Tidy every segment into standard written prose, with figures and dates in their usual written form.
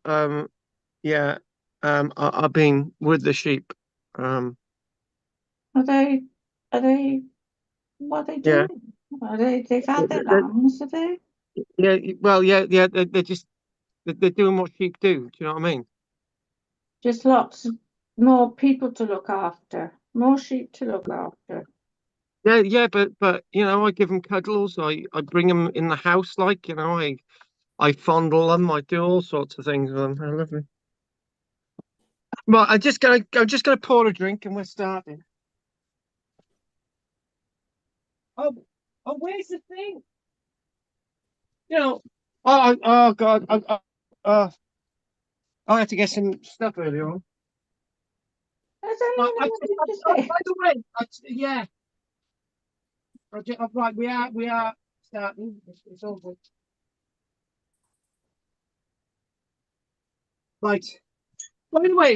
Um, yeah. I've been with the sheep. Um, Are they? Are they? What are they yeah. doing? Are they've They- had their they- lambs, are they? Yeah. Well, yeah, yeah. They're just they're doing what sheep do. Do you know what I mean? Just lots more people to look after, more sheep to look after. Yeah, yeah. But I give them cuddles. I bring them in the house, like I fondle them. I do all sorts of things with them. They're lovely. Well, I'm just gonna pour a drink and we're starting. Oh, oh, where's the thing? Oh God, uh, I had to get some stuff earlier on. Has Right, anyone anything to say? by the way, yeah, right, we are starting. It's all good. Right. By the way,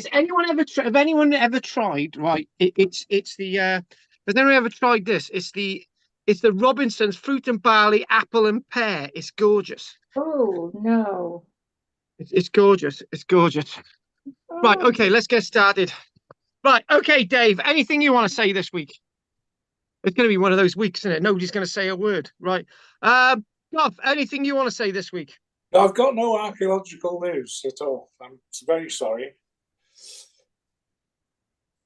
have anyone ever tried? Right, it's the has anyone ever tried this? It's the Robinson's fruit and barley, apple and pear. It's gorgeous. Oh no. It's gorgeous. It's gorgeous. Right, Oh, okay, let's get started. Right, okay, Dave. Anything you want to say this week? It's going to be one of those weeks, isn't it? Nobody's going to say a word. Right. Goff, anything you want to say this week? I've got no archaeological news at all. I'm very sorry.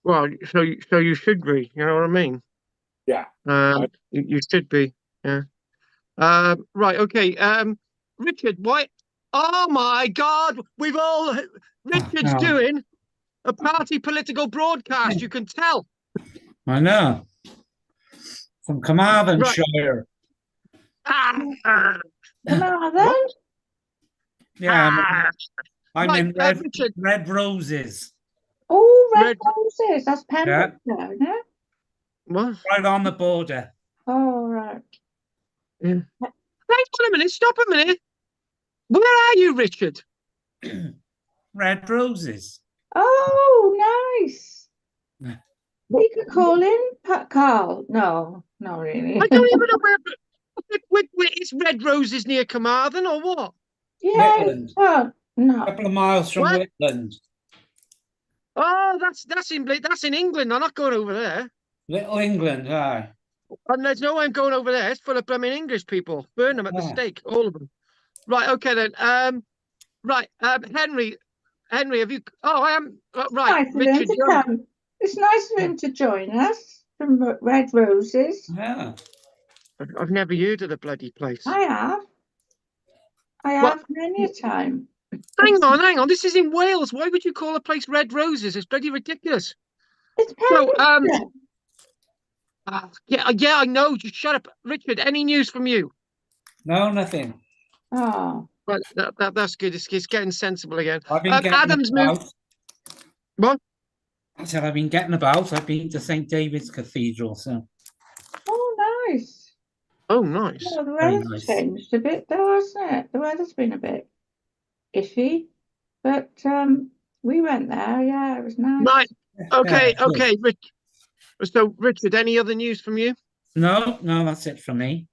Well, so you should be. You know what I mean? Yeah. I, You should be. Yeah. Right. Okay. Richard, why? Oh my God! Richard's No, doing a party political broadcast. You can tell. I know. From Right. Carmarthenshire. Ah, come on what? then. Yeah, Ah, I'm right. in Richard, red roses. Oh, red red. roses. That's Yeah, Pembrokeshire, isn't it? What? right on the border. Oh, right. Yeah. Hang on a minute. Stop a minute. Where are you, Richard? Red roses. Oh, nice. What? You could call in Carl. No, not I really. don't even know where it's Red Roses near Carmarthen or what? Yeah, Whitland. well, A no. couple of miles from What? Whitland. Oh, that's in England. I'm not going over there. Little England, aye. And there's no way I'm going over there. It's full of blooming English people. Burn them at the Ah. stake, all of them. Right. Okay then. Right. Henry, have you? Oh, I am. Right, Nice of him Richard. to come. It's nice of him to join us from Red Roses. Yeah. I've never heard of the bloody place. I have. I Well, have many a time. hang It's on, hang on. This is in Wales. Why would you call a place Red Roses? It's bloody ridiculous. it's So, Pembrokeshire. yeah, yeah, I know. Just shut up, Richard. Any news from you? No, nothing. Oh, Right, that's good. It's getting sensible again. I've been getting Adam's moved. about. What? I said I've been getting about. I've been to St. David's Cathedral, so oh, nice. Oh, nice. Well, the very weather's nice. changed a bit, though, hasn't it? The weather's been a bit iffy, but we went there. Yeah, it was Right. nice. Yeah, Okay. it's good. Okay. So, Richard, any other news from you? No, no, that's it for me.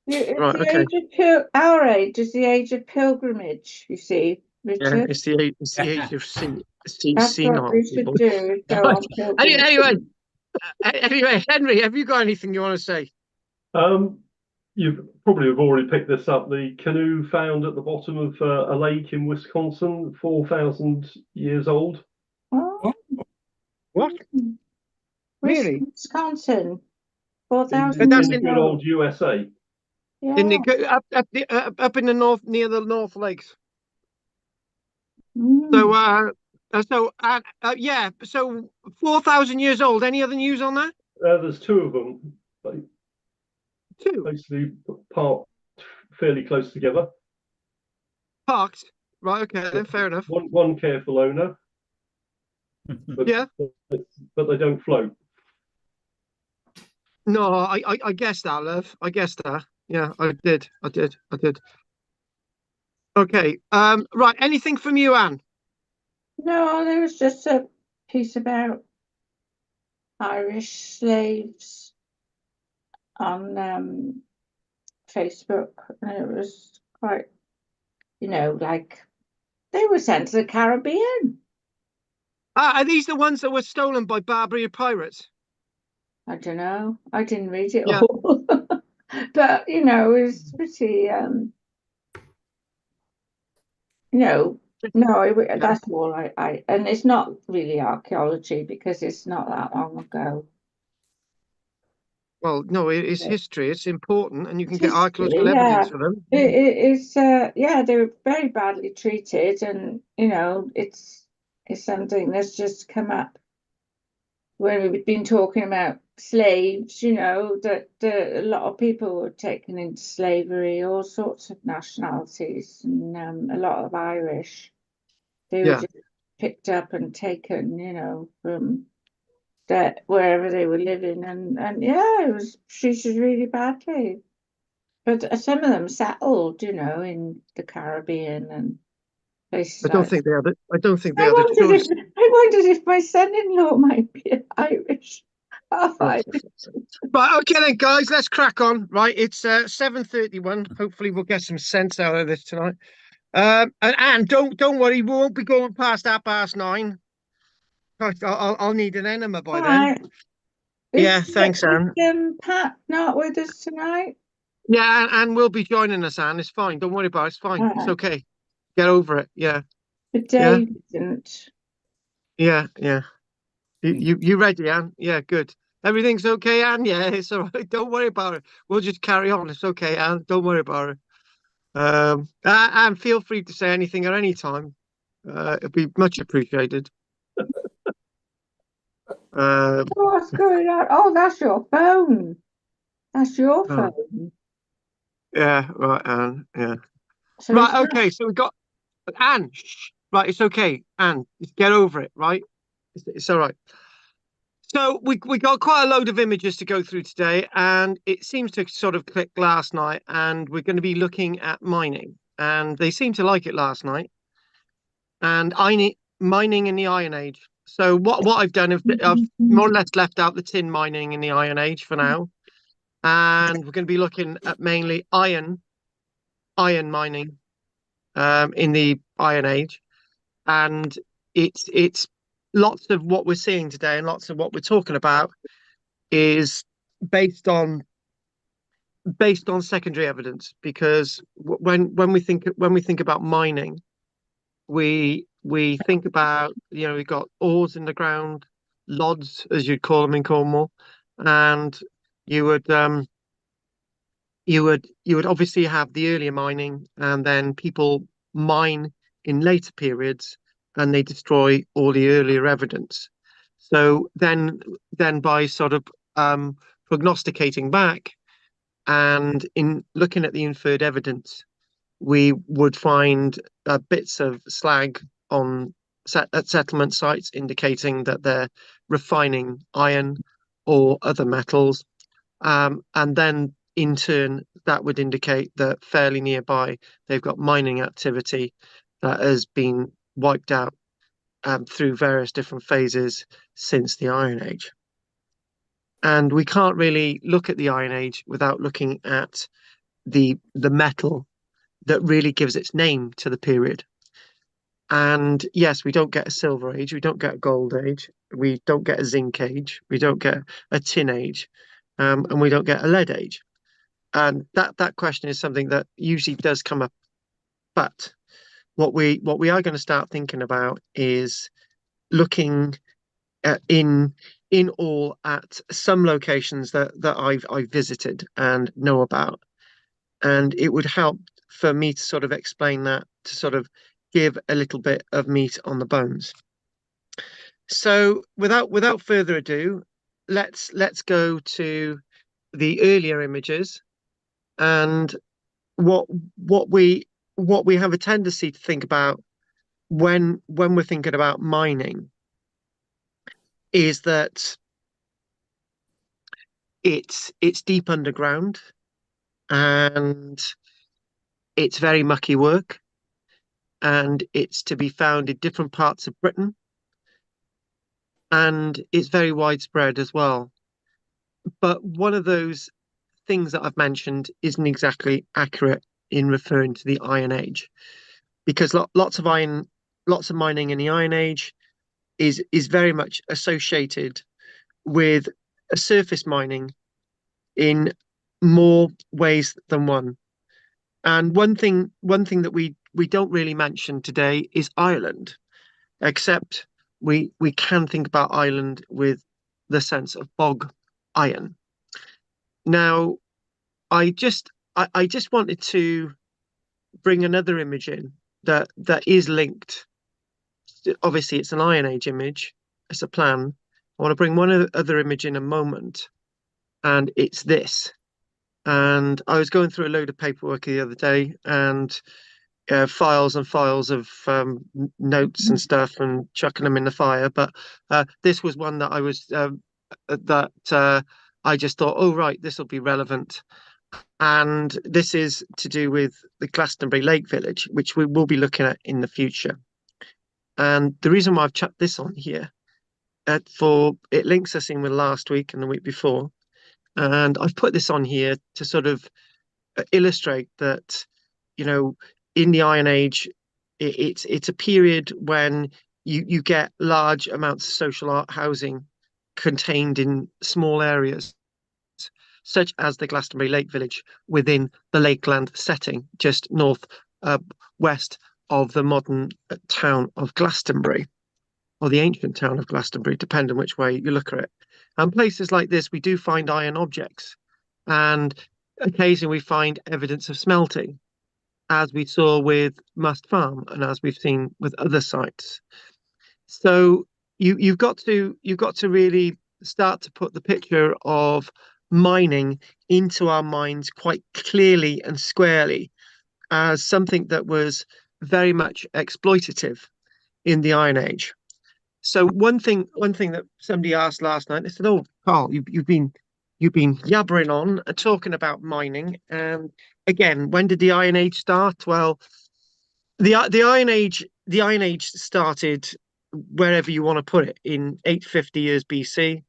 It's Right. the Okay. age of our age is the age of pilgrimage. You see, Yeah. Richard. It's the age Yeah. of sea That's what senile we should people. do: is go Right. on pilgrimage. Anyway, Henry, have you got anything you want to say? Um, you probably have already picked this up. The canoe found at the bottom of a lake in Wisconsin, 4,000 years old. Oh, What? Really? Wisconsin, In 4,000 That's in the years good old. old USA. in Yeah. the up in the north near the North Lakes. So, Mm. yeah. So 4,000 years old. Any other news on that? There's two of them, Two basically parked fairly close together. parked. Right. Okay. Then fair enough. One careful owner, but Yeah. but they don't float. No, I guess that, love. I guess that. Yeah, I did. I did. I did. Okay. Right. Anything from you, Anne? No, there was just a piece about Irish slaves on Facebook, and it was quite, like They were sent to the Caribbean. Ah, are these the ones that were stolen by Barbary pirates? I don't know. I didn't read it Yeah. all. But, you know, it was pretty, you know, no, that's all and it's not really archaeology because it's not that long ago. Well, no, it is Yeah. history. It's important, and you can It's get archaeological history, yeah. evidence for them. It's yeah, they were very badly treated, and you know, it's something that's just come up when we've been talking about slaves, you know, that a lot of people were taken into slavery, all sorts of nationalities, and a lot of Irish. They were Yeah. just picked up and taken, you know, from that wherever they were living, and yeah, it was treated really badly. But some of them settled, you know, in the Caribbean and places I don't like think they had it. I don't think they I had a wondered choice. I wondered if my son-in-law might be Irish. Half Oh, Irish. right, okay then, guys, let's crack on. Right, it's 7:31. Hopefully, we'll get some sense out of this tonight. And don't worry, we won't be going past 9:30. Right, I'll need an enema by then. Right. Yeah, thanks, Anne. Pat not with us tonight? Yeah, and we'll be joining us, Anne. It's fine. Don't worry about it. It's fine. It's Right. okay. Get over it. Yeah, But yeah, Dave isn't. yeah, yeah. You ready, Anne? Yeah, good. Everything's okay, Anne? Yeah, it's all right. Don't worry about it. We'll just carry on. It's okay, Anne. Don't worry about it. And feel free to say anything at any time. It'd be much appreciated. What's going on? Oh, that's your phone. That's your Oh, phone. yeah, right, Anne. Yeah. So it's Right, not. okay. So we got Anne. Shh. Right, it's okay, Anne. Just get over it, right? It's all right. So we got quite a load of images to go through today, and it seems to sort of click last night, and we're going to be looking at mining, and they seem to like it last night, and mining in the Iron Age. So what I've done is I've more or less left out the tin mining in the Iron Age for now, and we're going to be looking at mainly iron mining in the Iron Age, and it's lots of what we're seeing today and lots of what we're talking about is based on secondary evidence because when we think about mining we think about we've got ores in the ground, lods as you'd call them in Cornwall, and you would you would obviously have the earlier mining, and then people mine in later periods and they destroy all the earlier evidence. So then by sort of prognosticating back and in looking at the inferred evidence, we would find bits of slag on at settlement sites indicating that they're refining iron or other metals, and then in turn, that would indicate that fairly nearby they've got mining activity that has been wiped out through various different phases since the Iron Age. And we can't really look at the Iron Age without looking at the metal that really gives its name to the period. And yes, we don't get a silver age, we don't get a gold age, we don't get a zinc age, we don't get a tin age, and we don't get a lead age. And that question is something that usually does come up. But what we are going to start thinking about is looking in all at some locations that I've visited and know about, and it would help for me to sort of explain that, to sort of give a little bit of meat on the bones. So without further ado, let's go to the earlier images. And what what we what we have a tendency to think about when we're thinking about mining is that it's deep underground and it's very mucky work, and it's to be found in different parts of Britain, and it's very widespread as well. But one of those things that I've mentioned isn't exactly accurate in referring to the Iron Age. because lots of iron, lots of mining in the Iron Age is very much associated with a surface mining in more ways than one. And one thing that we don't really mention today is Ireland, except we can think about Ireland with the sense of bog iron. Now, I just wanted to bring another image in that is linked. Obviously, it's an Iron Age image. It's a plan. I want to bring one other image in a moment, and it's this. And I was going through a load of paperwork the other day, and files and files of notes and stuff, and chucking them in the fire. But this was one that I just thought, oh right, this will be relevant. And this is to do with the Glastonbury Lake Village, which we will be looking at in the future. And the reason why I've chucked this on here, for it links us in with last week and the week before, and I've put this on here to sort of illustrate that, you know, in the Iron Age, it's a period when you get large amounts of social housing contained in small areas, such as the Glastonbury Lake Village within the Lakeland setting, just north west of the modern town of Glastonbury, or the ancient town of Glastonbury, depending on which way you look at it. And places like this, we do find iron objects, and occasionally we find evidence of smelting, as we saw with Must Farm and as we've seen with other sites. So you've got to really start to put the picture of mining into our minds quite clearly and squarely as something that was very much exploitative in the Iron Age. So one thing that somebody asked last night, they said, "Oh, Carl, you've been yabbering on talking about mining. And again, when did the Iron Age start? Well, the Iron Age started wherever you want to put it, in 850 years BC,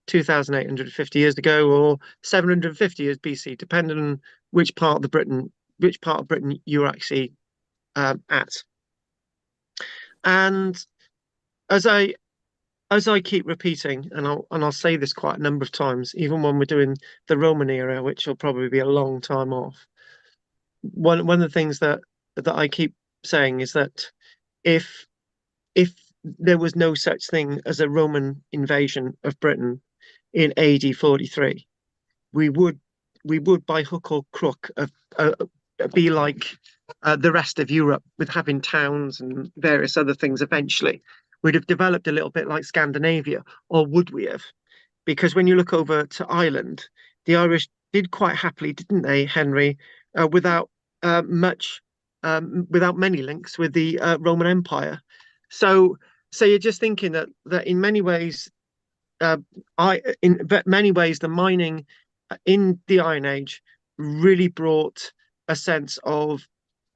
2,850 years ago, or 750 years BC, depending on which part of Britain you're actually at. And as I keep repeating, and I'll say this quite a number of times, even when we're doing the Roman era, which will probably be a long time off. One of the things that I keep saying is that if there was no such thing as a Roman invasion of Britain in AD 43, we would by hook or crook be like the rest of Europe, with having towns and various other things. Eventually we'd have developed a little bit like Scandinavia, or would we have? Because when you look over to Ireland, the Irish did quite happily, didn't they, Henry, without without many links with the Roman Empire. So you're just thinking that in many ways, the mining in the Iron Age really brought a sense of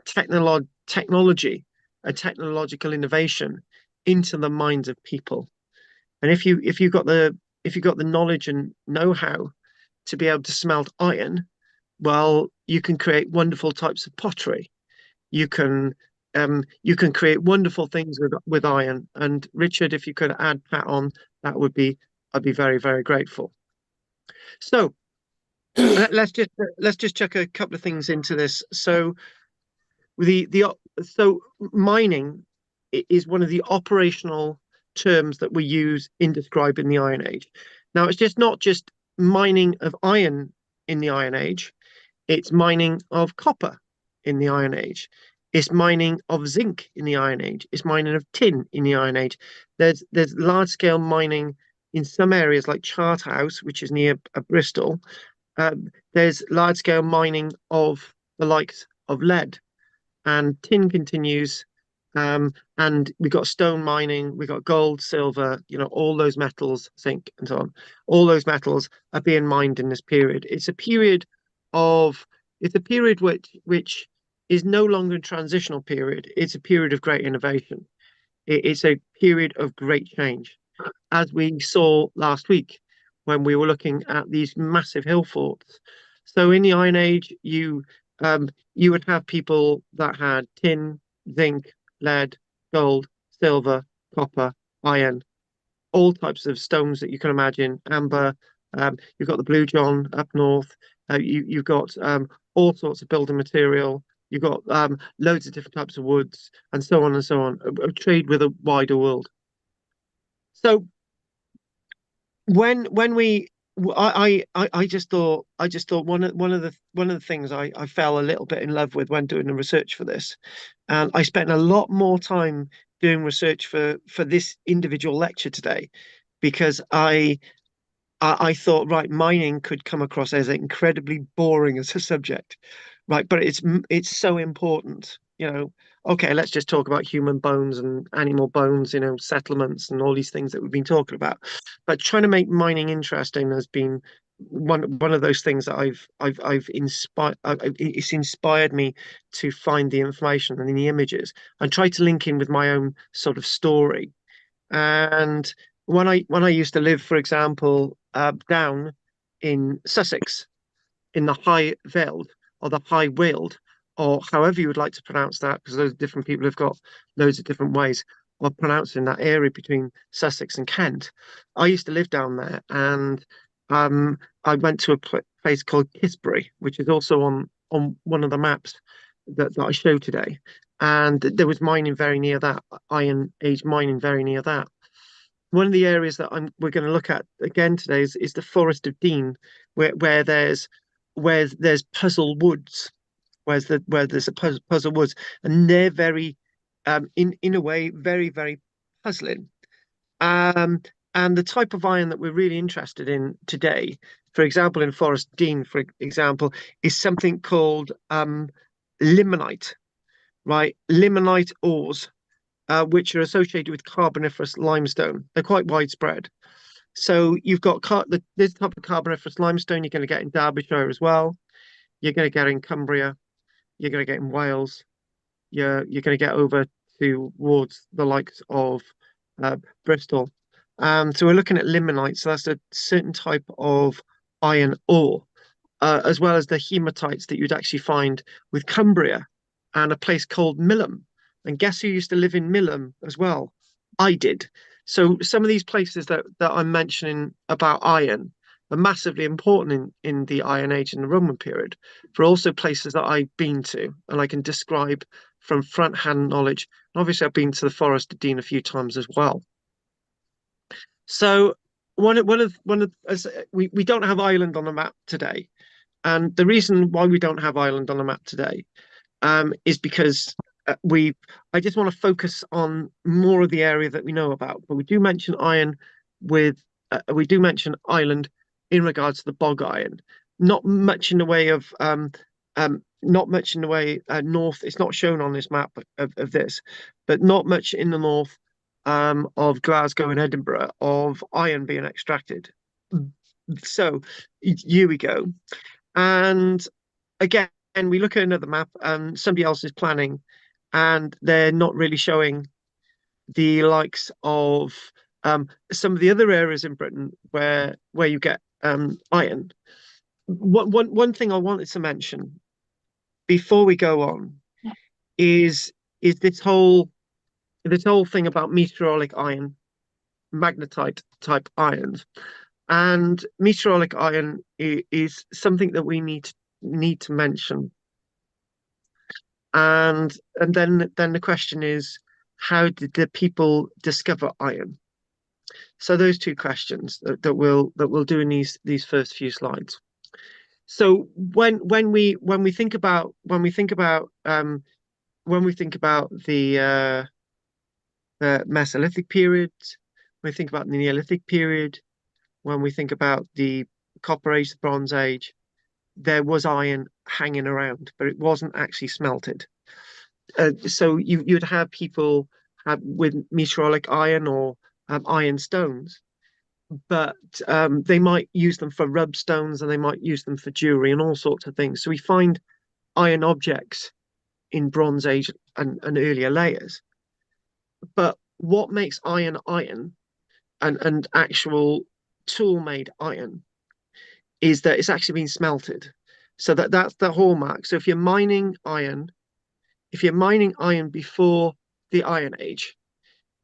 technology, a technological innovation into the minds of people. And if you've got the knowledge and know-how to be able to smelt iron, well, you can create wonderful types of pottery. You can create wonderful things with iron. And Richard, if you could add Pat on, I'd be very, very grateful. So let's just chuck a couple of things into this. So so mining is one of the operational terms that we use in describing the Iron Age. Now, it's just not just mining of iron in the Iron Age, it's mining of copper in the Iron Age. It's mining of zinc in the Iron Age. It's mining of tin in the Iron Age. There's large scale mining in some areas like Charterhouse, which is near Bristol. There's large scale mining of the likes of lead, and tin continues. And we've got stone mining, we've got gold, silver, all those metals, zinc, and so on. All those metals are being mined in this period. It's a period which is no longer a transitional period. It's a period of great innovation. It's a period of great change, as we saw last week when we were looking at these massive hill forts. So in the Iron Age, you would have people that had tin, zinc, lead, gold, silver, copper, iron, all types of stones that you can imagine, amber. You've got the blue john up north. You've got all sorts of building material. You've got loads of different types of woods, and so on and so on. A trade with a wider world. So when we I just thought one of the things I fell a little bit in love with when doing the research for this, and I spent a lot more time doing research for this individual lecture today, because I thought, right, mining could come across as incredibly boring as a subject, right? But it's so important, you know. Okay, let's just talk about human bones and animal bones, you know, settlements and all these things that we've been talking about. But trying to make mining interesting has been one of those things that I've inspired. It's inspired me to find the information and the images and try to link in with my own sort of story. And when I used to live, for example, down in Sussex, in the High Veld or the High Weald, or however you would like to pronounce that, because those different people have got loads of different ways of pronouncing that area between Sussex and Kent. I used to live down there, and I went to a place called Kisbury, which is also on one of the maps that I show today. And there was mining very near that, Iron Age mining very near that. One of the areas that we're going to look at again today is the Forest of Dean, where there's puzzle woods, where there's a puzzle woods, and they're very, in a way, very very puzzling. Um, and the type of iron that we're really interested in today, for example, in Forest Dean, for example, is something called limonite, right? Limonite ores, which are associated with Carboniferous limestone. They're quite widespread. So you've got this type of Carboniferous limestone you're going to get in Derbyshire as well. You're going to get in Cumbria. You're going to get in Wales. You're going to get over towards the likes of Bristol. So we're looking at limonite. So that's a certain type of iron ore, as well as the hematites that you'd actually find with Cumbria and a place called Millom. And guess who used to live in Millom as well? I did. So some of these places that I'm mentioning about iron are massively important in the Iron Age and the Roman period, for also places that I've been to and I can describe from front hand knowledge. And obviously, I've been to the Forest of Dean a few times as well. So we don't have Ireland on the map today, and the reason why we don't have Ireland on the map today is because I just want to focus on more of the area that we know about. But we do mention iron we do mention Ireland in regards to the bog iron. Not much in the way of not much in the way north. It's not shown on this map of this, but not much in the north of Glasgow and Edinburgh of iron being extracted. So here we go. And again, we look at another map and somebody else is planning, and they're not really showing the likes of some of the other areas in Britain where you get iron. One thing I wanted to mention before we go on is this whole thing about meteoric iron, magnetite type irons. And meteoric iron is something that we need to mention. And then the question is, how did the people discover iron? So those two questions that we'll do in these first few slides. So when we think about the Mesolithic period, when we think about the Neolithic period, when we think about the Copper Age, the Bronze Age, there was iron hanging around, but it wasn't actually smelted. So you'd have people with meteoric iron or iron stones, but they might use them for rub stones and they might use them for jewelry and all sorts of things. So we find iron objects in Bronze Age and earlier layers. But what makes iron iron and actual tool made iron is that it's actually been smelted. So that's the hallmark. So if you're mining iron if you're mining iron before the Iron Age,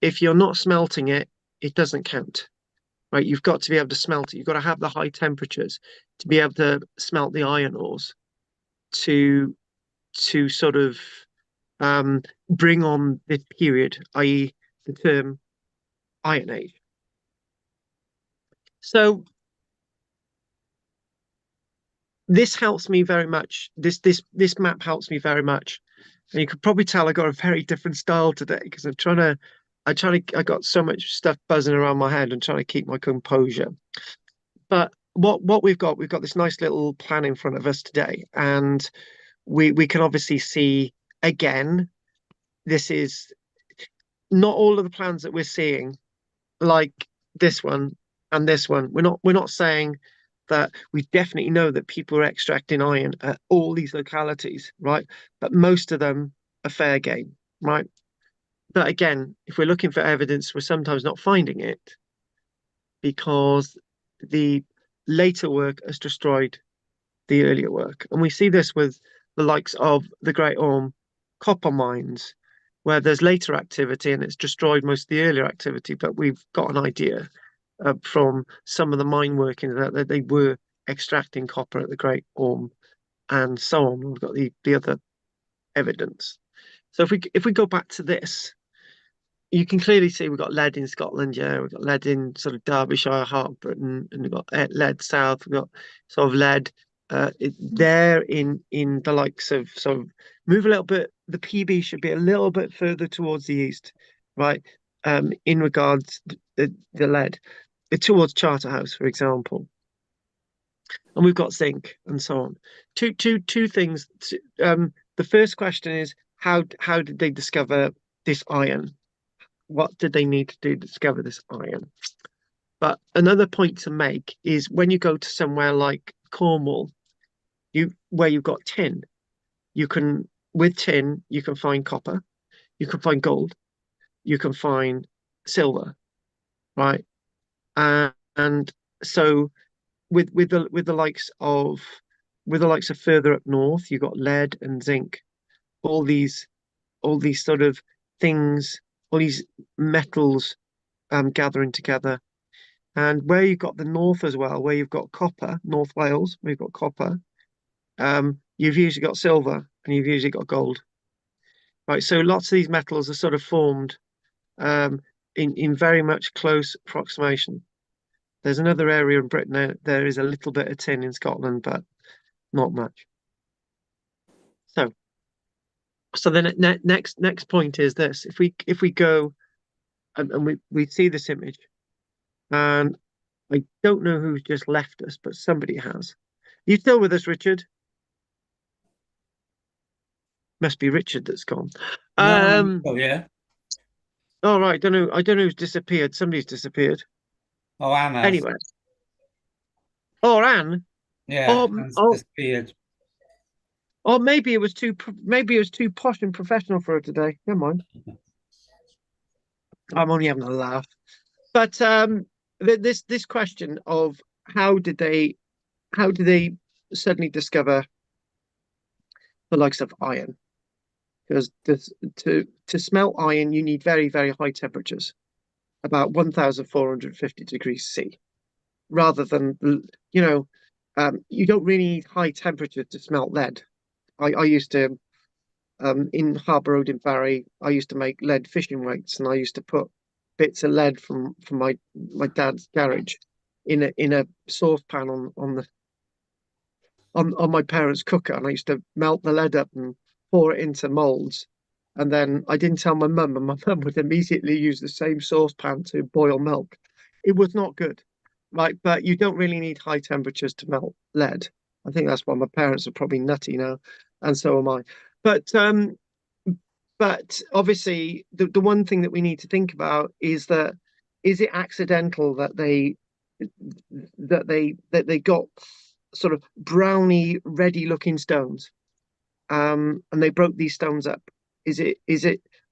if you're not smelting it, it doesn't count, right? You've got to be able to smelt it. You've got to have the high temperatures to be able to smelt the iron ores to sort of bring on this period, i.e., the term Iron Age. So this helps me very much. This map helps me very much, and you could probably tell I got a very different style today because I got so much stuff buzzing around my head and trying to keep my composure. But what we've got this nice little plan in front of us today, and we can obviously see again. This is not all of the plans that we're seeing, like this one and this one. We're not saying that we definitely know that people are extracting iron at all these localities, right? But most of them are fair game, right? But again, if we're looking for evidence, we're sometimes not finding it because the later work has destroyed the earlier work. And we see this with the likes of the Great Orme copper mines, where there's later activity and it's destroyed most of the earlier activity, but we've got an idea from some of the mine workings that they were extracting copper at the Great Orme and so on. We've got the other evidence. So if we go back to this, you can clearly see we've got lead in Scotland, yeah, we've got lead in sort of Derbyshire, Heart of Britain, and we've got lead south, we've got sort of lead there in the likes of sort of move a little bit, the PB should be a little bit further towards the east, right? In regards to the lead, towards Charterhouse, for example. And we've got zinc and so on. Two things. The first question is how did they discover this iron? What did they need to do to discover this iron? But another point to make is when you go to somewhere like Cornwall, where you've got tin, with tin you can find copper, you can find gold, you can find silver, right? And so with the likes of further up north, you've got lead and zinc, all these sort of things, all these metals gathering together. And where you've got the north as well, where you've got copper, North Wales, where you've got copper, you've usually got silver and you've usually got gold. Right, so lots of these metals are sort of formed in very much close approximation. There's another area in Britain there is a little bit of tin in Scotland, but not much. So the next point is this: if we go and we see this image, and I don't know who's just left us, but somebody has. You still with us, Richard? Must be Richard that's gone. Oh yeah. All right, I don't know who's disappeared. Somebody's disappeared. Oh, Anna. Anyway. Or Anne. Yeah, Anne's disappeared. Or maybe it was too posh and professional for her today. Never mind. I'm only having a laugh. But this question of how did they suddenly discover the likes of iron? Because to smelt iron, you need very, very high temperatures, about 1,450 degrees C, rather than, you don't really need high temperature to smelt lead. I used to, in Harbour Road in Barry, I used to make lead fishing weights, and I used to put bits of lead from my dad's garage in a saucepan on my parents' cooker, and I used to melt the lead up and pour it into molds. And then I didn't tell my mum, and my mum would immediately use the same saucepan to boil milk. It was not good, right? But you don't really need high temperatures to melt lead. I think that's why my parents are probably nutty now, and so am I. But obviously, the one thing that we need to think about is that is it accidental that they got sort of browny, ready looking stones, and they broke these stones up. Is it,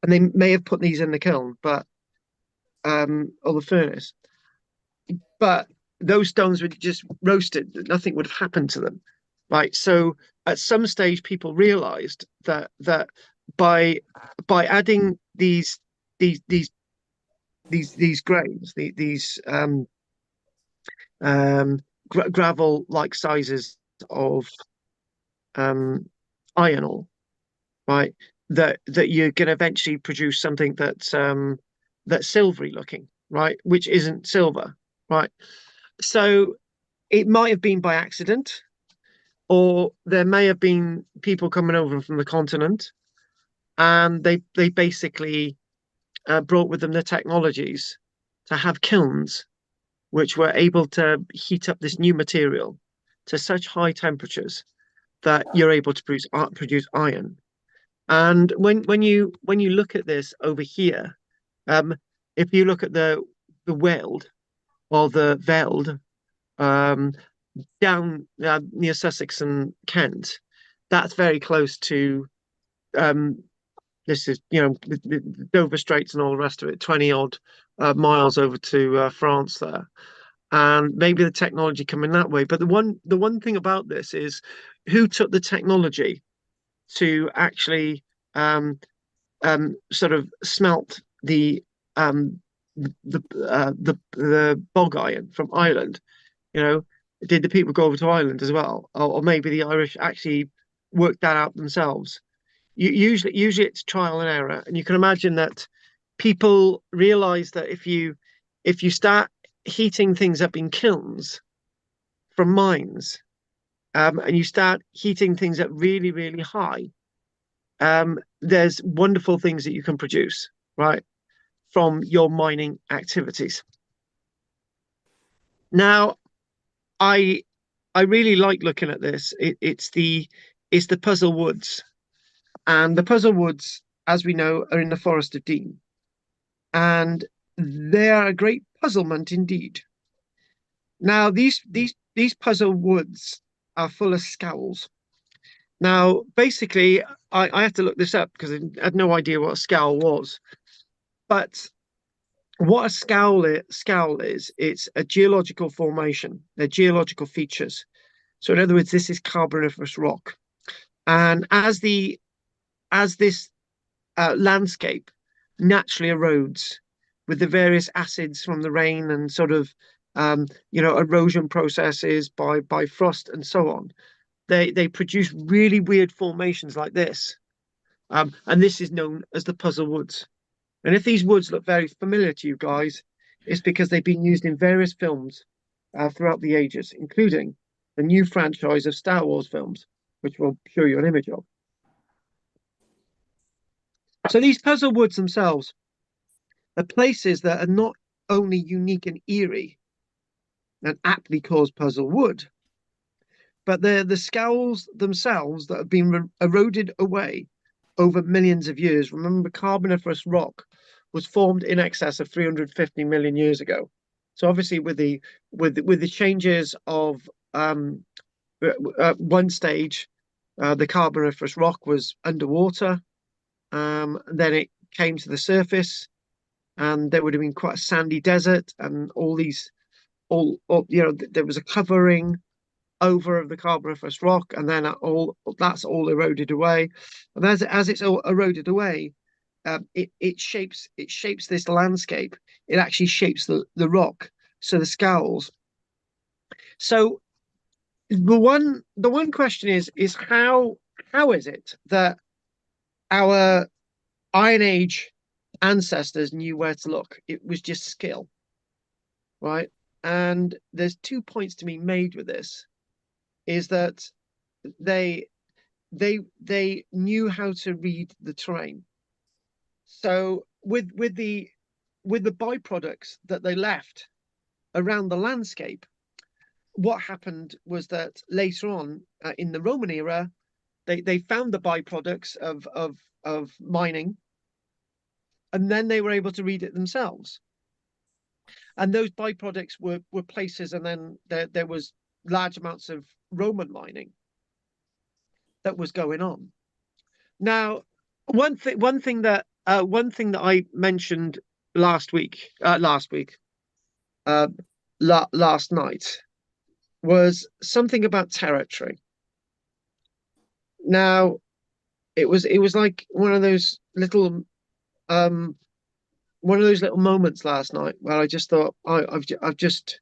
and they may have put these in the kiln, but or the furnace, but those stones were just roasted. Nothing would have happened to them, right? So at some stage, people realised that by adding these grains, these gravel like sizes of iron ore, right? That you can eventually produce something that's silvery looking, right? Which isn't silver, right? So it might have been by accident, or there may have been people coming over from the continent, and they basically brought with them the technologies to have kilns which were able to heat up this new material to such high temperatures that you're able to produce iron. And when you look at this over here, um, if you look at the weld or the veld um, down near Sussex and Kent, that's very close to um, this is the Dover Straits and all the rest of it, 20 odd miles over to France there, and maybe the technology coming that way. But the one thing about this is who took the technology to actually sort of smelt um, the bog iron from Ireland. You know, did the people go over to Ireland as well, or maybe the Irish actually worked that out themselves? Usually it's trial and error, and you can imagine that people realize that if you start heating things up in kilns from mines, and you start heating things up really, really high, there's wonderful things that you can produce, right, from your mining activities. Now, I I really like looking at this. It's the puzzle woods, and the puzzle woods, as we know, are in the Forest of Dean, and they are a great puzzlement indeed. Now, these puzzle woods are full of scowls. Now, basically, I had to look this up because I had no idea what a scowl was. But what a scowl is, it's a geological formation, they're geological features. So in other words, this is Carboniferous rock. And as this landscape naturally erodes with the various acids from the rain and sort of erosion processes by frost and so on, they produce really weird formations like this. And this is known as the puzzle woods. And if these woods look very familiar to you guys, it's because they've been used in various films throughout the ages, including the new franchise of Star Wars films, which we'll show you an image of. So these puzzle woods themselves are places that are not only unique and eerie and aptly called puzzle wood, but they're the scowls themselves that have been eroded away over millions of years. Remember, Carboniferous rock was formed in excess of 350 million years ago. So obviously, with the changes of one stage, the Carboniferous rock was underwater. Then it came to the surface, and there would have been quite a sandy desert, and there was a covering over of the Carboniferous rock, and then that's all eroded away. And as it's all eroded away, it shapes this landscape. It actually shapes the rock, so the scowls. So the one question is how is it that our Iron Age ancestors knew where to look? It was just skill, right? And there's 2 points to be made with this. Is that they knew how to read the terrain. So with the byproducts that they left around the landscape, what happened was that later on in the Roman era, they found the byproducts of mining, and then they were able to read it themselves. And those byproducts were places, and then there was large amounts of Roman mining that was going on. Now, one thing that I mentioned last night was something about territory. Now, it was like one of those little moments last night where I just thought I've just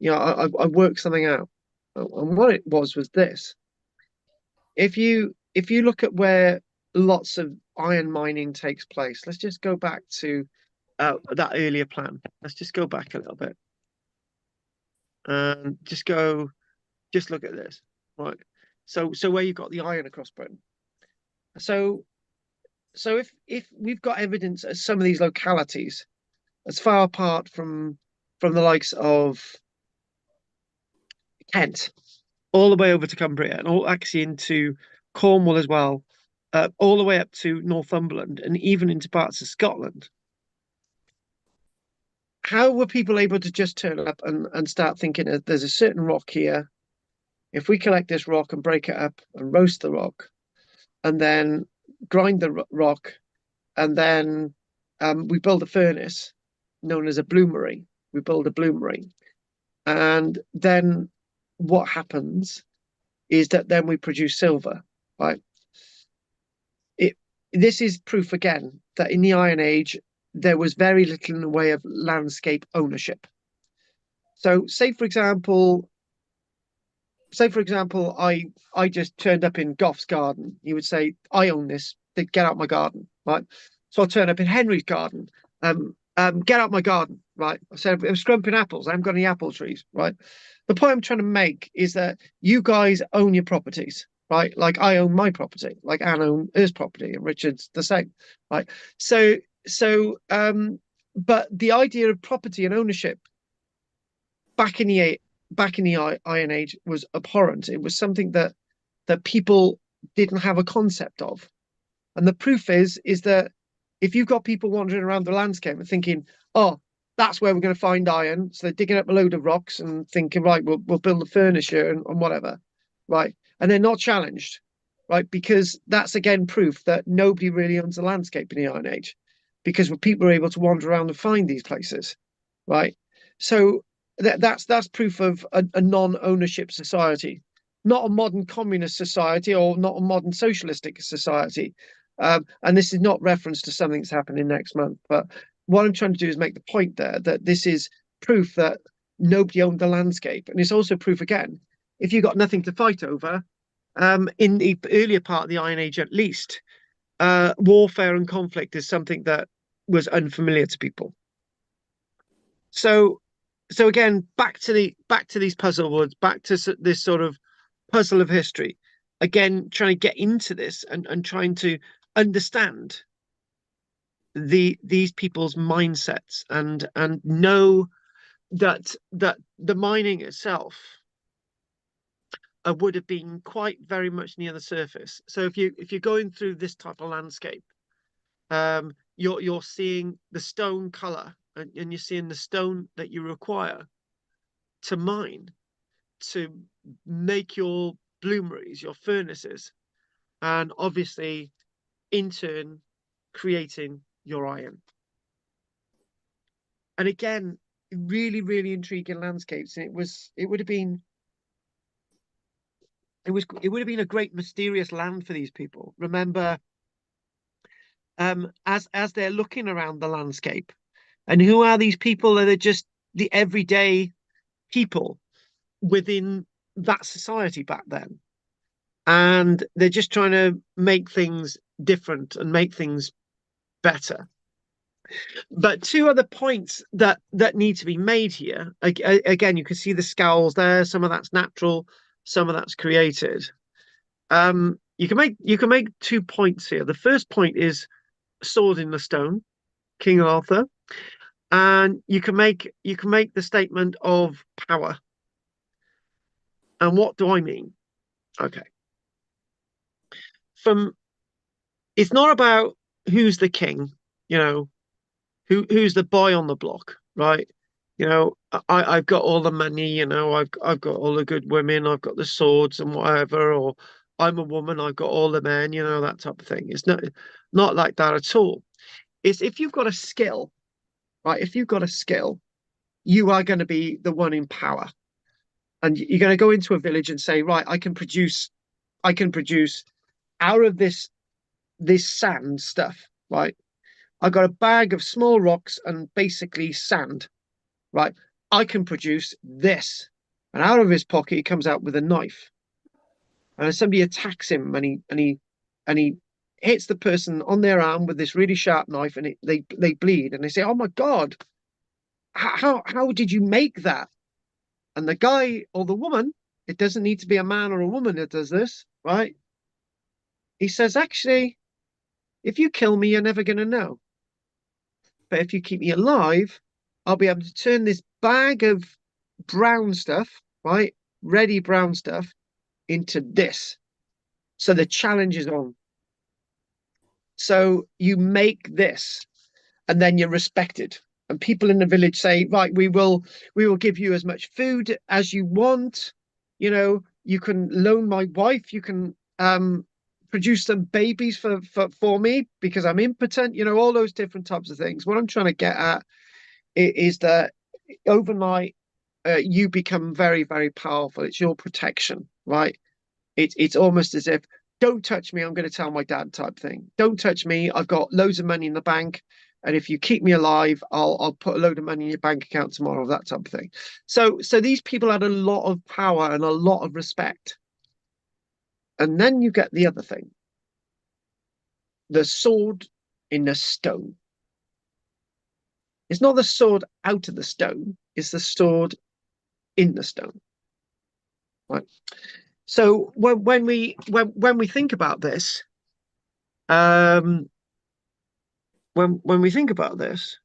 I've worked something out, and what it was this: if you look at where lots of iron mining takes place, let's just go back to that earlier plan. Let's just go back a little bit and just look at this, right? So where you've got the iron across Britain. So if we've got evidence at some of these localities as far apart from the likes of Kent, all the way over to Cumbria, and all actually into Cornwall as well, all the way up to Northumberland, and even into parts of Scotland. How were people able to just turn up and start thinking there's a certain rock here? If we collect this rock and break it up and roast the rock, and then grind the rock, and then we build a furnace known as a bloomery. We build a bloomery, and then what happens is that then we produce silver, right? This is proof again that in the Iron Age there was very little in the way of landscape ownership. So say for example, I just turned up in Goff's garden. He would say, I own this, get out my garden, right? So I'll turn up in Henry's garden. Get out my garden, right? I said, I'm scrumping apples. I haven't got any apple trees, right? The point I'm trying to make is that you guys own your properties, right? Like I own my property, like Anne owns hers property, and Richard's the same, right? But the idea of property and ownership back in the Iron Age was abhorrent. It was something that people didn't have a concept of, and the proof is that if you've got people wandering around the landscape and thinking, oh, that's where we're going to find iron, so they're digging up a load of rocks and thinking, right, we'll build a furniture and whatever, right, and they're not challenged, right, because that's again proof that nobody really owns the landscape in the Iron Age, because people are able to wander around and find these places, right? So that's proof of a non-ownership society, not a modern communist society or not a modern socialistic society. And this is not reference to something that's happening next month, but what I'm trying to do is make the point there that this is proof that nobody owned the landscape, and it's also proof again, if you've got nothing to fight over, in the earlier part of the Iron Age at least, warfare and conflict is something that was unfamiliar to people. So again, back to these puzzle words, back to this sort of puzzle of history. Again, trying to get into this and trying to understand these people's mindsets and know that the mining itself would have been quite very much near the surface. So if you're going through this type of landscape, you're seeing the stone color, and you're seeing the stone that you require to mine, to make your bloomeries, your furnaces, and obviously in turn creating your iron. And again, really, really intriguing landscapes. And it would have been a great mysterious land for these people. Remember, as they're looking around the landscape, and who are these people? That are just the everyday people within that society back then, and they're just trying to make things different and make things better. But two other points that need to be made here. Again, you can see the scowls there. Some of that's natural, some of that's created. You can make 2 points here. The first point is sword in the stone, King Arthur, and you can make the statement of power. And what do I mean? Okay. It's not about who's the king, who's the boy on the block, right? I've got all the money, I've got all the good women, I've got the swords and whatever, or I'm a woman, I've got all the men, that type of thing. It's not like that at all. It's if you've got a skill, right? If you've got a skill, you are going to be the one in power. And you're going to go into a village and say, right, I can produce out of this this sand stuff, right? I got a bag of small rocks and basically sand, right? I can produce this. And out of his pocket, he comes out with a knife. And if somebody attacks him and he hits the person on their arm with this really sharp knife and they bleed and they say, "Oh my God, how did you make that?" And the guy or the woman, it doesn't need to be a man or a woman that does this, right? He says, "Actually, if you kill me, you're never going to know. But if you keep me alive, I'll be able to turn this bag of brown stuff, right? Ready brown stuff into this." So the challenge is on. So you make this and then you're respected. And people in the village say, "Right, we will give you as much food as you want. You know, you can loan my wife, you can produce some babies for me because I'm impotent," you know, all those different types of things. What I'm trying to get at is that overnight you become very, very powerful. It's your protection, right? It's almost as if, "Don't touch me, I'm going to tell my dad," type thing. "Don't touch me, I've got loads of money in the bank, and if you keep me alive, I'll put a load of money in your bank account tomorrow," that type of thing. So these people had a lot of power and a lot of respect. And then you get the other thing, the sword in the stone. It's not the sword out of the stone, it's the sword in the stone, right? So when we think about this, when we think about this,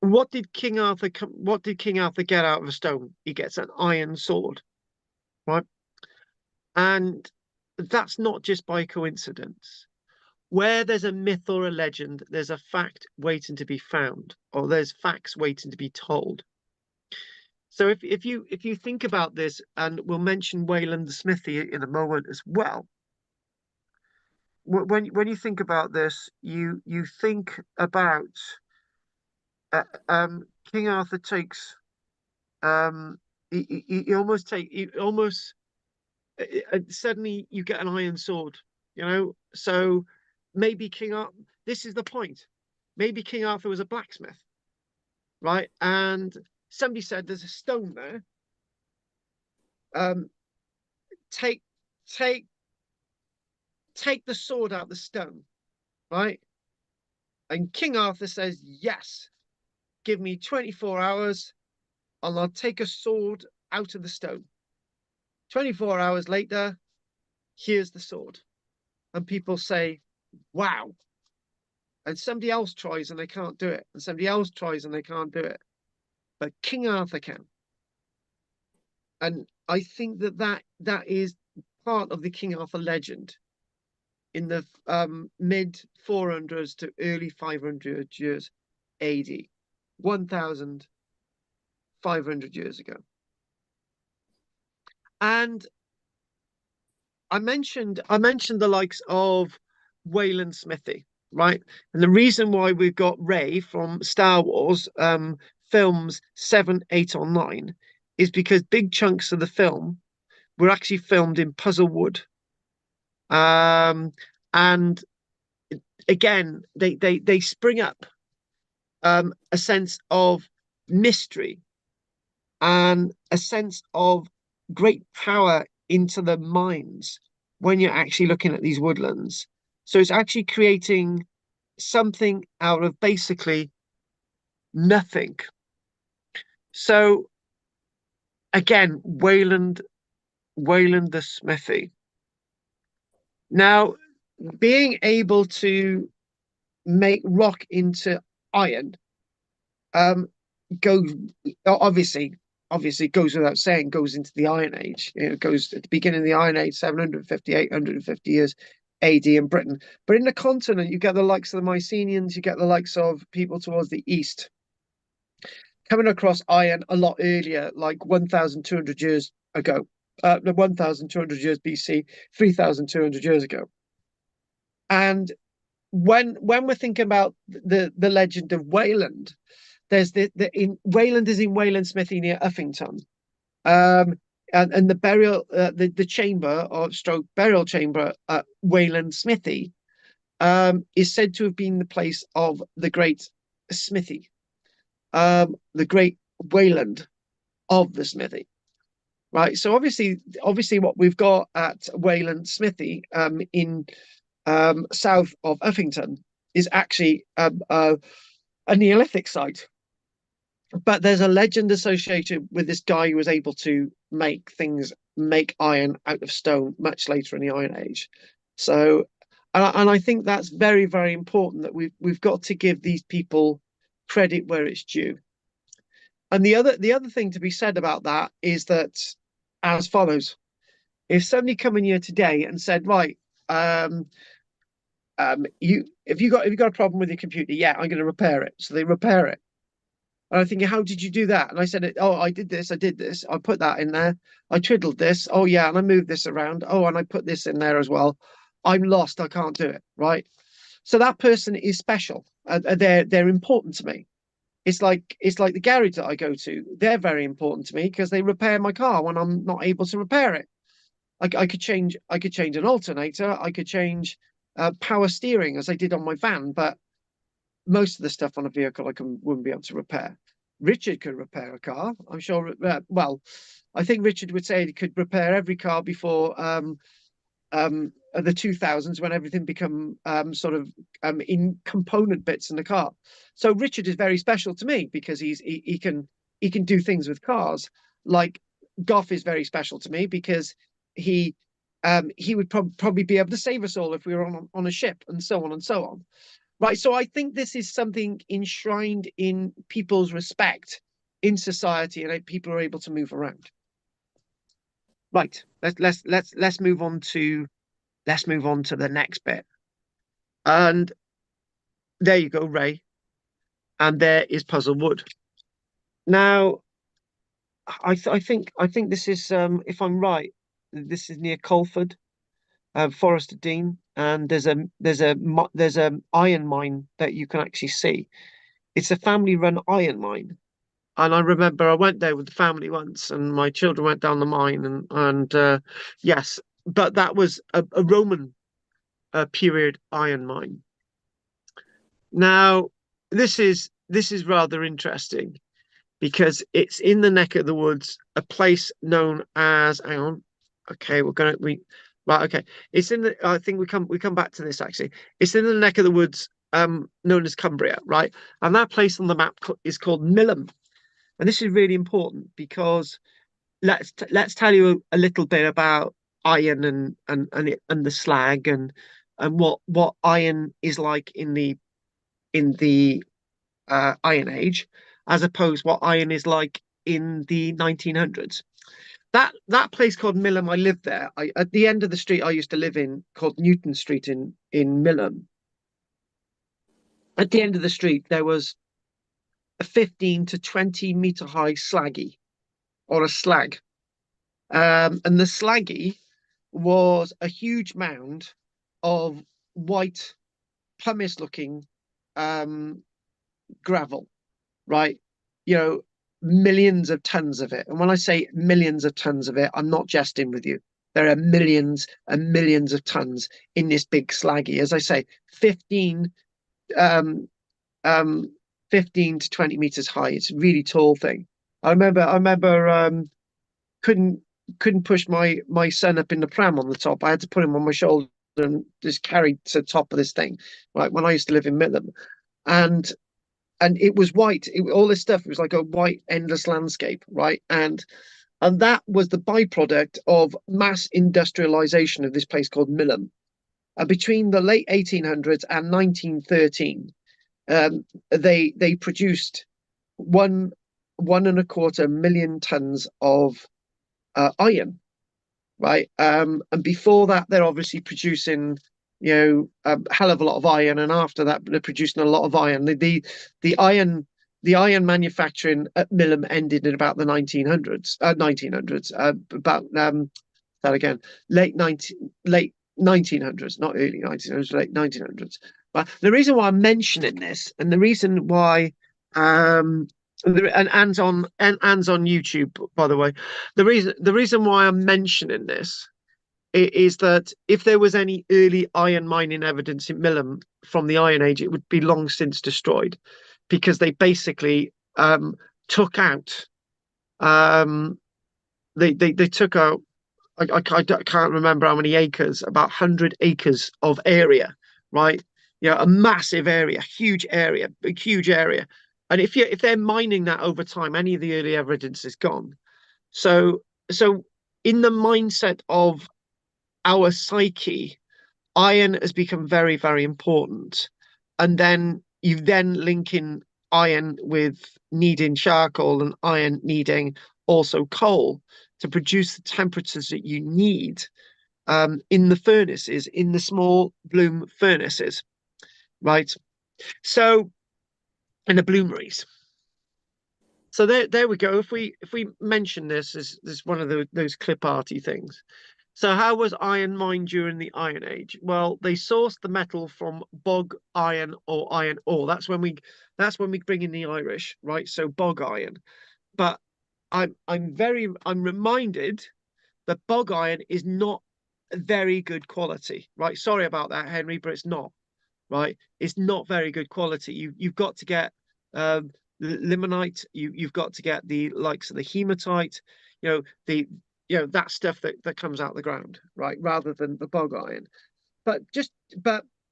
what did King Arthur get out of a stone? He gets an iron sword, right? And that's not just by coincidence. Where there's a myth or a legend, there's a fact waiting to be found, or there's facts waiting to be told. So if you think about this, and we'll mention Wayland the Smithy in a moment as well. When you think about this, you think about King Arthur takes he almost suddenly you get an iron sword, you know. So maybe this is the point. Maybe King Arthur was a blacksmith, right? And somebody said, "There's a stone there. Um, take take take the sword out of the stone," right? And King Arthur says, "Yes, give me 24 hours and I'll take a sword out of the stone." 24 hours later, here's the sword. And people say, "Wow." And somebody else tries and they can't do it. And somebody else tries and they can't do it. But King Arthur can. And I think that is part of the King Arthur legend in the mid 400s to early 500 years AD, 1,500 years ago. And I mentioned the likes of Wayland Smithy, right? And the reason why we've got Rey from Star Wars films 7, 8, or 9 is because big chunks of the film were actually filmed in Puzzlewood. And again, they spring up a sense of mystery and a sense of great power into the minds when you're actually looking at these woodlands. So it's actually creating something out of basically nothing. So again, Wayland the Smithy. Now, being able to make rock into iron goes obviously goes without saying, goes into the Iron Age. It goes at the beginning of the Iron Age, 750, 850 years AD in Britain. But in the continent, you get the likes of the Mycenaeans, you get the likes of people towards the east coming across iron a lot earlier, like 1,200 years ago. 1,200 years BC, 3,200 years ago. And when we're thinking about the legend of Wayland, there's Wayland is in Wayland Smithy near Uffington. and the burial, the chamber or stroke burial chamber at Wayland Smithy is said to have been the place of the great Smithy, the great Wayland of the Smithy. Right, so obviously, what we've got at Wayland Smithy in south of Uffington is actually a Neolithic site. But there's a legend associated with this guy who was able to make iron out of stone much later in the Iron Age. So, and I think that's very, very important that we've got to give these people credit where it's due. And the other thing to be said about that is that as follows: if somebody come in here today and said, right, if you got a problem with your computer, yeah, I'm going to repair it. So they repair it. And I'm thinking, how did you do that? And I said, oh, I did this, I put that in there, I twiddled this, oh yeah, and I moved this around, oh, and I put this in there as well. I'm lost, I can't do it, right? So that person is special. They're important to me. It's like the garage that I go to. They're very important to me because they repair my car when I'm not able to repair it. I could change an alternator, I could change power steering as I did on my van, but most of the stuff on a vehicle wouldn't be able to repair. Richard could repair a car, I'm sure. Well, I think Richard would say he could repair every car before the 2000s, when everything become sort of in component bits in the car. So Richard is very special to me because he can do things with cars. Like Goff is very special to me because he would probably be able to save us all if we were on a ship, and so on and so on. Right, so I think this is something enshrined in people's respect in society, and people are able to move around. Right, let's move on to the next bit. And there you go, Ray. And there is Puzzlewood. Now, I think this is, if I'm right, this is near Colford, Forest of Dean, and there's a iron mine that you can actually see. It's a family-run iron mine, and I remember I went there with the family once, and my children went down the mine, and yes, but that was a Roman period iron mine. Now, this is rather interesting because it's in the neck of the woods, a place known as, hang on, okay, right, okay. It's in the, I think we come back to this actually. It's in the neck of the woods, known as Cumbria, right? And that place on the map is called Millom. And this is really important because let's tell you a little bit about iron and the slag and what iron is like in the Iron Age, as opposed to what iron is like in the 1900s. That place called Millom, I lived there. At the end of the street I used to live in, called Newton Street in Millom. At the end of the street there was a 15 to 20 meter high slaggy, or a slag. And the slaggy was a huge mound of white pumice looking gravel, right? You know, millions of tons of it. And when I say millions of tons of it, I'm not jesting with you. There are millions and millions of tons in this big slaggy. As I say, 15 to 20 meters high. It's a really tall thing. I remember couldn't push my son up in the pram on the top. I had to put him on my shoulder and just carry to the top of this thing, right? When I used to live in Millom, and it was white. All this stuff was like a white, endless landscape, right? And that was the byproduct of mass industrialization of this place called Millom. Between the late 1800s and 1913, they produced 1.25 million tons of iron, right? And before that, they're obviously producing, a hell of a lot of iron, and after that, they're producing a lot of iron. The iron manufacturing at Millom ended in about the 1900s. About that again, late 1900s, not early 1900s, late 1900s. But the reason why I'm mentioning this, and the reason why And Anne's on YouTube, by the way. The reason why I'm mentioning this is that if there was any early iron mining evidence in Millom from the Iron Age, it would be long since destroyed, because they basically took out they took out I can't remember how many acres, about 100 acres of area, right? You know, a massive area, huge area, big huge area. And if they're mining that over time, any of the early evidence is gone. So in the mindset of our psyche, iron has become very, very important. And then you then link in iron with needing charcoal and iron needing also coal to produce the temperatures that you need in the furnaces, in the small bloom furnaces, right? So, in the bloomeries. So there we go. If we mention this as one of those clip arty things. So how was iron mined during the Iron Age? Well, they sourced the metal from bog iron or iron ore. That's when we bring in the Irish, right? So bog iron. But I'm reminded that bog iron is not very good quality, right? Sorry about that, Henry, but it's not, right? It's not very good quality. You've got to get limonite. You've got to get the likes of the hematite. That stuff that comes out the ground, right? Rather than the bog iron. But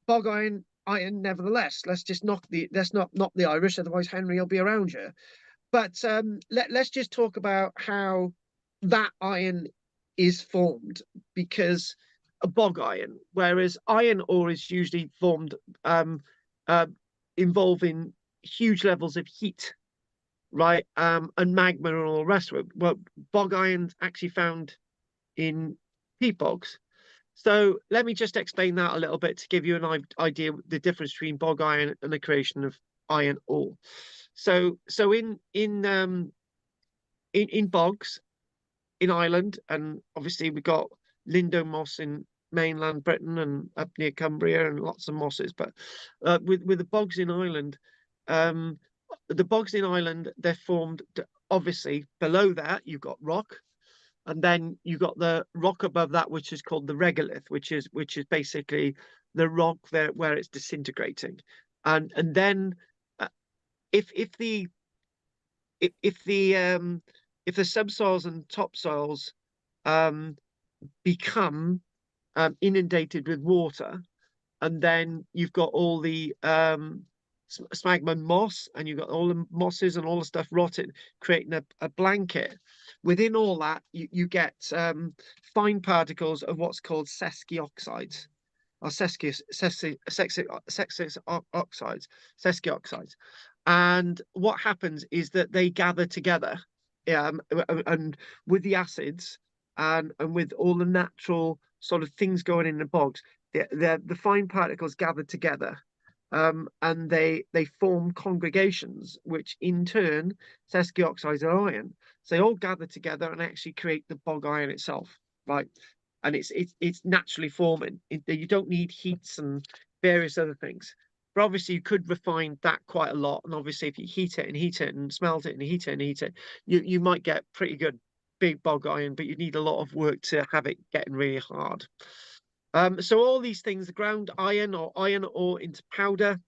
bog iron nevertheless. Let's not knock the Irish, otherwise Henry will be around here. But let's just talk about how that iron is formed, because a bog iron, whereas iron ore is usually formed involving huge levels of heat, right? And magma and all the rest of it. Well, bog iron's actually found in peat bogs. So let me just explain that a little bit to give you an idea the difference between bog iron and the creation of iron ore. So in bogs in Ireland, and obviously we've got lindo moss in mainland Britain and up near Cumbria and lots of mosses. But with the bogs in Ireland, they're formed obviously below that you've got rock, and then you've got the rock above that, which is called the regolith, which is basically the rock there where it's disintegrating, and then if the subsoils and topsoils become inundated with water, and then you've got all the smagma moss, and you've got all the mosses and all the stuff rotting, creating a blanket. Within all that, you get fine particles of what's called sesqui oxides, or sesqui oxides. And what happens is that they gather together, and with the acids and with all the natural sort of things going in the bogs, the fine particles gather together, and they form congregations, which in turn sesqui oxides are iron. So they all gather together and actually create the bog iron itself, right? And it's naturally forming. You don't need heats and various other things. But obviously you could refine that quite a lot. And obviously if you heat it and smelt it and heat it and heat it, you might get pretty good big bog iron, but you need a lot of work to have it getting really hard. So all these things, the ground iron or iron ore into powder.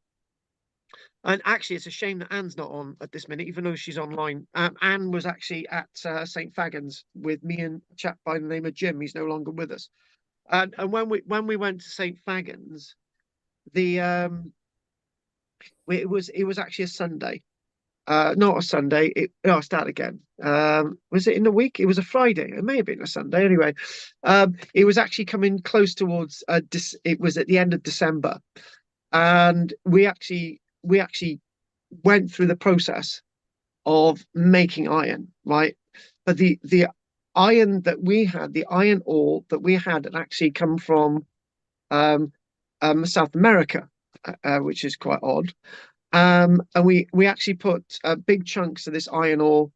And actually, it's a shame that Anne's not on at this minute, even though she's online. Anne was actually at St. Fagans with me and a chap by the name of Jim. He's no longer with us. And when we went to St. Fagans, it was actually a Sunday. Not a Sunday. I'll start again. Was it in the week? It was a Friday. It may have been a Sunday. Anyway, it was actually coming close towards. It was at the end of December, and we actually went through the process of making iron, right? But the iron that we had, the iron ore that we had, had actually come from South America, which is quite odd. And we actually put big chunks of this iron ore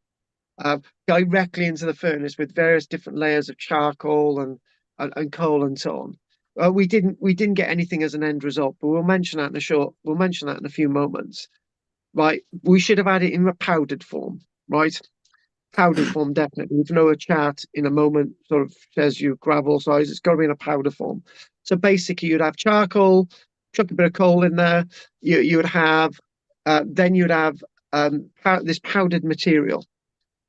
directly into the furnace with various different layers of charcoal and coal and so on. We didn't get anything as an end result, but we'll mention that in a few moments. right? We should have had it in a powdered form, right? Powdered form, definitely. If you know a chart in a moment sort of says you gravel size, it's got to be in a powder form. So basically, you'd have charcoal, chuck a bit of coal in there. You would have, then you'd have this powdered material.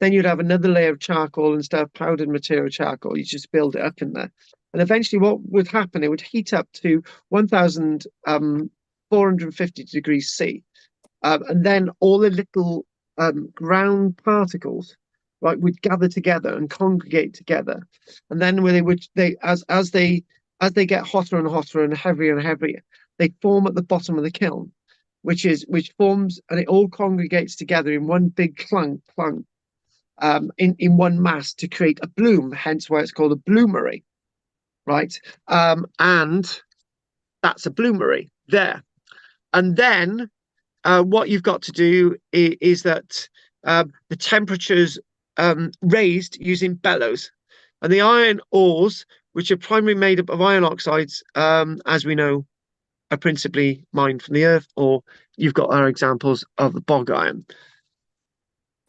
Then you'd have another layer of charcoal instead of powdered material charcoal. You just build it up in there. And eventually what would happen, it would heat up to 1,450 degrees C. And then all the little ground particles, right, would gather together and congregate together. And then when as they get hotter and hotter and heavier, they form at the bottom of the kiln, which forms, and it all congregates together in one big clunk in one mass to create a bloom, hence why it's called a bloomery, right? And that's a bloomery there. And then what you've got to do is that the temperature's raised using bellows. And the iron ores, which are primarily made up of iron oxides, as we know, are principally mined from the earth, or you've got our examples of the bog iron.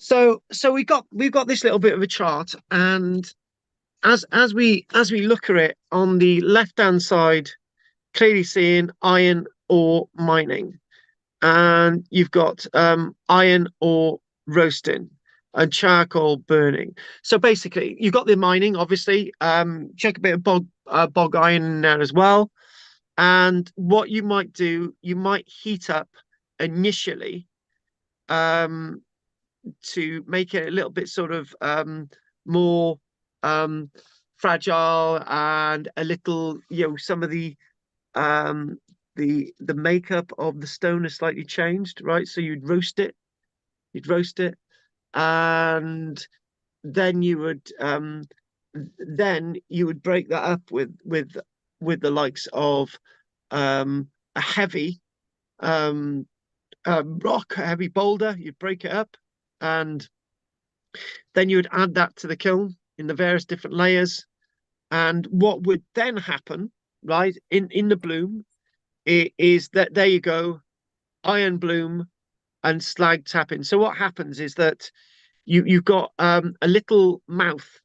So we've got this little bit of a chart, and as we look at it on the left-hand side, clearly seeing iron ore mining, and you've got iron ore roasting and charcoal burning. So basically, you've got the mining, obviously. Check a bit of bog iron in there as well. And what you might do, you might heat up initially to make it a little bit sort of more fragile, and a little, some of the makeup of the stone is slightly changed, right? So you'd roast it, and then you would break that up with the likes of a heavy rock, a heavy boulder. You'd break it up, and then you would add that to the kiln in the various different layers. And what would then happen, right, in the bloom, is that there you go, iron bloom and slag tapping. So what happens is that you've got a little mouth.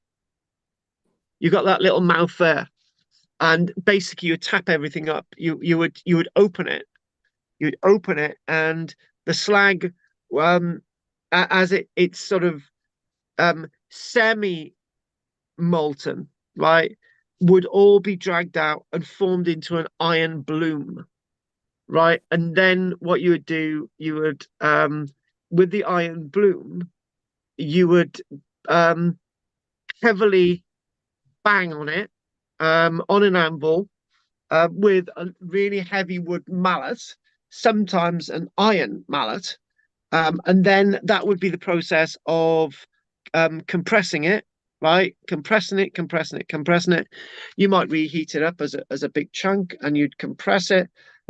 You've got that little mouth there, and basically you tap everything up. You would open it. You'd open it, and the slag, as it's sort of semi molten, right, would all be dragged out and formed into an iron bloom, right? And then what you would do, you would with the iron bloom, you would heavily bang on it on an anvil with a really heavy wood mallet, sometimes an iron mallet, and then that would be the process of compressing it, right? Compressing it. You might reheat it up as a big chunk, and you'd compress it.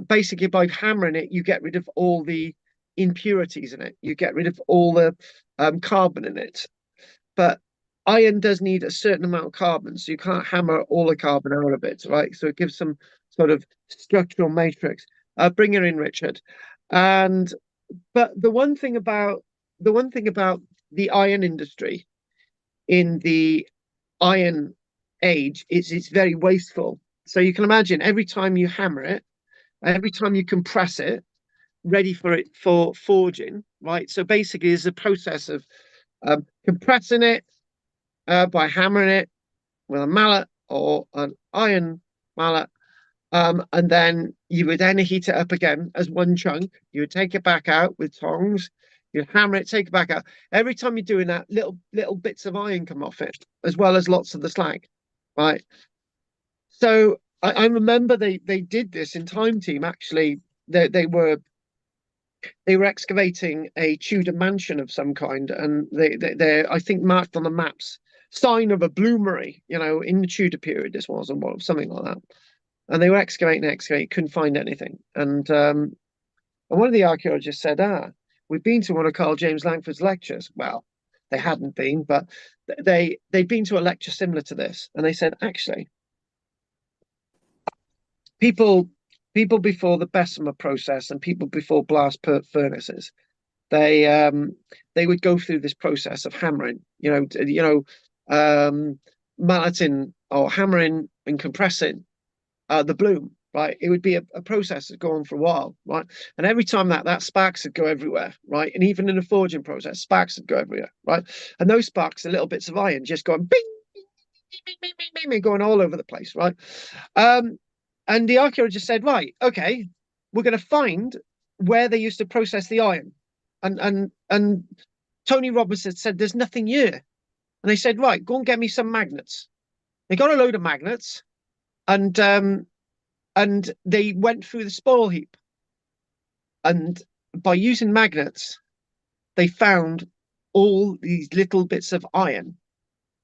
Basically, by hammering it, you get rid of all the impurities in it. You get rid of all the carbon in it. But iron does need a certain amount of carbon, so you can't hammer all the carbon out of it, right? So it gives some sort of structural matrix. Bring her in, Richard. But the one thing about the iron industry in the Iron Age is it's very wasteful. So you can imagine every time you hammer it, every time you compress it, ready for forging, right? So basically, it's a process of compressing it by hammering it with a mallet or an iron mallet, and then you would then heat it up again as one chunk. You would take it back out with tongs. You hammer it, take it back out. Every time you're doing that, little bits of iron come off it, as well as lots of the slag, right? So I remember they did this in Time Team. Actually, they were excavating a Tudor mansion of some kind, and they I think marked on the maps sign of a bloomery, in the Tudor period. This was, or something like that. And they were excavating, couldn't find anything. And one of the archaeologists said, we've been to one of Karl-James Langford's lectures. Well, they hadn't been, but they'd been to a lecture similar to this. And they said, actually, people before the Bessemer process and people before blast furnaces, they would go through this process of hammering, malleting or hammering and compressing the bloom, right? It would be a process that go on for a while, right? And every time that sparks would go everywhere, right? And even in the forging process, sparks would go everywhere, right? And those sparks are little bits of iron just going bing, bing, bing, bing, bing, bing, going all over the place, right? And the archaeologist said, right, okay, we're going to find where they used to process the iron. And Tony Robinson said, there's nothing here. And they said, right, go and get me some magnets. They got a load of magnets, and they went through the spoil heap. And by using magnets, they found all these little bits of iron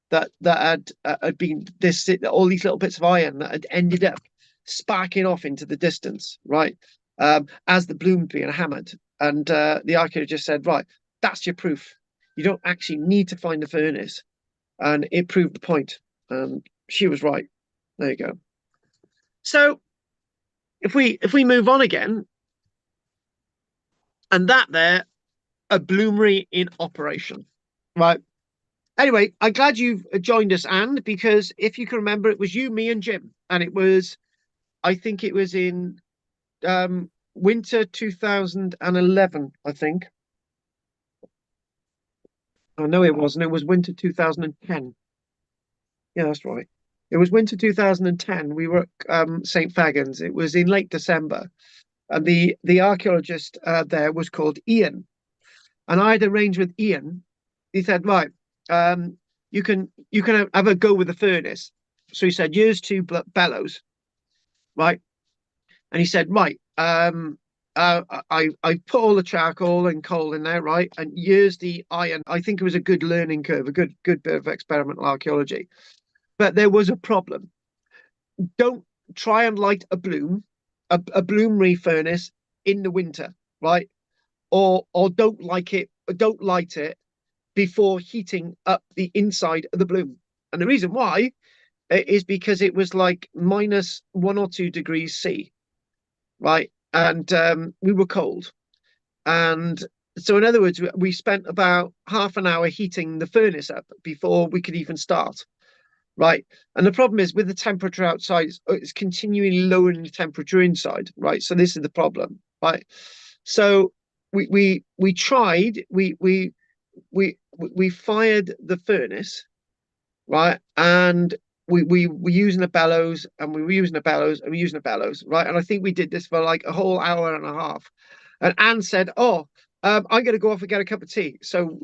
that had been all these little bits of iron that had ended up sparking off into the distance, right? As the bloom being hammered. And the archaeologist said, right, that's your proof. You don't actually need to find the furnace. And it proved the point. She was right. There you go. So if we move on again, and that there, a bloomery in operation, right? Anyway, I'm glad you've joined us, Anne, because if you can remember, it was you, me, and Jim, and I think it was in winter 2011, I think. Oh, no, it wasn't. It was winter 2010. Yeah, that's right. It was winter 2010. We were at St. Fagans. It was in late December. And the archaeologist there was called Ian. And I had arranged with Ian. He said, right, you can have a go with the furnace. So he said, here's two bellows, right? And he said, right, I put all the charcoal and coal in there, right? And here's the iron. I think it was a good learning curve, a good bit of experimental archaeology. But there was a problem. Don't try and light a bloomery furnace in the winter, right? Or don't light it before heating up the inside of the bloom. And the reason why is because it was like -1 or 2 degrees C, right? And we were cold. And so in other words, we spent about half an hour heating the furnace up before we could even start. Right. And the problem is with the temperature outside, it's continually lowering the temperature inside. Right. So this is the problem. Right. So we tried, we fired the furnace. Right. And we were using the bellows, and we were using the bellows, and we were using the bellows. Right. And I think we did this for like a whole hour and a half. And Anne said, oh, I'm going to go off and get a cup of tea. So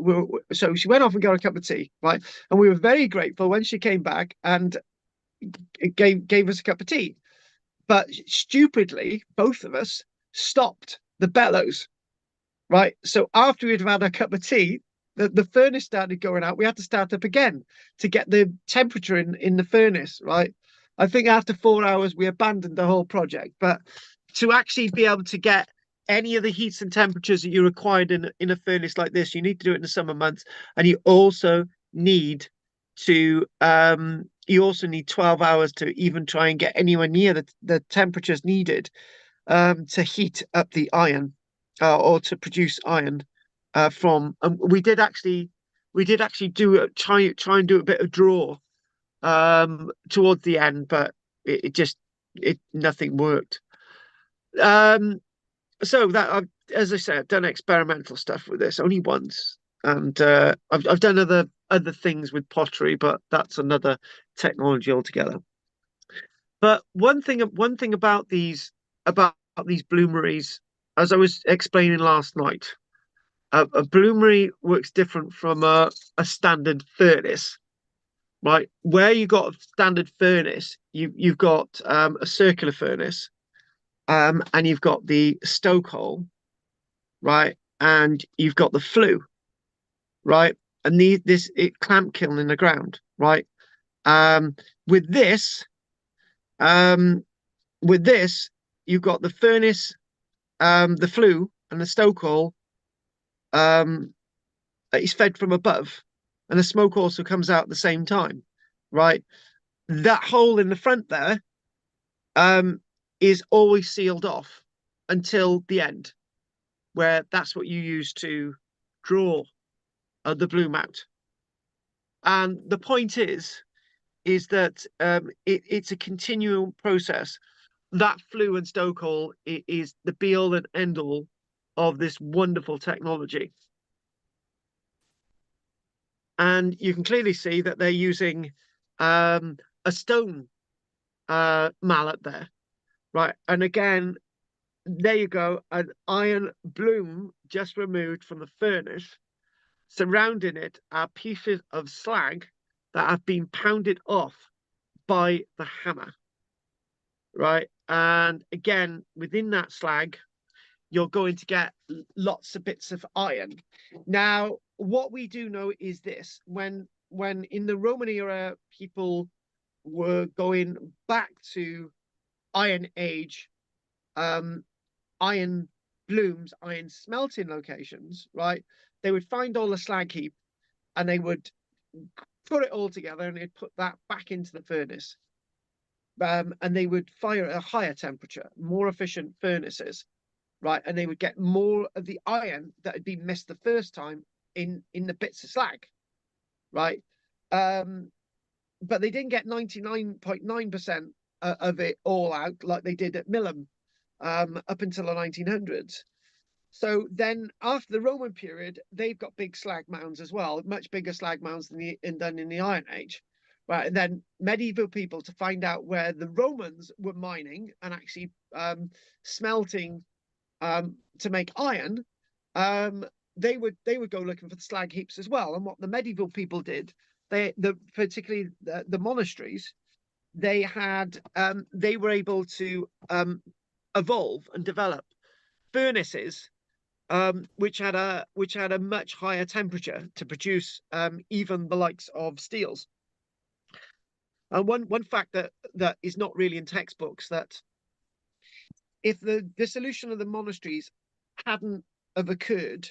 she went off and got a cup of tea, right? And we were very grateful when she came back and gave us a cup of tea. But stupidly, both of us stopped the bellows, right? So after we'd had a cup of tea, the furnace started going out. We had to start up again to get the temperature in the furnace, right? I think after 4 hours, we abandoned the whole project. But to actually be able to get any of the heats and temperatures that you required in a furnace like this, you need to do it in the summer months, and you also need 12 hours to even try and get anywhere near the temperatures needed to heat up the iron or to produce iron from. We did actually try and do a bit of draw towards the end, but nothing worked. So that as I said, I've done experimental stuff with this only once, and I've done other things with pottery, but that's another technology altogether. But one thing about these bloomeries, as I was explaining last night, a bloomery works different from a standard furnace, right? Where you got a standard furnace, you've got a circular furnace. And you've got the stoke hole, right? And you've got the flue, right? And this clamp kiln in the ground, right? With this, you've got the furnace, the flue, and the stoke hole. It's fed from above, and the smoke also comes out at the same time, right? That hole in the front there, is always sealed off until the end, where that's what you use to draw the bloom out. And the point is that it's a continual process. That flue and stoke hole is the be all and end all of this wonderful technology. And you can clearly see that they're using a stone mallet there, right? And again, there you go, an iron bloom just removed from the furnace. Surrounding it are pieces of slag that have been pounded off by the hammer, right? And again, within that slag, you're going to get lots of bits of iron. Now, what we do know is this: when in the Roman era, people were going back to Iron Age, iron blooms, iron smelting locations, right? They would find all the slag heap and they would put it all together and they'd put that back into the furnace. And they would fire at a higher temperature, more efficient furnaces, right? And they would get more of the iron that had been missed the first time in the bits of slag, right? But they didn't get 99.9% of it all out like they did at Millom up until the 1900s. So then after the Roman period, they've got big slag mounds as well, much bigger slag mounds than in the Iron Age. Right, and then medieval people, to find out where the Romans were mining and actually smelting to make iron, they would go looking for the slag heaps as well. And what the medieval people did, particularly the monasteries, they were able to evolve and develop furnaces which had a much higher temperature to produce even the likes of steels. And one fact that is not really in textbooks, that if the dissolution of the monasteries hadn't have occurred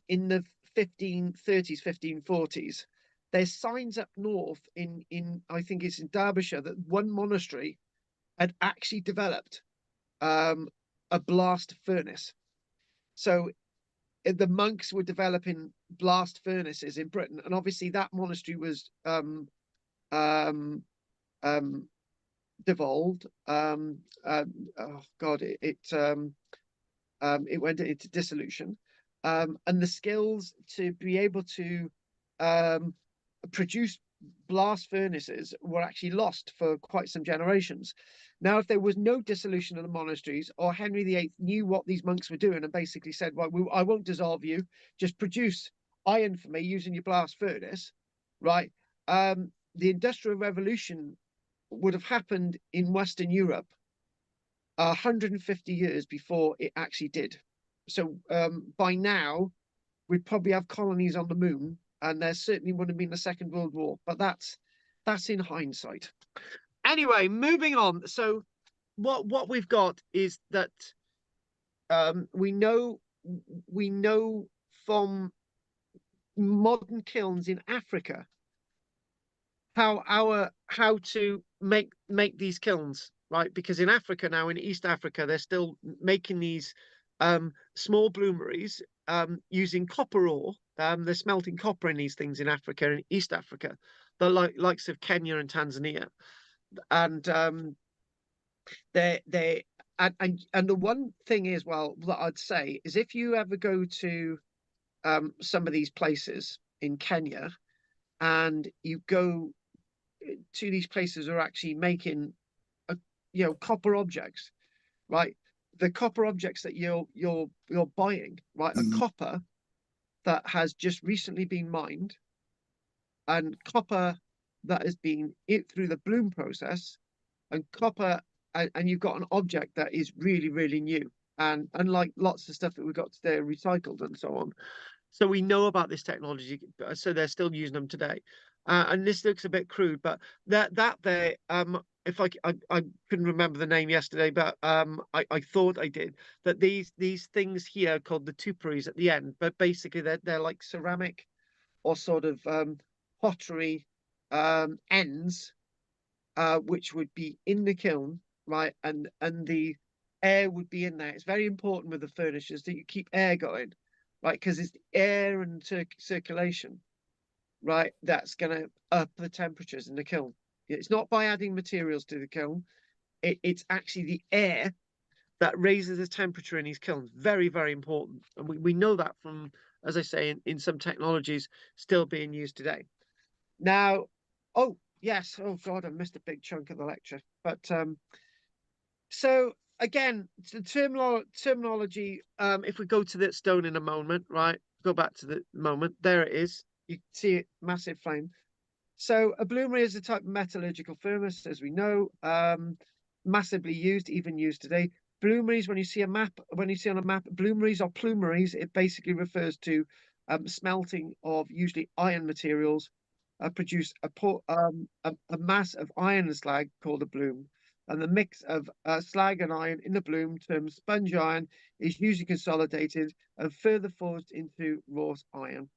in the 1530s, 1540s, there's signs up north in I think it's in Derbyshire that one monastery had actually developed a blast furnace. So the monks were developing blast furnaces in Britain, and obviously that monastery was devolved. Oh God, it went into dissolution, and the skills to be able to produce blast furnaces were actually lost for quite some generations. Now, if there was no dissolution of the monasteries, or Henry VIII knew what these monks were doing and basically said, well, I won't dissolve you, just produce iron for me using your blast furnace, right? The Industrial Revolution would have happened in Western Europe 150 years before it actually did. So by now, we'd probably have colonies on the moon, and there certainly wouldn't have been a Second World War, but that's in hindsight. Anyway, moving on. So what we've got is that we know from modern kilns in Africa how to make these kilns, right? Because in Africa now, in East Africa, they're still making these small bloomeries using copper ore. They're smelting copper in these things in Africa and East Africa, the likes of Kenya and Tanzania. And and the one thing is, well, that I'd say is, if you ever go to some of these places in Kenya, and you go to these places are actually making copper objects, right? The copper objects that you're buying, right, are copper that has just recently been mined, and copper that has been through the bloom process, and copper, and you've got an object that is really, really new, and unlike lots of stuff that we've got today, recycled and so on. So we know about this technology, so they're still using them today. And this looks a bit crude, but if I couldn't remember the name yesterday, but I thought I did, that these things here called the tuperies at the end, but basically they're like ceramic or sort of pottery ends, which would be in the kiln, right? And the air would be in there. It's very important with the furnaces that you keep air going, right? Because it's the air and circulation, right? That's going to up the temperatures in the kiln. It's not by adding materials to the kiln. It's actually the air that raises the temperature in these kilns. Very, very important. And we know that from, as I say, in some technologies still being used today. Now, oh, yes. Oh, God, I missed a big chunk of the lecture. But so, again, the terminology, if we go to that stone in a moment, right? Go back to the moment. There it is. You can see it, massive flame. So a bloomery is a type of metallurgical furnace, as we know, massively used, even used today. Bloomeries, when you see a map, when you see on a map, bloomeries or plumeries, it basically refers to smelting of usually iron materials, produce a mass of iron and slag called a bloom. And the mix of slag and iron in the bloom, termed sponge iron, is usually consolidated and further forged into wrought iron,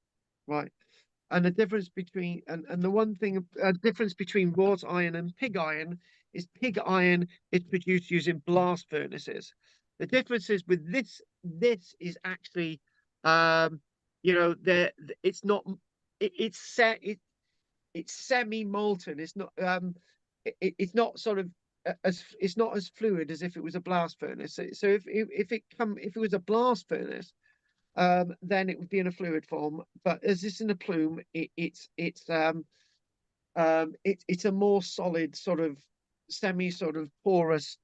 right? And the difference between the one thing difference between wrought iron and pig iron is produced using blast furnaces. The difference is with this is actually you know it's not it's set it's semi molten. It's not it's not sort of as it's not as fluid as if it was a blast furnace. So if it was a blast furnace, then it would be in a fluid form. But as this in a plume, it's a more solid sort of semi sort of porous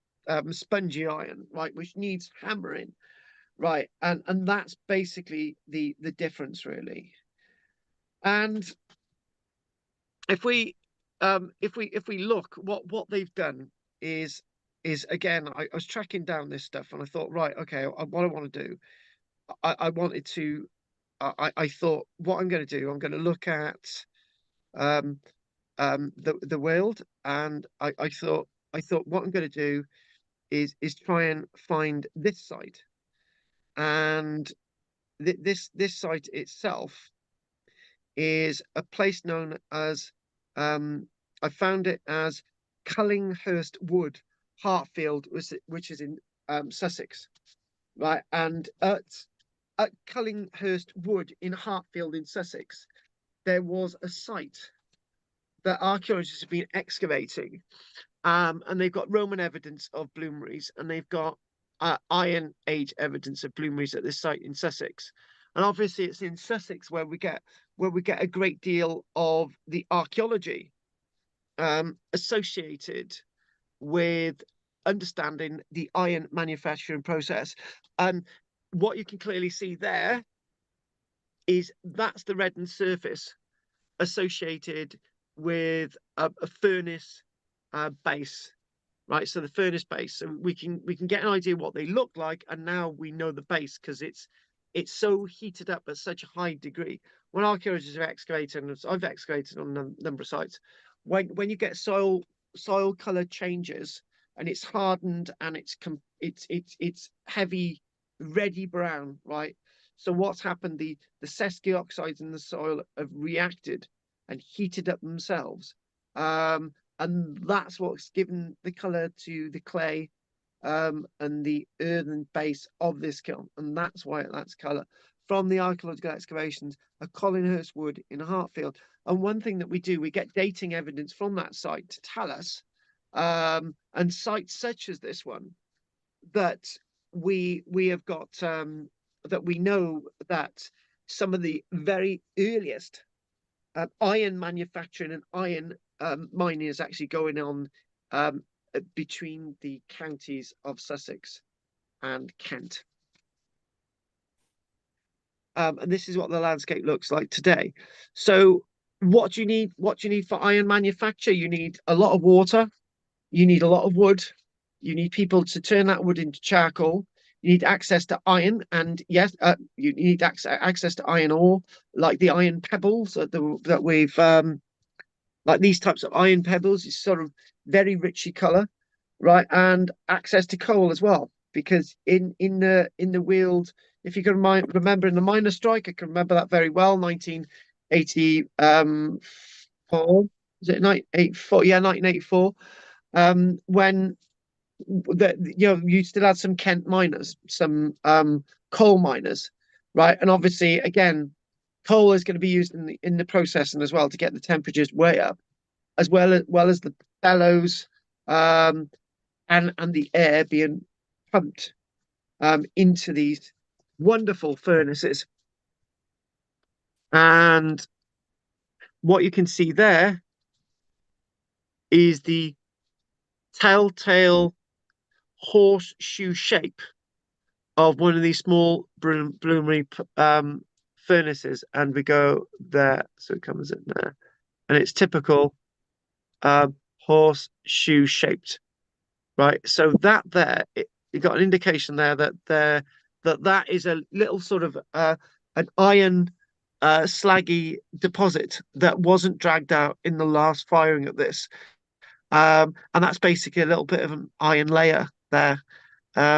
spongy iron, right, which needs hammering, right, and that's basically the difference really. And if we look, what they've done is again, I was tracking down this stuff and I thought, right, okay, what I want to do, I wanted to I thought what I'm going to do, I'm going to look at the world, and I thought what I'm going to do is try and find this site, and this site itself is a place known as I found it as Cullinghurst Wood, Hartfield, which is in Sussex, right, and at Cullinghurst Wood in Hartfield in Sussex, there was a site that archaeologists have been excavating, and they've got Roman evidence of bloomeries, and they've got Iron Age evidence of bloomeries at this site in Sussex. And obviously, it's in Sussex where we get a great deal of the archaeology associated with understanding the iron manufacturing process. And what you can clearly see there is that's the reddened surface associated with a furnace base, right? So the furnace base, so we can get an idea what they look like, and now we know the base because it's so heated up at such a high degree. When archaeologists are excavating, and I've excavated on a number of sites, when you get soil color changes and it's hardened and it's heavy reddy brown, right? So what's happened? The sesqui oxides in the soil have reacted and heated up themselves, and that's what's given the color to the clay and the earthen base of this kiln, and that's why that's color from the archaeological excavations of Cullinghurst Wood in Hartfield. And one thing that we do, we get dating evidence from that site to tell us, and sites such as this one, that we have got that we know that some of the very earliest iron manufacturing and iron mining is actually going on between the counties of Sussex and Kent. And this is what the landscape looks like today. So what do you need? What do you need for iron manufacture? You need a lot of water. You need a lot of wood. You need people to turn that wood into charcoal. You need access to iron, and yes, you need access to iron ore, like the iron pebbles that we've like these types of iron pebbles is sort of very richy color, right? And access to coal as well, because in the Weald, if you can remember in the miners' strike, I can remember that very well, 1984, was it 1984? Yeah, 1984, when that you still had some Kent miners, some coal miners, right? And obviously, again, coal is going to be used in the processing as well to get the temperatures way up, as well as the bellows, and the air being pumped into these wonderful furnaces. And what you can see there is the telltale horseshoe shape of one of these small bloomery furnaces, and we go there, so it comes in there, and it's typical horseshoe shaped, right? So that there, you got an indication there that is a little sort of an iron slaggy deposit that wasn't dragged out in the last firing of this, and that's basically a little bit of an iron layer there,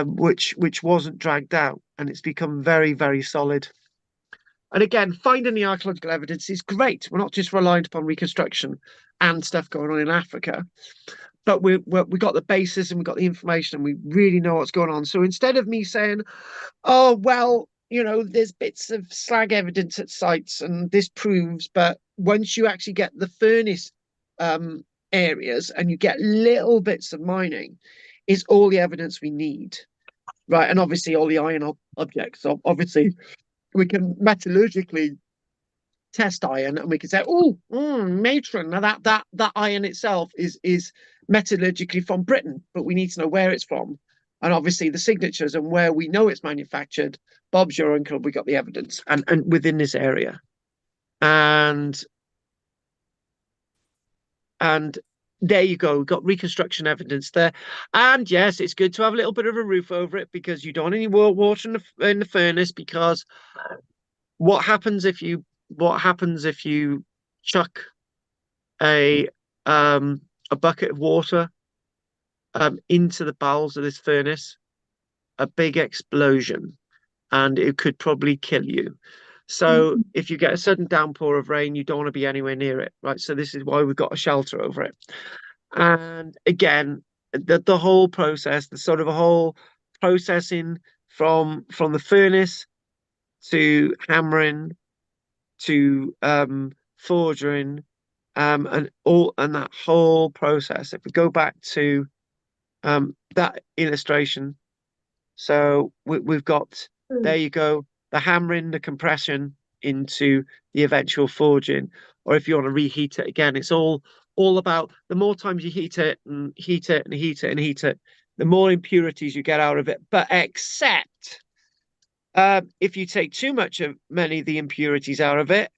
which wasn't dragged out, and it's become very, very solid. And again, finding the archaeological evidence is great. We're not just reliant upon reconstruction and stuff going on in Africa, but we got the basis and we got the information and we really know what's going on. So instead of me saying, oh, well, there's bits of slag evidence at sites and this proves, but once you actually get the furnace areas and you get little bits of mining, is all the evidence we need, right? And obviously all the iron objects. So obviously we can metallurgically test iron and we can say, oh, matron, now that iron itself is metallurgically from Britain, but we need to know where it's from. And obviously the signatures and where we know it's manufactured. Bob's your uncle, we got the evidence and within this area. And there you go, we've got reconstruction evidence there. And yes, it's good to have a little bit of a roof over it because you don't want any more water in the furnace, because what happens if you chuck a bucket of water into the bowels of this furnace? A big explosion, and it could probably kill you. So if you get a sudden downpour of rain, you don't want to be anywhere near it, right? So this is why we've got a shelter over it. And again, the whole process, the sort of a whole processing from the furnace to hammering to forging, and that whole process. If we go back to that illustration, so we've got, there you go, the hammering, the compression into the eventual forging. Or if you want to reheat it again, it's all about the more times you heat it and heat it and heat it and heat it, the more impurities you get out of it. But except if you take too much of many of the impurities out of it,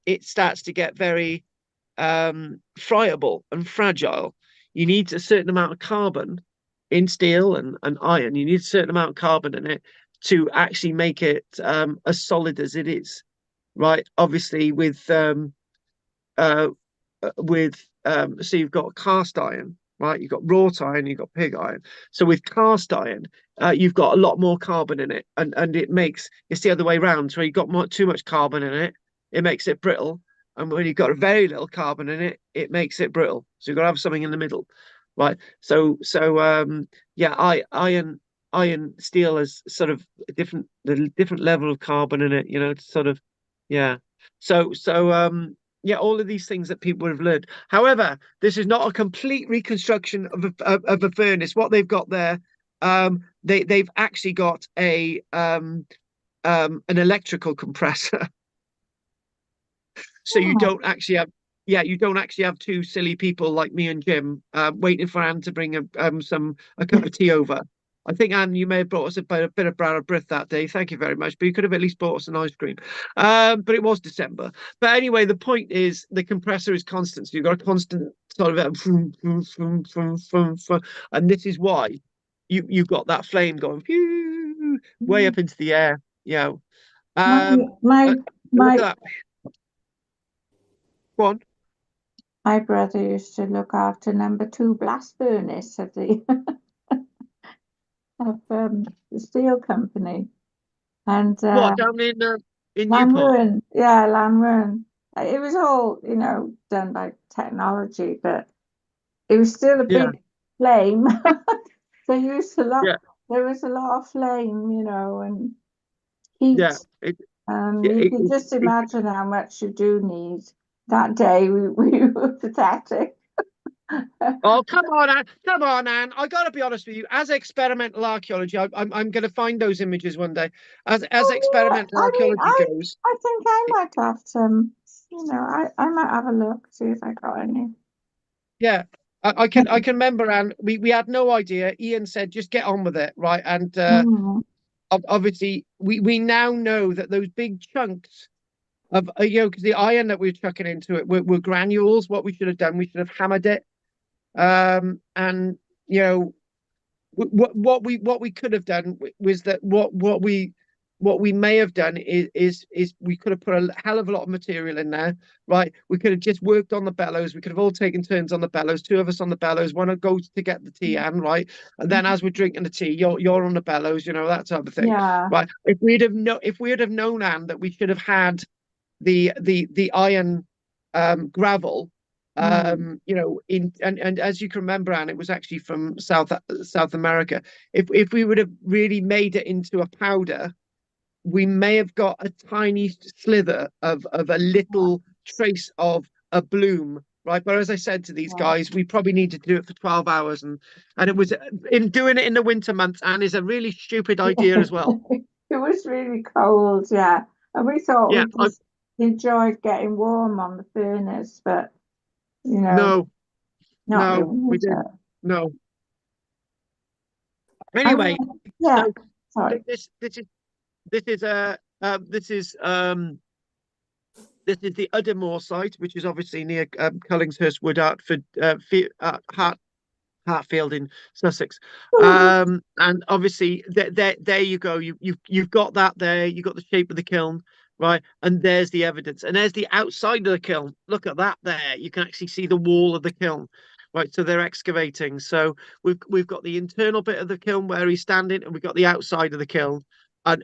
it starts to get very friable and fragile. You need a certain amount of carbon in steel and iron. You need a certain amount of carbon in it to actually make it as solid as it is, right? Obviously so you've got cast iron, right? You've got wrought iron, you've got pig iron. So with cast iron, you've got a lot more carbon in it, and it's the other way around. So you've got too much carbon in it, it makes it brittle. And when you've got very little carbon in it, it makes it brittle. So you've got to have something in the middle, right? So yeah, iron steel is sort of a different level of carbon in it, it's sort of, yeah. So yeah, all of these things that people would have learned. However, this is not a complete reconstruction of a furnace. What they've got there, they've actually got an electrical compressor. So you don't actually have two silly people like me and Jim waiting for Anne to bring a cup of tea over. I think, Anne, you may have brought us a bit of brown bread that day. Thank you very much. But you could have at least brought us an ice cream. But it was December. But anyway, the point is the compressor is constant. So you've got a constant sort of and this is why you've got that flame going way up into the air. Look at that. Go on. My brother used to look after number 2 blast furnace of the the steel company, and what, down in Newport? Lanwern, yeah, Lanwern. It was all done by technology, but it was still a big flame. There used a lot. Yeah. There was a lot of flame, you know, and heat. Yeah, it, You can just imagine how much you do need. That day we were pathetic. oh, come on, Anne. Come on, Anne. I got to be honest with you. As experimental archaeology, I'm going to find those images one day. As Oh, yeah. experimental I mean, archaeology goes, I think I might have some. You know, I might have a look, see if I got any. yeah, I can remember, Anne. We had no idea. Ian said, just get on with it, right? And Mm. obviously, we now know that those big chunks of you know, because the iron that we were chucking into it were granules. What we should have done, we should have hammered it. And you know, what we could have done was that what we may have done is we could have put a hell of a lot of material in there, right? We could have just worked on the bellows. We could have all taken turns on the bellows. Two of us on the bellows. One would go to get the tea, Anne, right? And then as we're drinking the tea, you're on the bellows, you know, that type of thing, Yeah. right? If we'd have known, Anne, that we should have had the iron gravel, you know, and as you can remember, Anne, it was actually from South America. If we would have really made it into a powder, we may have got a tiny slither of a little trace of a bloom, right? But as I said to these guys, we probably need to do it for 12 hours, and it was in doing it in the winter months, and is a really stupid idea as well. It was really cold, yeah, and we thought Yeah, we just enjoyed getting warm on the furnace, but you know, no, not no, really. we Was didn't. it? No. I Anyway, mean, yeah. so Sorry. this is this is the Uddermore site, which is obviously near Cullingshurst Wood, Hartfield in Sussex. And obviously there you go. You've got that there. You've got the shape of the kiln, right? And there's the evidence. And there's the outside of the kiln. Look at that there. You can actually see the wall of the kiln. Right, so they're excavating. So we've got the internal bit of the kiln where he's standing, and we've got the outside of the kiln, and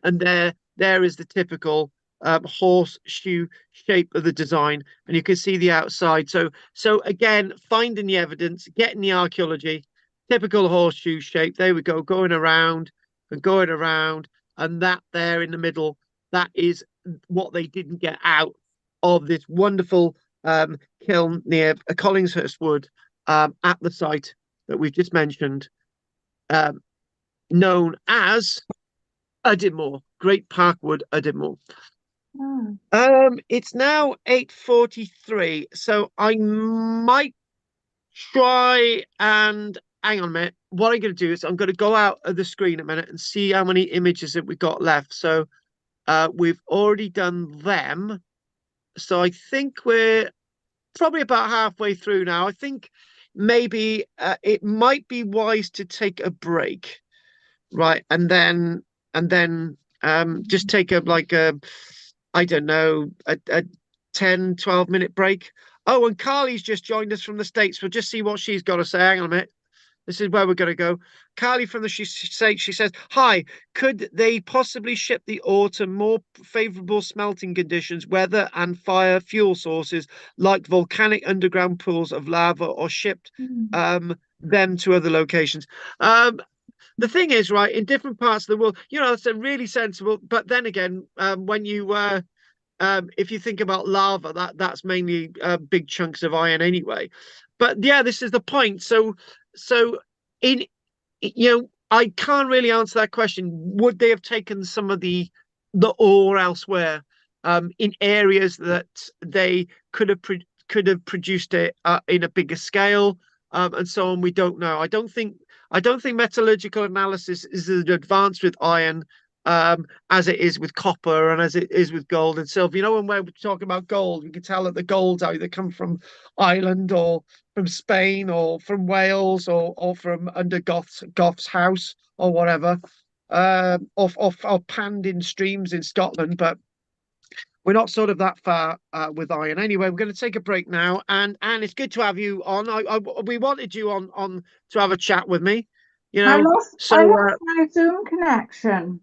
there is the typical horseshoe shape of the design, and you can see the outside. So again, finding the evidence, getting the archaeology, typical horseshoe shape. There we go, going around and going around, and that there in the middle, that is what they didn't get out of this wonderful kiln near Collinshurst Wood, at the site that we've just mentioned, known as Uddermore, Great Parkwood, Uddermore. It's now 8:43, so I might try and hang on a minute. What I'm going to do is I'm going to go out of the screen a minute and see how many images that we've got left. So we've already done them. So I think we're probably about halfway through now. I think maybe it might be wise to take a break, right? And then just take a I don't know, a 10, 12-minute break. Oh, and Carly's just joined us from the States. We'll just see what she's got to say. Hang on a minute. This is where we're going to go. Carly from the States, she says, hi, could they possibly ship the ore to more favorable smelting conditions, weather and fire fuel sources like volcanic underground pools of lava, or shipped them to other locations? The thing is, right, in different parts of the world, you know, it's a really sensible, but then again, when you if you think about lava, that's mainly big chunks of iron anyway. But yeah, this is the point. So in you know, I can't really answer that question. Would they have taken some of the ore elsewhere, in areas that they could have produced it in a bigger scale, and so on? We don't know. I don't think metallurgical analysis is as advanced with iron as it is with copper and as it is with gold and silver. You know, when we're talking about gold, we can tell that the gold's either come from Ireland or from Spain or from Wales or from under Goth's house or whatever, or panned in streams in Scotland. But we're not sort of that far with iron. Anyway, we're going to take a break now, and it's good to have you on. We wanted you on to have a chat with me, you know. I lost my Zoom connection.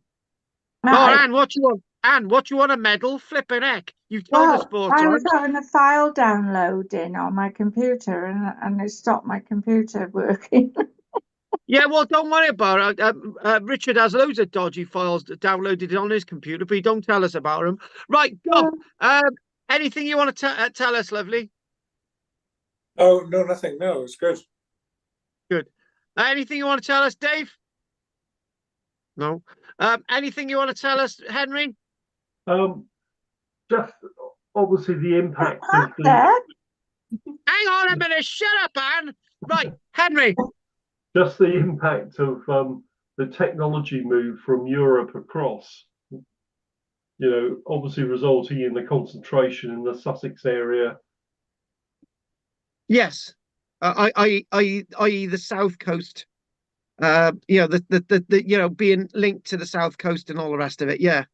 Oh, Anne, what you want? Anne, what you want a medal? Flipping heck! You've told us 4 I times. was having a file downloading on my computer, and it stopped my computer working. Yeah, well, don't worry about it. Richard has loads of dodgy files downloaded on his computer, but he don't tell us about them. Right, go. Anything you want to tell us, lovely? Oh, no, nothing. No, it's good. Good. Anything you want to tell us, Dave? No. Anything you want to tell us, Henry? Just obviously the impact of the There. Hang on a minute. Shut up, Anne. Right, Henry. just the impact of the technology move from Europe across. Obviously resulting in the concentration in the Sussex area. Yes. I.e. the South Coast. The being linked to the South Coast and all the rest of it. Yeah.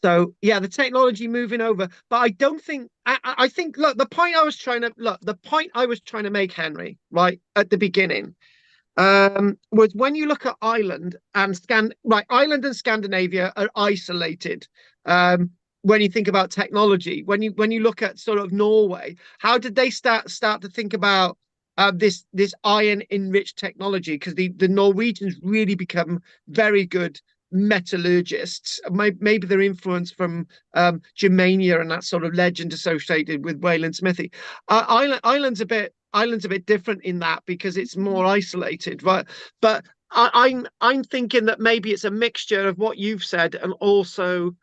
So yeah, the technology moving over, but I don't think. I think. Look, the point I was trying to make, Henry, right at the beginning, was when you look at Ireland and Ireland and Scandinavia are isolated. When you think about technology, when you look at sort of Norway, how did they start to think about this iron enriched technology? Because the Norwegians really become very good metallurgists. Maybe they're influenced from Germania and that sort of legend associated with Wayland Smithy. Ireland's a bit different in that because it's more isolated, right? But I'm thinking that maybe it's a mixture of what you've said, and also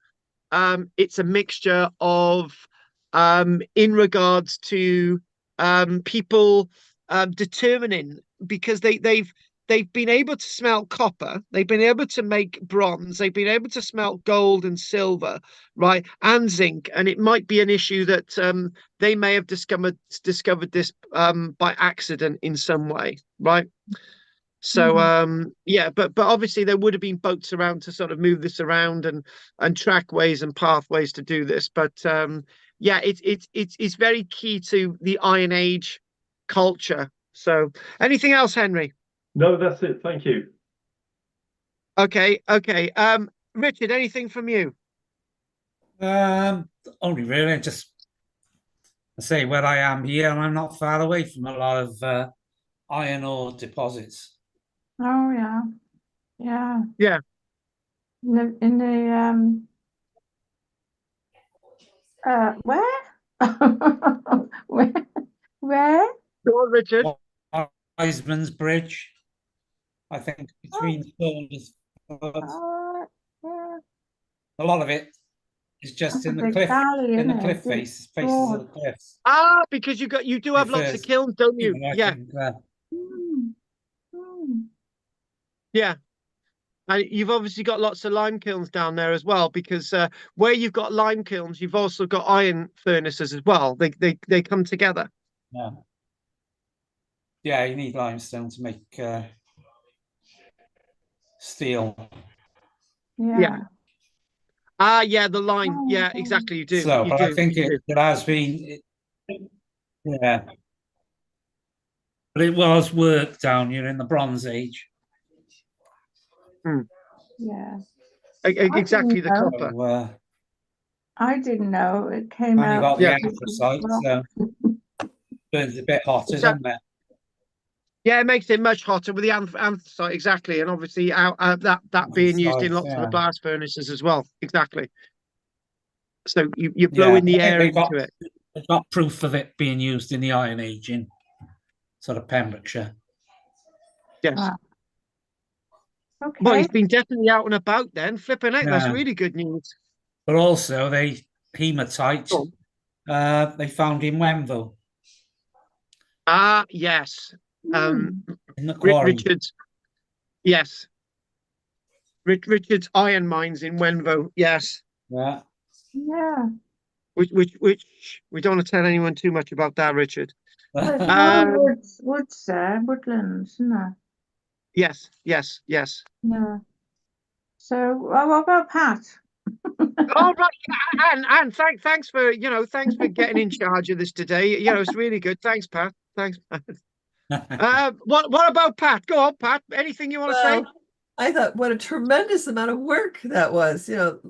it's a mixture of in regards to people determining, because they've been able to smelt copper, they've been able to make bronze, they've been able to smelt gold and silver, right, and zinc, and it might be an issue that they may have discovered this by accident in some way, right? So yeah, but obviously there would have been boats around to sort of move this around and trackways and pathways to do this. But yeah, it's very key to the Iron Age culture. So anything else, Henry? No, that's it. Thank you. Okay. Richard, anything from you? Only really just I say where I am here, and I'm not far away from a lot of iron ore deposits. Oh yeah, yeah. Yeah. In the where? Where? Go on, Richard. Wiseman's Bridge, I think, between Saunders. Yeah. A lot of it is just That's a in the big cliff, valley, in the isn't cliff it? faces of broad. the cliffs. Because you do have lots of First, kilns, don't you? Yeah. Yeah. And you've obviously got lots of lime kilns down there as well, because where you've got lime kilns, you've also got iron furnaces as well. They come together. Yeah. Yeah, you need limestone to make steel. Yeah. Yeah, the lime. Yeah, exactly. You do. So, You but do. I think it has been, yeah. But it was work down here in the Bronze Age. Yeah. Exactly, the copper. So, I didn't know it came and you out. got the anthracite, so burns a bit hotter, doesn't it? Yeah, it makes it much hotter with the anthracite, exactly, and obviously that being used in lots of the blast furnaces as well, exactly. So you're blowing the air into it. They've got proof of it being used in the Iron Age in sort of Pembrokeshire. Yes. Okay. Well, he's been definitely out and about then. Flipping out, that's really good news. But also, hematite, they found in Wenville. Yes. In the quarry. Richard's, yes. Richard's iron mines in Wenvo, yes. Yeah. Which we don't want to tell anyone too much about that, Richard. Woods there, woodlands, isn't there? Yes. Yeah. So, what about Pat? Oh right, Anne, thanks for getting in charge of this today. It's really good. Thanks, Pat. Thanks, Pat. What about Pat? Go on, Pat. Anything you want to say? I thought what a tremendous amount of work that was.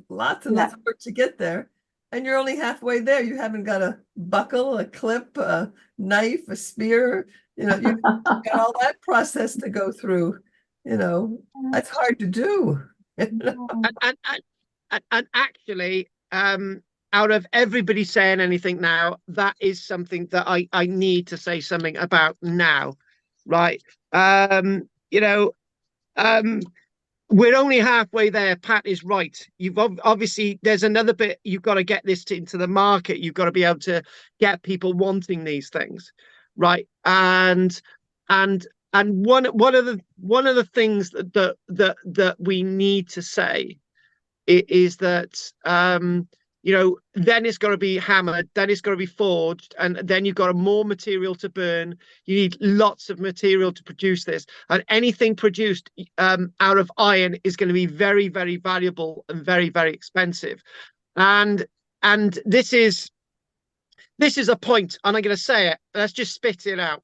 Lots and lots of work to get there, and you're only halfway there. You haven't got a buckle, a clip, a knife, a spear. You've got all that process to go through. That's hard to do. And actually, out of everybody saying anything now, that is something that I need to say something about now, right? You know, we're only halfway there. Pat is right. You've obviously there's another bit. You've got to get this into the market. You've got to be able to get people wanting these things, right? And one of the things that we need to say is that then it's got to be hammered, then it's got to be forged, and then you've got more material to burn. You need lots of material to produce this, and anything produced out of iron is going to be very, very valuable and very, very expensive. And this is a point, and I'm going to say it. Let's just spit it out.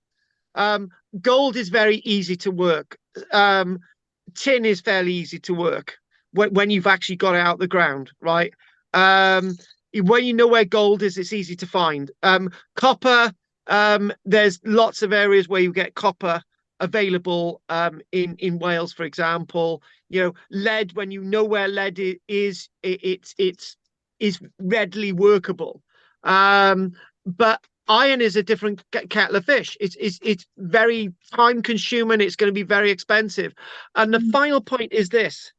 Gold is very easy to work. Tin is fairly easy to work when you've actually got it out the ground, right? When you know where gold is, it's easy to find. Copper, there's lots of areas where you get copper available in Wales, for example. Lead, when you know where lead is, it's readily workable. But iron is a different kettle of fish. It's very time consuming. It's going to be very expensive. And the final point is this: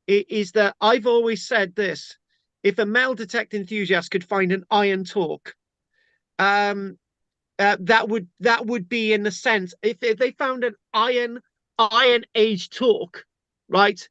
is that I've always said this: if a metal detector enthusiast could find an iron torque, that would be in the sense if they found an iron age torque, right?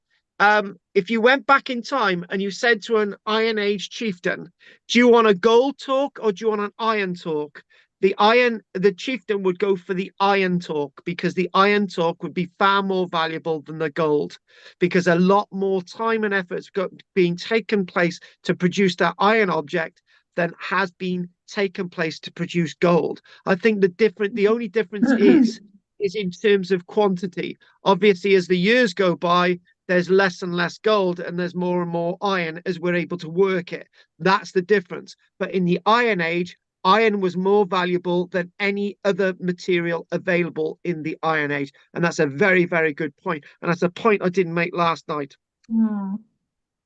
If you went back in time and you said to an iron age chieftain, do you want a gold torque or do you want an iron torque? The chieftain would go for the iron torque because the iron torque would be far more valuable than the gold, because a lot more time and effort's being taken place to produce that iron object than has been taken place to produce gold. I think the only difference is in terms of quantity. Obviously, as the years go by, there's less and less gold and there's more and more iron as we're able to work it. That's the difference. But in the Iron Age, iron was more valuable than any other material available in the Iron Age. And that's a very, very good point. And that's a point I didn't make last night.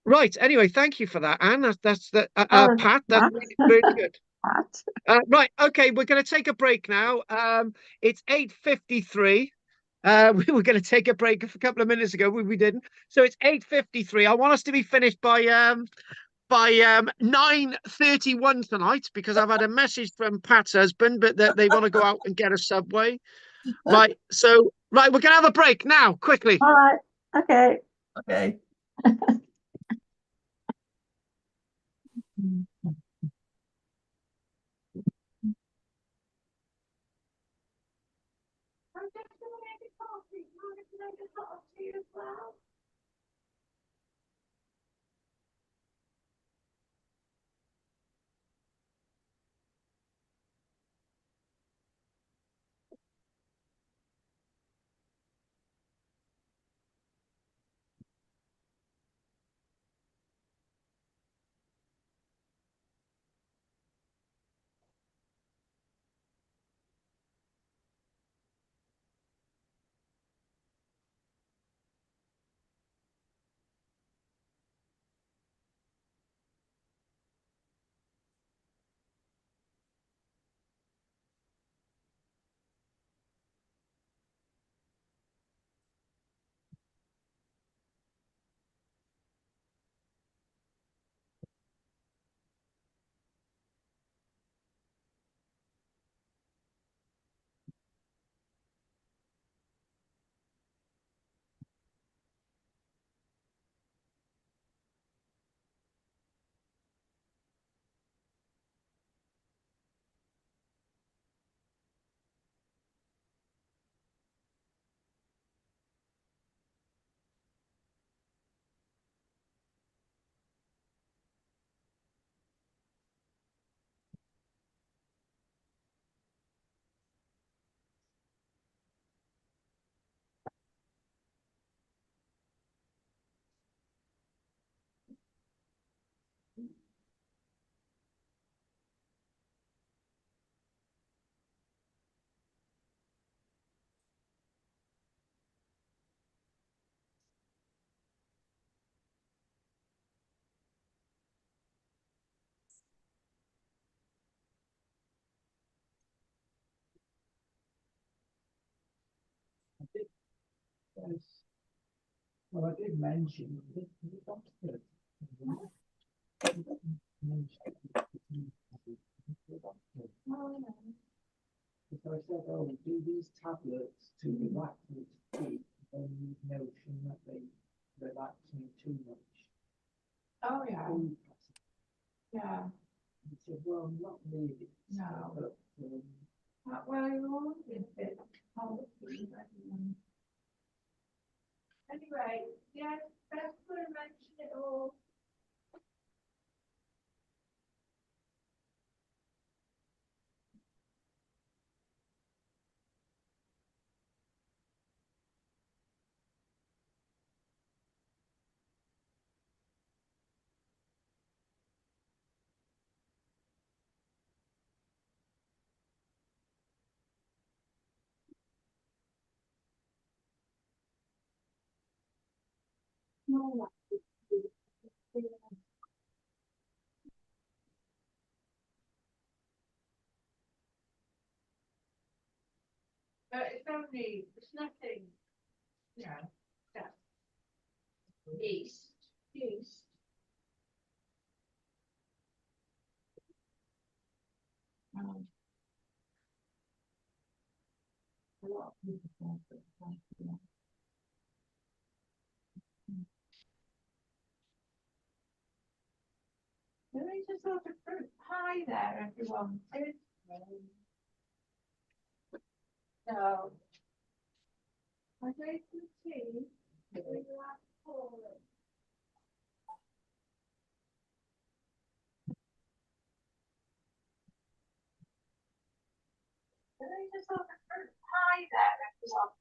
Right. Anyway, thank you for that, Anne. That's Pat. That's really, really good. Right. Okay. We're going to take a break now. It's 8:53. We were going to take a break a couple of minutes ago. We didn't. So it's 8:53. I want us to be finished by 9:31 tonight, because I've had a message from Pat's husband, but that they want to go out and get a Subway. Right. So we're going to have a break now, quickly. All right. Okay. Okay. Well, I did mention the doctor. Because I said, oh, do these tablets to relax me to sleep, and the notion that they relax me too much. Oh, yeah. Food. Yeah. He said, well, not really. No. But, Well, you're all a bit policy. Anyway, yeah, best to mention it all. No. It's nothing, you know, that's east. A lot of people think that, yeah. There is a sort of fruit pie there, if you wanted. No. I made some tea. Would you like to pour it? There is a sort of fruit pie there, if you want.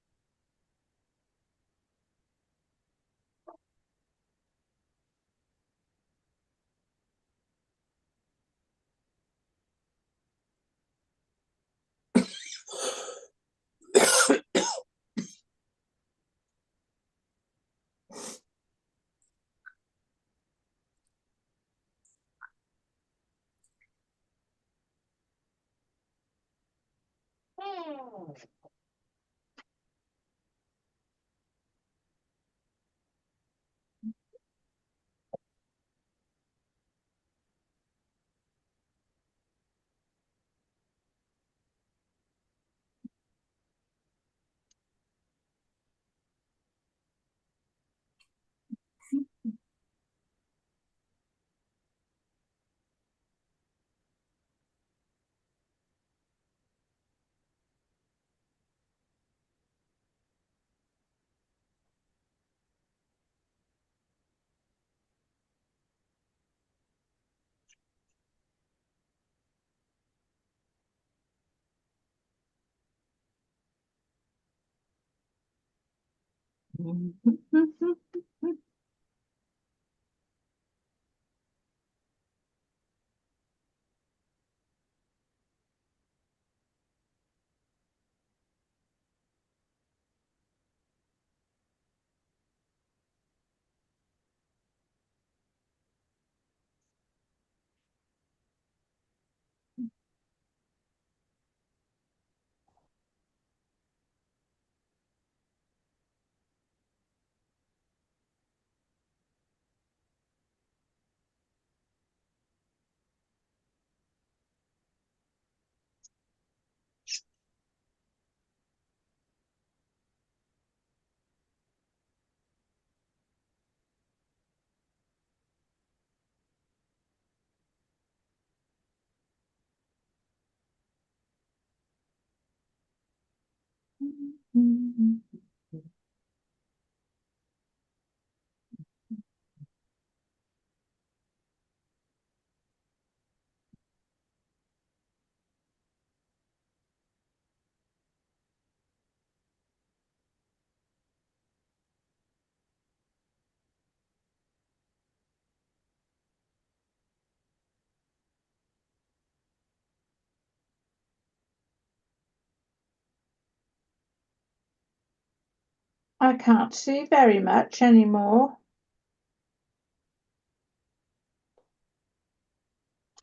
I can't see very much anymore.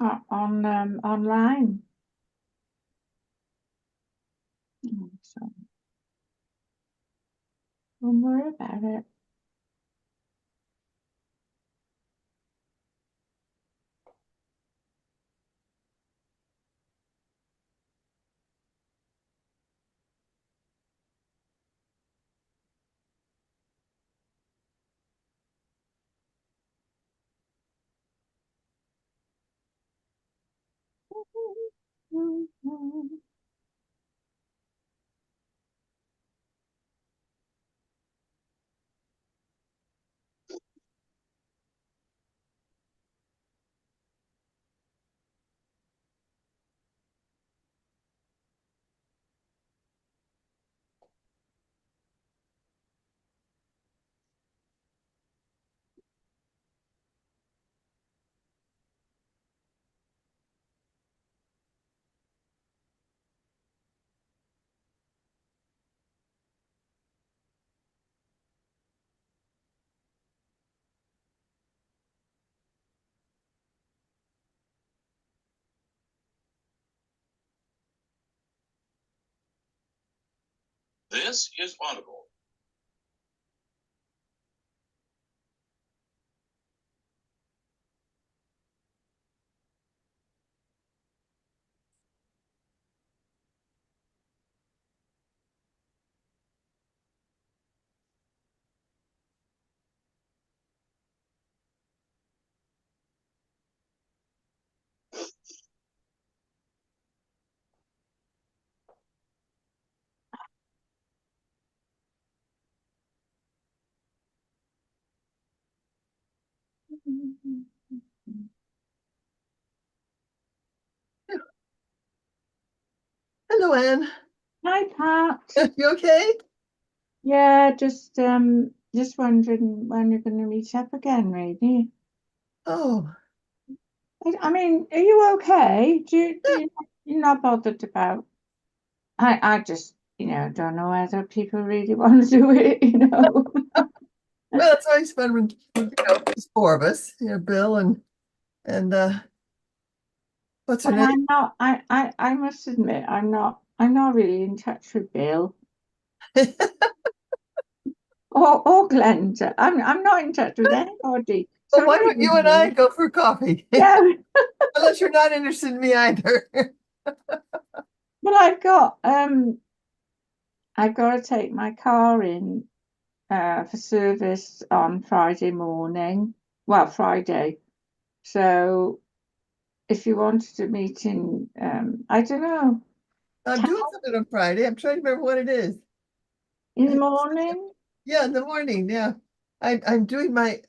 On online. So, Don't worry about it. This is Audible. Hello, Anne. Hi, Pat. You okay? Yeah, just wondering when you're going to meet up again, really. Oh, I mean, are you okay? You're not bothered about? I just, don't know whether people really want to do it. well, it's always fun when there's four of us. Bill and what's her But name? I'm not. I must admit, I'm not really in touch with Bill or Glenda. I'm not in touch with anybody. Well, why Sorry, don't you and I really. go for coffee? Yeah. Unless you're not interested in me either. Well, I've got to take my car in for service on Friday morning. Well, Friday. So if you wanted to meet in, I don't know, I'm doing something on Friday. I'm trying to remember what it is. in the morning. Yeah, in the morning. Yeah, I'm doing my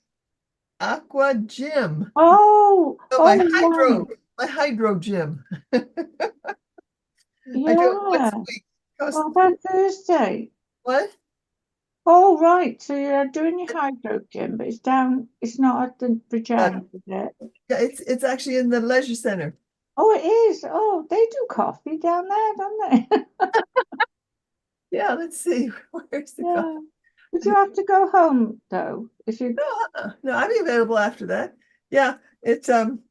aqua gym. Oh, Oh, right. my hydro gym. I do it once a Yeah. week. Costs Oh, that Thursday. what? Oh, right. So you're doing your hydro gym, but it's not at the bridge end, is it? Yeah, it's actually in the leisure center. Oh, it is. Oh, they do coffee down there, don't they? Yeah, let's see. Where's the coffee? Yeah. Would you have to go home though? If you No, I'll be available after that. Yeah, it's I'm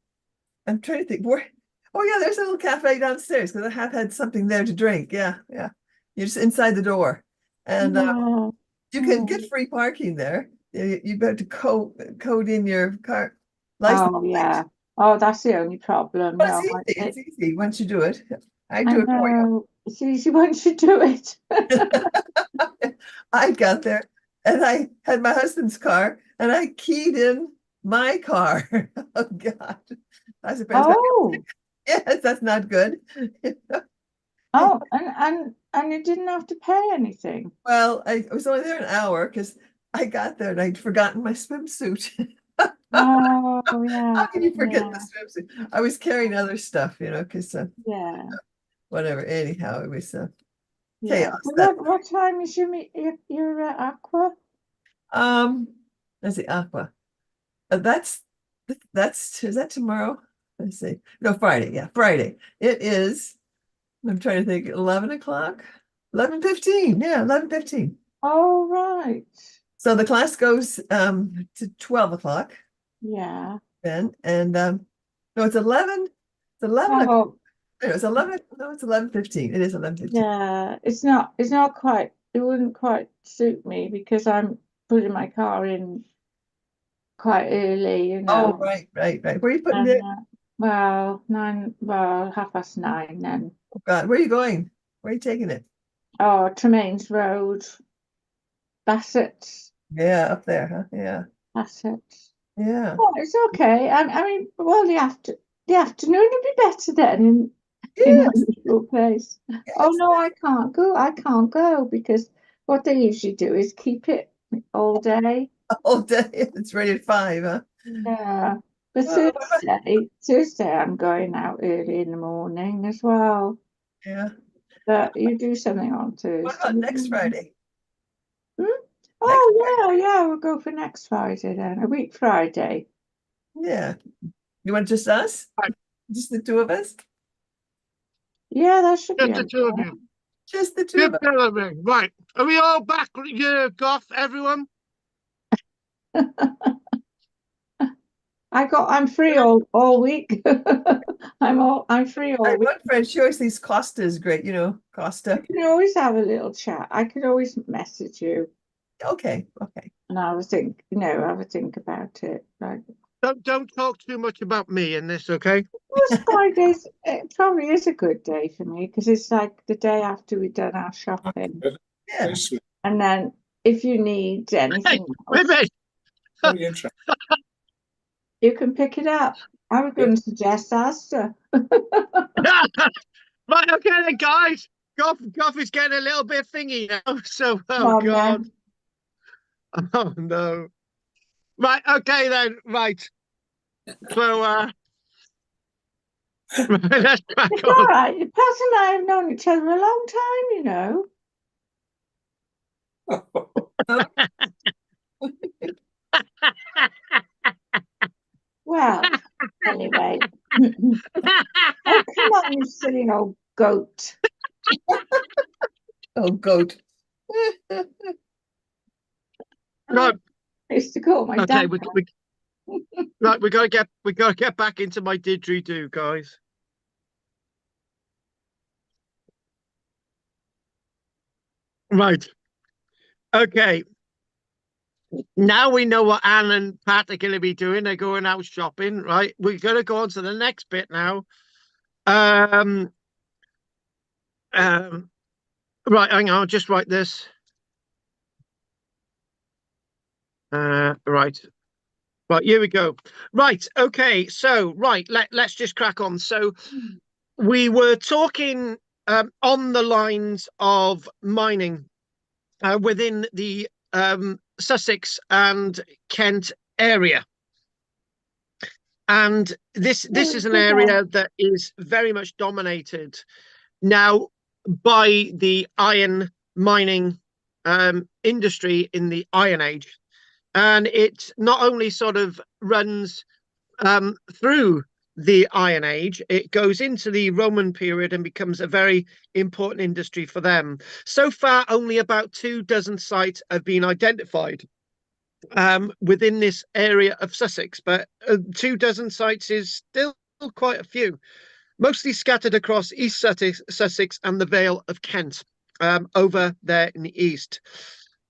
trying to think where. Oh yeah, there's a little cafe downstairs because I have had something there to drink. Yeah, yeah. You're just inside the door, and yeah. you can get free parking there. You better to code in your car license Oh plate. yeah. Oh, that's the only problem. But it's No, easy. It's easy once you do it. I I do it for you. know. It's easy once you do it. I got there and I had my husband's car and I keyed in my car. Oh God. I suppose Oh, yes, that's not good. oh, and you didn't have to pay anything. Well, I was only there an hour because I got there and I'd forgotten my swimsuit. Oh yeah, How can you forget the yeah, swimsuit? I was carrying other stuff, because yeah, whatever. Anyhow, it was yeah. chaos. So That what time is your aqua? um, let's see, aqua. That's is that tomorrow? Let's see. No, Friday. Yeah, Friday. It is. I'm trying to think. 11 o'clock. 11:15. Yeah, 11:15. Oh right. So the class goes to 12 o'clock Yeah. then, and no, it's 11. It's 11 o'clock. Oh No, it's 11. No, it's 11:15. It is 11:15. yeah. It's not quite it wouldn't quite suit me because I'm putting my car in quite early, you Oh, know. right. Where are you putting And, it? well, 9:30 then. Oh, God, where are you going? Where are you taking it? Oh, Tremaines Road, Bassett, Yeah, up there, huh? Yeah. Bassett. Yeah. Oh, it's okay. I mean, well, the afternoon would be better then in my Yes. usual place. Oh Yes. no, I can't go. I can't go because what they usually do is keep it all day. All day. It's ready at 5, huh? Yeah. But Oh, Thursday I'm going out early in the morning as well. yeah. But you do something on What Thursday. about next Friday? Hmm? Next Friday. Oh yeah, we'll go for next Friday then. A week Friday. Yeah. You want just us? Right. Just the two of us? Yeah, that should be Just the two of okay. you. Just the two Good of us. telling me. Right. Are we all back? Yeah, Goff, everyone? I'm free all week. I'm free I all have week. one friend, she always thinks Costa is great, We Costa. can always have a little chat. I could always message you Okay. and have a think about it. Like, Don't talk too much about me in this, okay? most Fridays, it probably is a good day for me because it's like the day after we've done our shopping. Yeah. Basically, And then if you need Hey, anything wait a else, minute. very interesting. you can pick it up. I was going to suggest Asda. Right, okay then, guys. Goff is getting a little bit thingy now. So, oh No, God. no. Oh no. Right, okay then. Right. So, let's crack It's all on. right. Pat and I have known each other a long time, you know. Well, anyway. Oh, come on, you silly old goat. Oh, goat. Right, I used to call my okay, dad. right, we gotta get back into my didgeridoo, guys. Right. Okay. Now we know what Anne and Pat are gonna be doing. They're going out shopping, right? We're gonna go on to the next bit now. Um, um, right, hang on, I'll just write this. Right. Right, here we go. Right, okay, so let's just crack on. So we were talking on the lines of mining within the Sussex and Kent area. And this is an area that is very much dominated now by the iron mining industry in the Iron Age. And it not only sort of runs through the Iron Age, it goes into the Roman period and becomes a very important industry for them. So far, only about 24 sites have been identified within this area of Sussex, but 24 sites is still quite a few, mostly scattered across East Sussex and the Vale of Kent, over there in the east.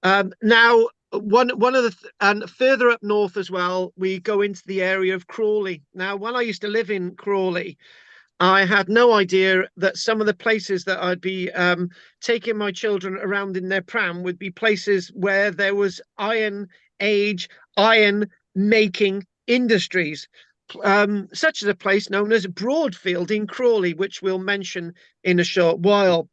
Now, one of the and further up north as well, we go into the area of Crawley. Now, when I used to live in Crawley, I had no idea that some of the places that I'd be taking my children around in their pram would be places where there was Iron Age, iron making industries, such as a place known as Broadfield in Crawley, which we'll mention in a short while.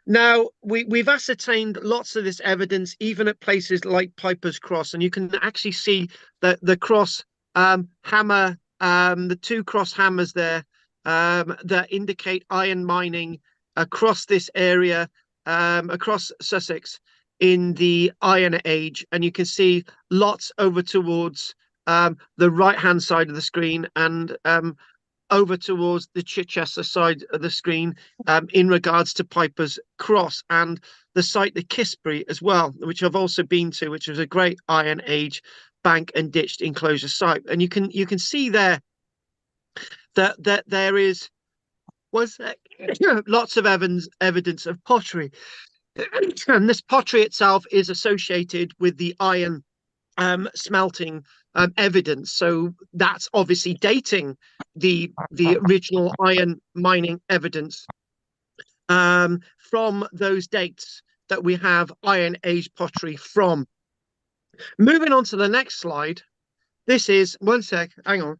Now, we've ascertained lots of this evidence, even at places like Piper's Cross, and you can actually see that the cross hammer, the two cross hammers there that indicate iron mining across this area, across Sussex in the Iron Age. And you can see lots over towards the right-hand side of the screen and over towards the Chichester side of the screen in regards to Piper's Cross and the site, the Kissbury as well, which I've also been to, which was a great Iron Age bank and ditched enclosure site. And you can see there that there was lots of evidence of pottery. And this pottery itself is associated with the iron smelting evidence. So that's obviously dating the original iron mining evidence from those dates that we have Iron Age pottery from. Moving on to the next slide. This is, one sec, hang on.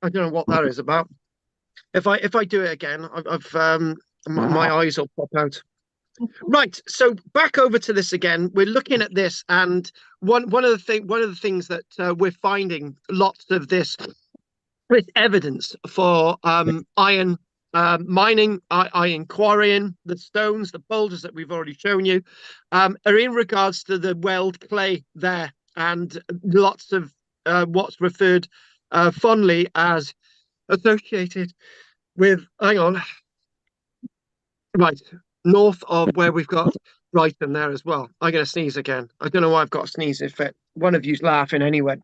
I don't know what that is about. If I do it again, my eyes will pop out. Right, so back over to this again. We're looking at this, and one of the things that we're finding lots of this evidence for iron mining, iron quarrying, the stones, the boulders that we've already shown you, are in regards to the weld clay there, and lots of what's referred fondly as associated with, hang on, right, north of where we've got Brighton there as well. I'm going to sneeze again. I don't know why I've got a sneezing fit. One of you's laughing anyway.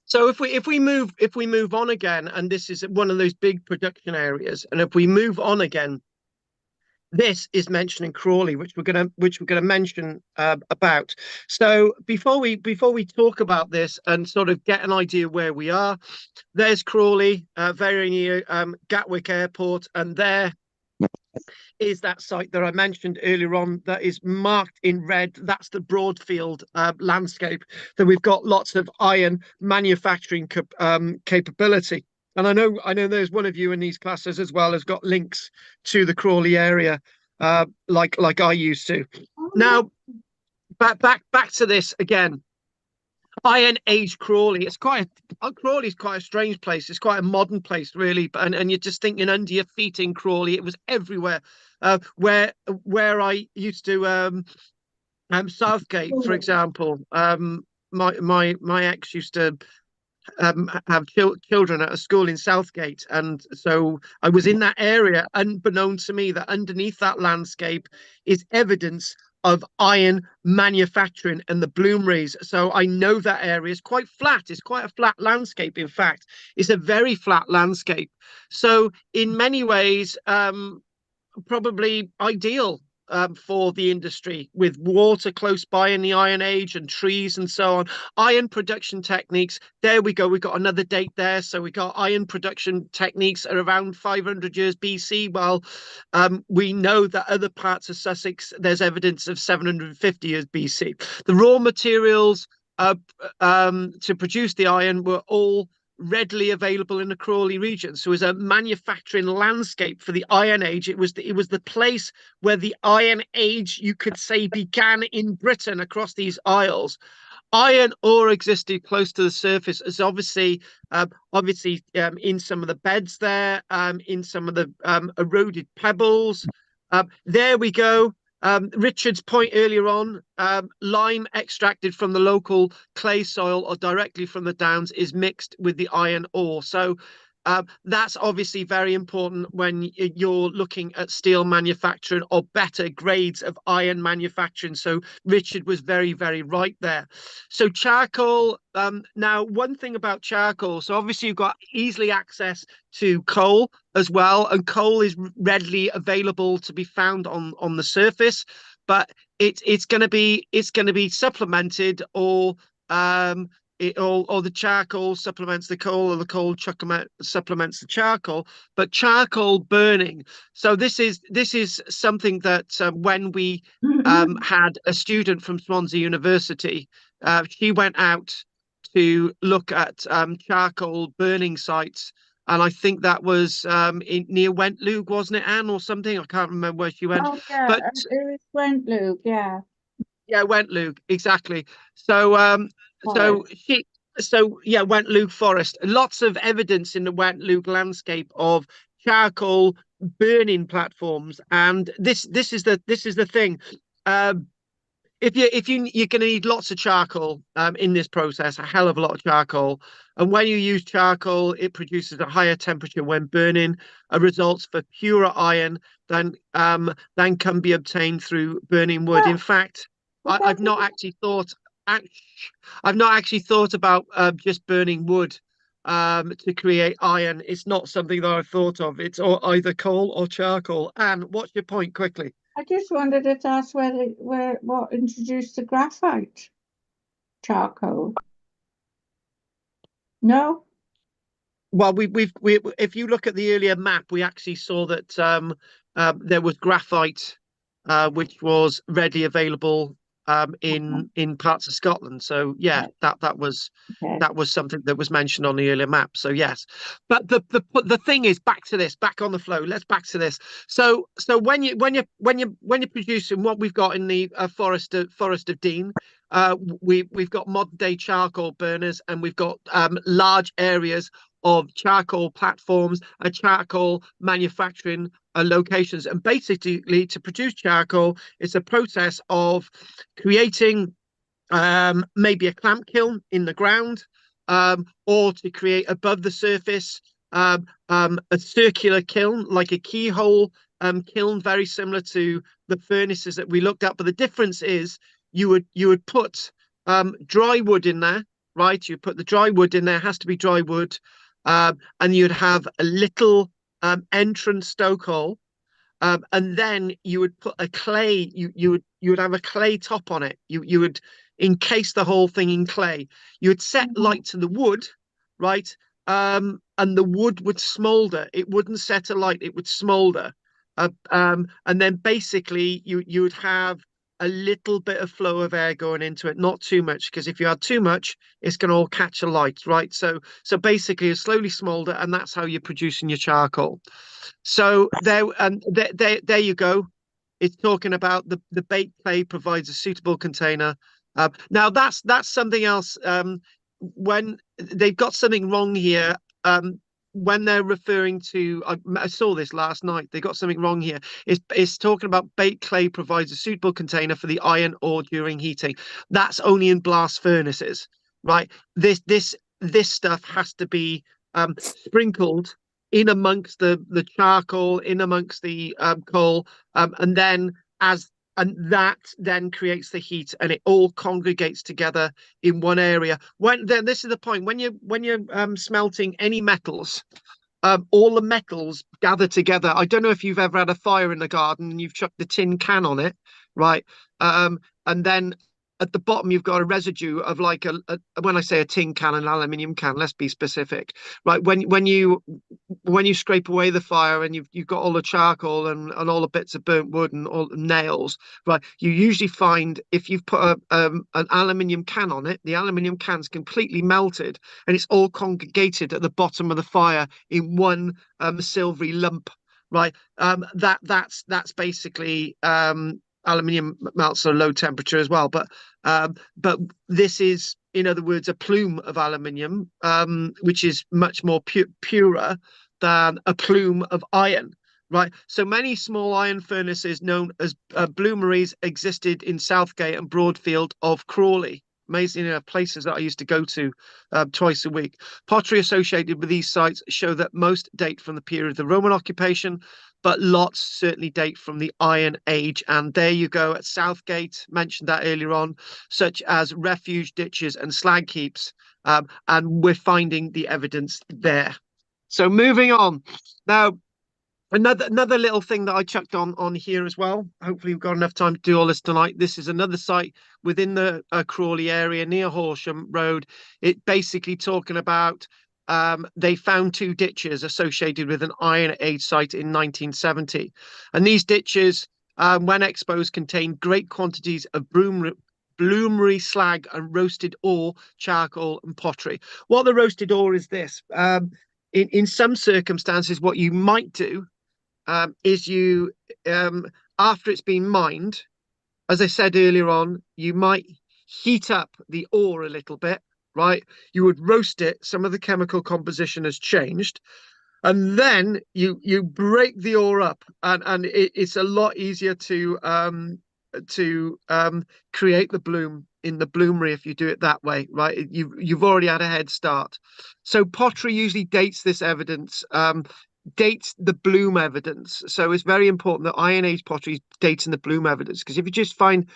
So if we move on again, and this is one of those big production areas, and if we move on again, this is mentioning Crawley, which we're gonna mention about. So before we talk about this and sort of get an idea where we are, there's Crawley, very near Gatwick Airport, and there is that site that I mentioned earlier on that is marked in red. That's the Broadfield landscape. So we've got lots of iron manufacturing capability. And I know there's one of you in these classes as well has got links to the Crawley area, like I used to. Now, back to this again. Iron Age Crawley. Crawley's quite a strange place. It's quite a modern place, really. And you're just thinking under your feet in Crawley. It was everywhere. Where I used to Southgate, for example. My ex used to have children at a school in Southgate, and so I was in that area, unbeknown to me that underneath that landscape is evidence of iron manufacturing and the bloomeries. So I know that area is quite flat. It's quite a flat landscape. In fact, it's a very flat landscape. So in many ways, probably ideal for the industry, with water close by in the Iron Age and trees and so on. Iron production techniques. There we go. We've got another date there. So we got iron production techniques are around 500 years BC. Well, we know that other parts of Sussex, there's evidence of 750 years BC. The raw materials to produce the iron were all readily available in the Crawley region. So as a manufacturing landscape for the Iron Age, it was the place where the Iron Age, you could say, began in Britain across these isles. Iron ore existed close to the surface, as obviously in some of the beds there, in some of the eroded pebbles. There we go. Richard's point earlier on, lime extracted from the local clay soil or directly from the downs is mixed with the iron ore. So that's obviously very important when you're looking at steel manufacturing or better grades of iron manufacturing. So Richard was very, very right there. So charcoal, now one thing about charcoal, so obviously you've got easily access to coal as well, and coal is readily available to be found on the surface, but it's going to be supplemented, or or the charcoal supplements the coal, or the coal supplements the charcoal, but charcoal burning. So this is something that when we had a student from Swansea University, she went out to look at charcoal burning sites. And I think that was near Wentloog, wasn't it, Anne, or something? I can't remember where she went. Oh yeah, But it was Wentloog, yeah. yeah, Wentloog, exactly. So Wentloog Forest. Lots of evidence in the Wentloog landscape of charcoal burning platforms, and this is the thing. If you're going to need lots of charcoal in this process, a hell of a lot of charcoal, and when you use charcoal, it produces a higher temperature when burning, results for purer iron than can be obtained through burning wood. In fact, I've not actually thought about just burning wood to create iron. It's not something that I've thought of. It's either coal or charcoal. Anne, what's your point quickly? I just wondered if that's what introduced the graphite charcoal. No? Well, if you look at the earlier map, we actually saw that there was graphite, which was readily available in parts of Scotland. So yeah, Right. that Okay. was something that was mentioned on the earlier map. So yes, but the thing is, back on the flow. Let's back to this. So when you're producing what we've got in the Forest of Dean, we've got modern day charcoal burners, and we've got large areas of charcoal platforms and charcoal manufacturing locations. And basically, to produce charcoal, it's a process of creating maybe a clamp kiln in the ground, or to create above the surface a circular kiln, like a keyhole kiln, very similar to the furnaces that we looked at. But the difference is you would put dry wood in there, right? You put the dry wood in there, has to be dry wood, and you'd have a little entrance stoke hole, and then you would put a clay. You would have a clay top on it. You would encase the whole thing in clay. You would set light to the wood, right? And the wood would smolder. It wouldn't set alight. It would smolder. And then basically you would have a little bit of flow of air going into it, not too much, because if you had too much, it's going to all catch alight, right? So basically, you slowly smolder, and that's how you're producing your charcoal. So there you go. It's talking about the baked clay provides a suitable container. Now that's something else. When they've got something wrong here, when they're referring to, I saw this last night. They got something wrong here. It's talking about baked clay provides a suitable container for the iron ore during heating. That's only in blast furnaces, right? This stuff has to be sprinkled in amongst the charcoal, in amongst the coal, and then that then creates the heat, and it all congregates together in one area. Then this is the point, when you're smelting any metals, all the metals gather together. I don't know if you've ever had a fire in the garden and you've chucked the tin can on it, right? And then at the bottom you've got a residue of like when I say a tin can, an aluminium can, let's be specific, right? When you scrape away the fire and you've got all the charcoal and all the bits of burnt wood and all the nails, right? You usually find, if you've put an aluminium can on it, the aluminium can's completely melted and it's all congregated at the bottom of the fire in one silvery lump, right? That's basically aluminium melts at a low temperature as well, but this is, in other words, a plume of aluminium, which is much more purer than a plume of iron, right? So many small iron furnaces known as bloomeries existed in Southgate and Broadfield of Crawley. Amazing places that I used to go to twice a week. Pottery associated with these sites show that most date from the period of the Roman occupation, but lots certainly date from the Iron Age. And there you go at Southgate, mentioned that earlier on, such as refuge ditches and slag heaps. And we're finding the evidence there. So moving on. Now, another little thing that I chucked on here as well. Hopefully we've got enough time to do all this tonight. This is another site within the Crawley area near Horsham Road. It basically talking about they found 2 ditches associated with an Iron Age site in 1970. And these ditches, when exposed, contained great quantities of bloomery slag and roasted ore, charcoal and pottery. What the roasted ore is this. In some circumstances, what you might do is you, after it's been mined, as I said earlier on, you might heat up the ore a little bit, right? You would roast it. Some of the chemical composition has changed. And then you break the ore up, and it's a lot easier to create the bloom in the bloomery if you do it that way, right? You've already had a head start. So pottery usually dates this evidence, dates the bloom evidence. So it's very important that Iron Age pottery is dating the bloom evidence, because if you just find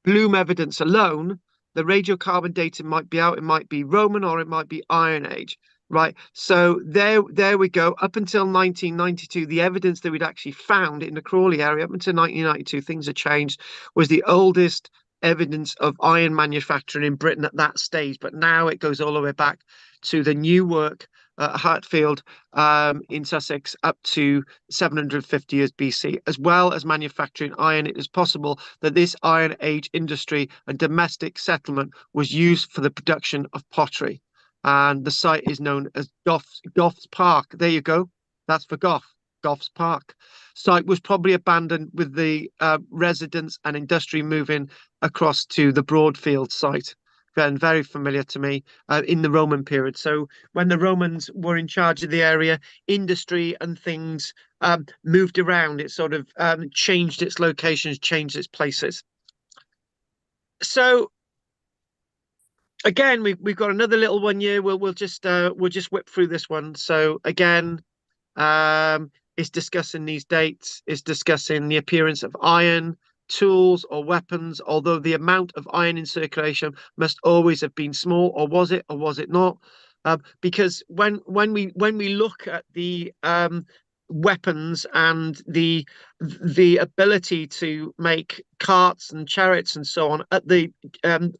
bloom evidence alone, the radiocarbon dating might be out. It might be Roman or it might be Iron Age. Right. So there we go. Up until 1992, the evidence that we'd actually found in the Crawley area, up until 1992, things had changed, was the oldest evidence of iron manufacturing in Britain at that stage. But now it goes all the way back to the new work at Hartfield in Sussex up to 750 years BC, as well as manufacturing iron. It is possible that this Iron Age industry and domestic settlement was used for the production of pottery. And the site is known as Goff's Park. There you go. That's for Goff's Park. Site was probably abandoned with the residents and industry moving across to the Broadfield site. Again, very familiar to me in the Roman period. So when the Romans were in charge of the area, industry and things moved around. It sort of changed its locations, changed its places. So again, we've got another little one here. We'll just whip through this one. So again, it's discussing these dates. It's discussing the appearance of iron, tools or weapons. Although the amount of iron in circulation must always have been small, or was it not? Because when we look at the weapons and the ability to make carts and chariots and so on at the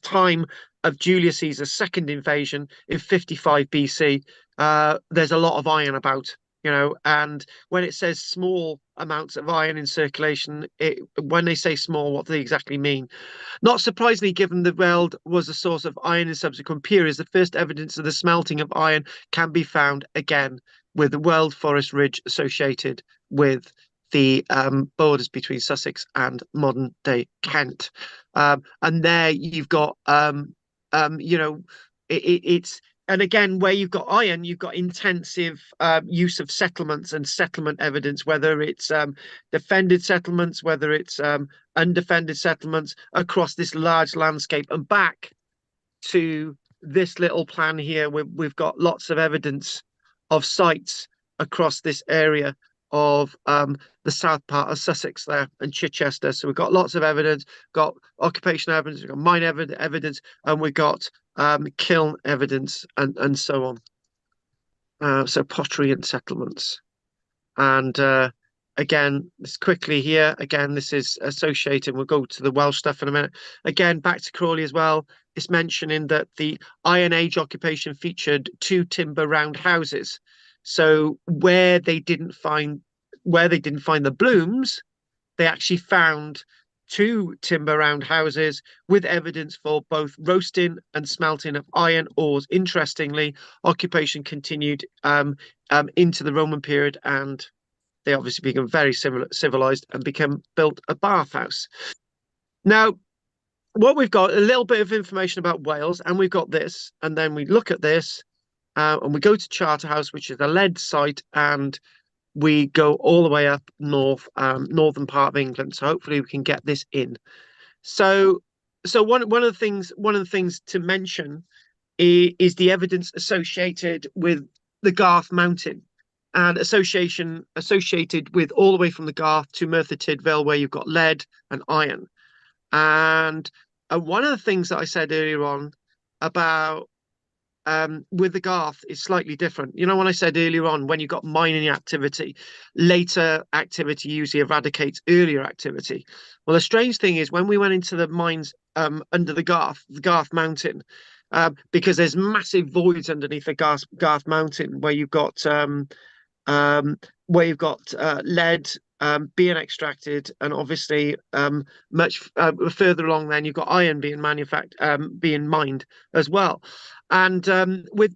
time of Julius Caesar's second invasion in 55 BC, there's a lot of iron about, and when it says small amounts of iron in circulation, when they say small, what do they exactly mean? Not surprisingly, given the Weald was a source of iron in subsequent periods, the first evidence of the smelting of iron can be found again with the Weald Forest Ridge associated with the borders between Sussex and modern day Kent. And there you've got, it's, and again, where you've got iron, you've got intensive use of settlements and settlement evidence, whether it's defended settlements, whether it's undefended settlements across this large landscape. And back to this little plan here, we've got lots of evidence of sites across this area of the south part of Sussex there and Chichester. So we've got lots of evidence, got occupation evidence, we've got mine evidence, and we've got kiln evidence and so on. So pottery and settlements. And again, this quickly here, again, this is associated, we'll go to the Welsh stuff in a minute. Again, back to Crawley as well. It's mentioning that the Iron Age occupation featured 2 timber round houses. So where they didn't find the blooms, they actually found 2 timber round houses with evidence for both roasting and smelting of iron ores. Interestingly, occupation continued into the Roman period, and they obviously become very civilized and built a bathhouse. Now, what we've got a little bit of information about Wales, and we've got this, and then we look at this, and we go to Charterhouse, which is a lead site, and we go all the way up north, northern part of England. So hopefully we can get this in. So one of the things to mention is the evidence associated with the Garth Mountain, and associated with all the way from the Garth to Merthyr Tydfil, where you've got lead and iron. And one of the things that I said earlier on about with the Garth is slightly different. When I said earlier on, when you've got mining activity, later activity usually eradicates earlier activity. Well, the strange thing is when we went into the mines under the Garth Mountain, because there's massive voids underneath the Garth Mountain where you've got lead being extracted, and obviously much further along then you've got iron being being mined as well. And with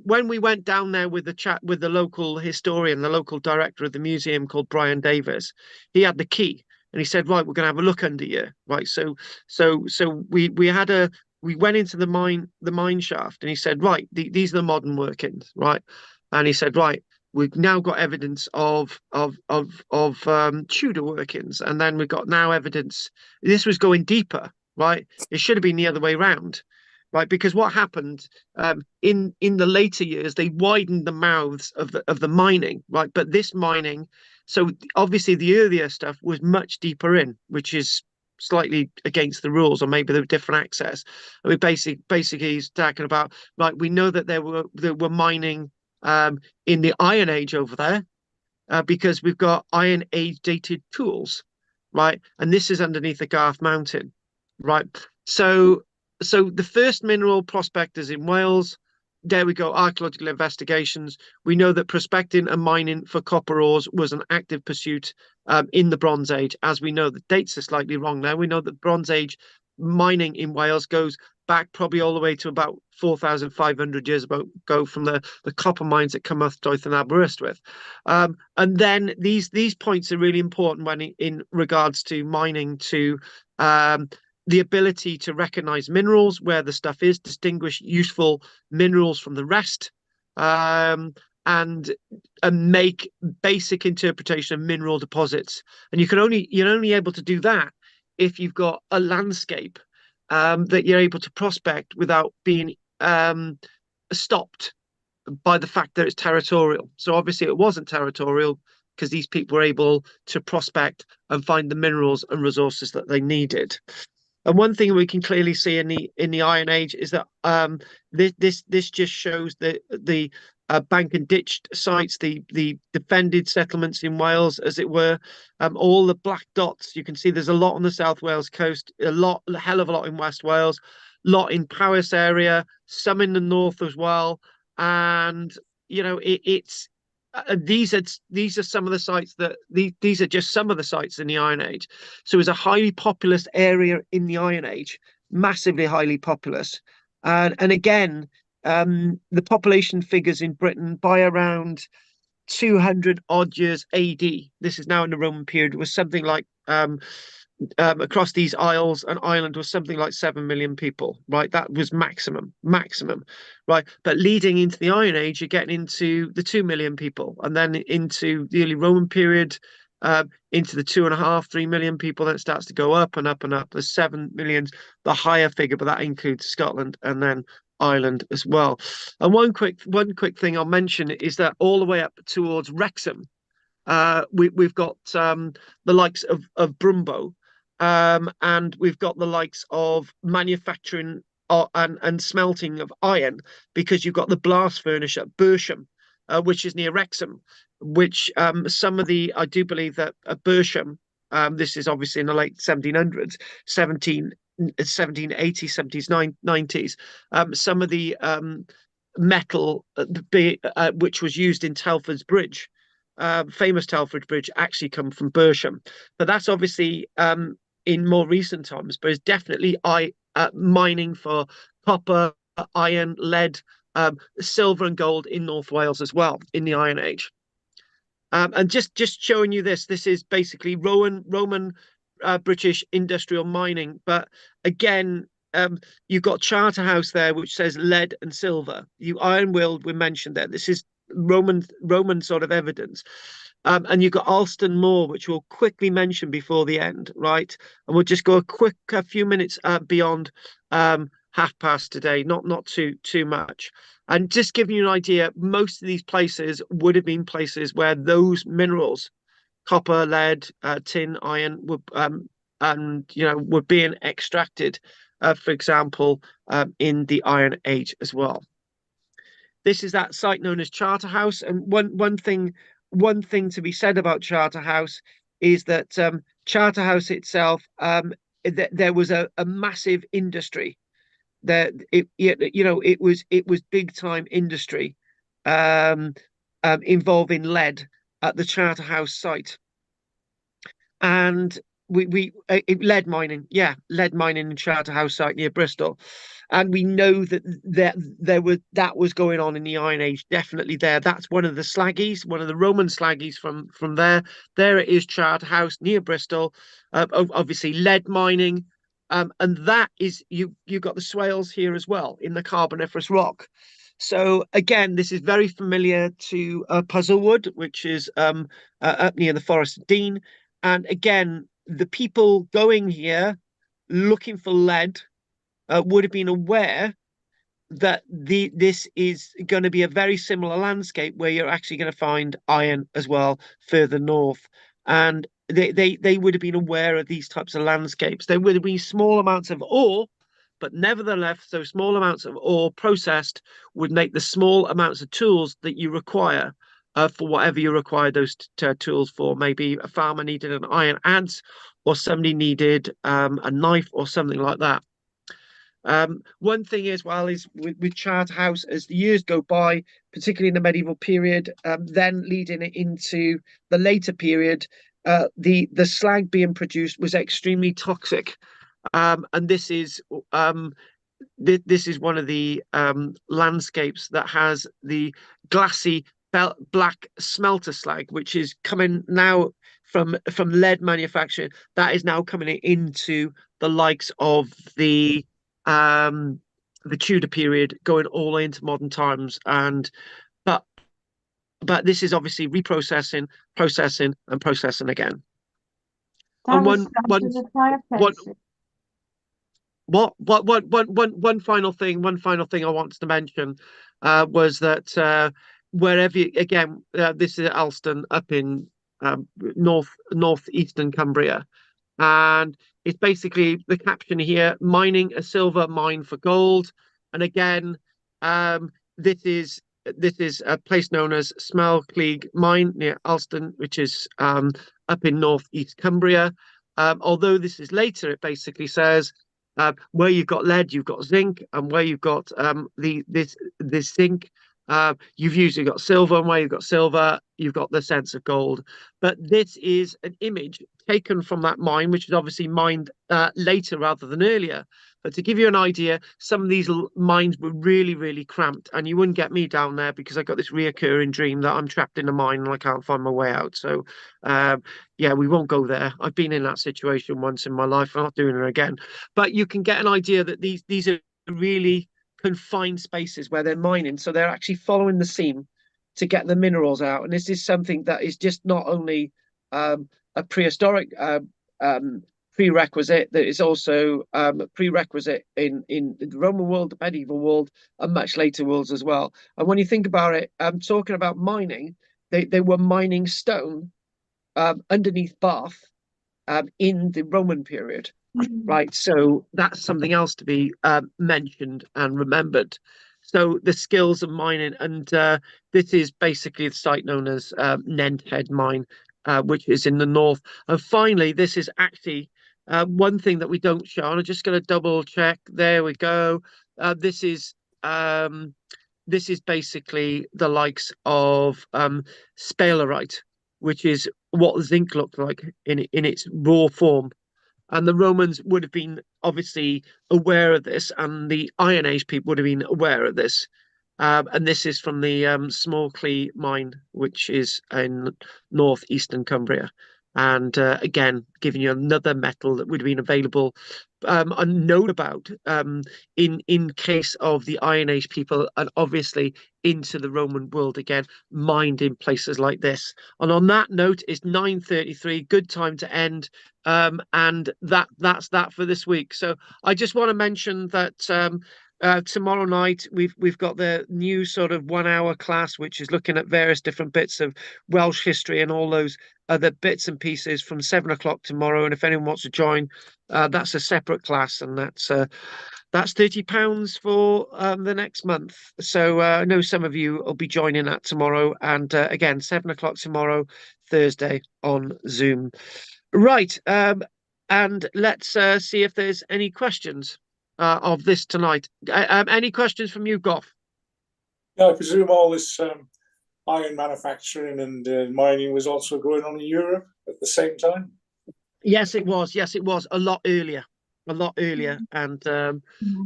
when we went down there with the chat with the local historian, the local director of the museum called Brian Davis, he had the key and he said, right, we're going to have a look under here, right? So we went into the mine shaft, and he said, right, these are the modern workings, right? And he said, right, we've now got evidence of Tudor workings, and then we've got now evidence. This was going deeper, right? It should have been the other way around, right? Because what happened in the later years, they widened the mouths of the mining, right? But this mining, so obviously the earlier stuff was much deeper in, which is slightly against the rules, or maybe there were different access. I mean, basically he's talking about, right, we know that they were mining in the Iron Age over there, because we've got Iron Age dated tools, right? And this is underneath the Garth Mountain, right? So the first mineral prospectors in Wales, there we go, archaeological investigations. We know that prospecting and mining for copper ores was an active pursuit in the Bronze Age. As we know, the dates are slightly wrong now. We know that Bronze Age mining in Wales goes back probably all the way to about 4,500 years ago, from the copper mines at Cymorth and Aberystwyth. And then these points are really important when in regards to mining, to the ability to recognize minerals where the stuff is, distinguish useful minerals from the rest, and make basic interpretation of mineral deposits. And you're only able to do that if you've got a landscape that you're able to prospect without being stopped by the fact that it's territorial. So obviously it wasn't territorial, because these people were able to prospect and find the minerals and resources that they needed. And one thing we can clearly see in the Iron Age is that this just shows the bank and ditch sites, the defended settlements in Wales, as it were. All the black dots, you can see there's a lot on the South Wales coast, a hell of a lot in West Wales, lot in Powys area, some in the north as well. And it's these are some of the sites that these are just some of the sites in the Iron Age. So it's a highly populous area in the Iron Age, massively highly populous. And again, the population figures in Britain by around 200 odd years AD. This is now in the Roman period. Was something like across these isles and Ireland was something like 7 million people, right? That was maximum, right? But leading into the Iron Age, you're getting into the 2 million people, and then into the early Roman period, into the 2.5, 3 million people. Then it starts to go up and up and up. There's 7 million, the higher figure, but that includes Scotland and then Ireland as well. And one quick thing I'll mention is that all the way up towards Wrexham, we've got the likes of Brumbo, and we've got the likes of manufacturing and smelting of iron, because you've got the blast furnace at Bersham, which is near Wrexham, which I do believe that at Bersham, this is obviously in the late 1700s, 1780s, 70s, 90s, some of the metal which was used in Telford's Bridge, famous Telford Bridge, actually come from Bersham. But that's obviously in more recent times, but it's definitely mining for copper, iron, lead, silver and gold in North Wales as well in the Iron Age. And just showing you this is basically Roman British industrial mining. But again, you've got Charterhouse there, which says lead and silver. Iron Will we mentioned there. This is Roman sort of evidence. And you've got Alston Moor, which we'll quickly mention before the end, right? And we'll just go a few minutes beyond 1:30 today, not too much. And just giving you an idea, most of these places would have been places where those minerals, copper, lead, tin, iron, were being extracted, for example, in the Iron Age as well. This is that site known as Charterhouse. And one thing to be said about Charterhouse is that Charterhouse itself, there was a massive industry that it was big time industry involving lead at the Charterhouse site. And lead mining in Charterhouse site near Bristol. And we know that that was going on in the Iron Age, definitely there. That's one of the slaggies, one of the Roman slaggies from there. There it is, Charterhouse near Bristol. Obviously lead mining, and that is you got the swales here as well in the Carboniferous rock. So again, this is very familiar to Puzzlewood, which is up near the Forest of Dean. And again, the people going here looking for lead would have been aware that this is going to be a very similar landscape where you're actually going to find iron as well further north. And they would have been aware of these types of landscapes. There would have been small amounts of ore, but nevertheless, so small amounts of ore processed would make the small amounts of tools that you require for whatever you require those tools for. Maybe a farmer needed an iron adze, or somebody needed a knife or something like that. One thing as well is with Charterhouse, as the years go by, particularly in the medieval period, then leading it into the later period, the slag being produced was extremely toxic, and this is this is one of the landscapes that has the glassy black smelter slag, which is coming now from lead manufacturing. That is now coming into the likes of the Tudor period, going all into modern times. And but this is obviously reprocessing, processing, and processing again. That And was down to the fireplaces. one final thing I wanted to mention was that wherever you, again, this is Alston up in northeastern Cumbria, and it's basically the caption here: mining a silver, mine for gold. And again, this is a place known as Smelcleig Mine near Alston, which is up in northeast Cumbria. Although this is later, it basically says where you've got lead, you've got zinc, and where you've got this zinc, you've usually got silver, and where you've got silver, you've got the sense of gold. But this is an image taken from that mine, which is obviously mined later rather than earlier. But to give you an idea, some of these mines were really, really cramped, and you wouldn't get me down there because I got this reoccurring dream that I'm trapped in a mine and I can't find my way out. So, yeah, we won't go there. I've been in that situation once in my life. I'm not doing it again. But you can get an idea that these are really confined spaces where they're mining, so they're actually following the seam to get the minerals out. And this is something that is just not only a prehistoric prerequisite, that is also a prerequisite in the Roman world, the medieval world, and much later worlds as well. And when you think about it, talking about mining, they were mining stone underneath Bath in the Roman period. Right, so that's something else to be mentioned and remembered. So the skills of mining, and this is basically the site known as Nendhead Mine, which is in the north. And finally, this is actually one thing that we don't show. And I'm just going to double check. There we go. This is basically the likes of sphalerite, which is what zinc looked like in its raw form. And the Romans would have been obviously aware of this, and the Iron Age people would have been aware of this. And this is from the Smelcleig mine, which is in northeastern Cumbria. And again, giving you another metal that would have been available and known about in case of the Iron Age people, and obviously into the Roman world again, mined in places like this. And on that note, it's 9:33. Good time to end. And that's that for this week. So I just want to mention that tomorrow night we've got the new sort of 1 hour class, which is looking at various different bits of Welsh history and all those other bits and pieces from 7 o'clock tomorrow. And if anyone wants to join, that's a separate class, and that's £30 for the next month. So I know some of you will be joining that tomorrow, and again 7 o'clock tomorrow, Thursday, on Zoom. Right, and let's see if there's any questions of this tonight. Any questions from you, Goff? Yeah, I presume all this iron manufacturing and mining was also going on in Europe at the same time? Yes, it was. Yes, it was a lot earlier. And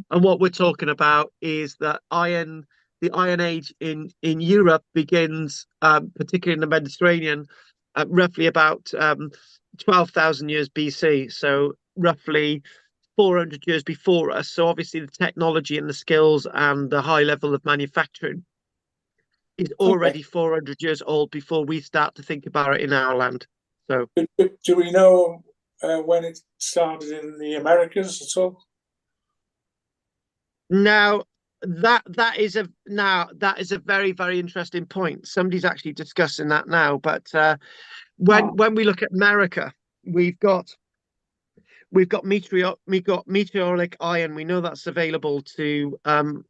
what we're talking about is that the Iron Age in Europe begins, particularly in the Mediterranean, roughly about 12,000 years BC. So roughly 400 years before us. So obviously the technology and the skills and the high level of manufacturing is already 400 years old before we start to think about it in our land. So do we know when it started in the Americas at all? now that is a very, very interesting point. Somebody's actually discussing that now. But when we look at America, we've got meteoric iron. We know that's available to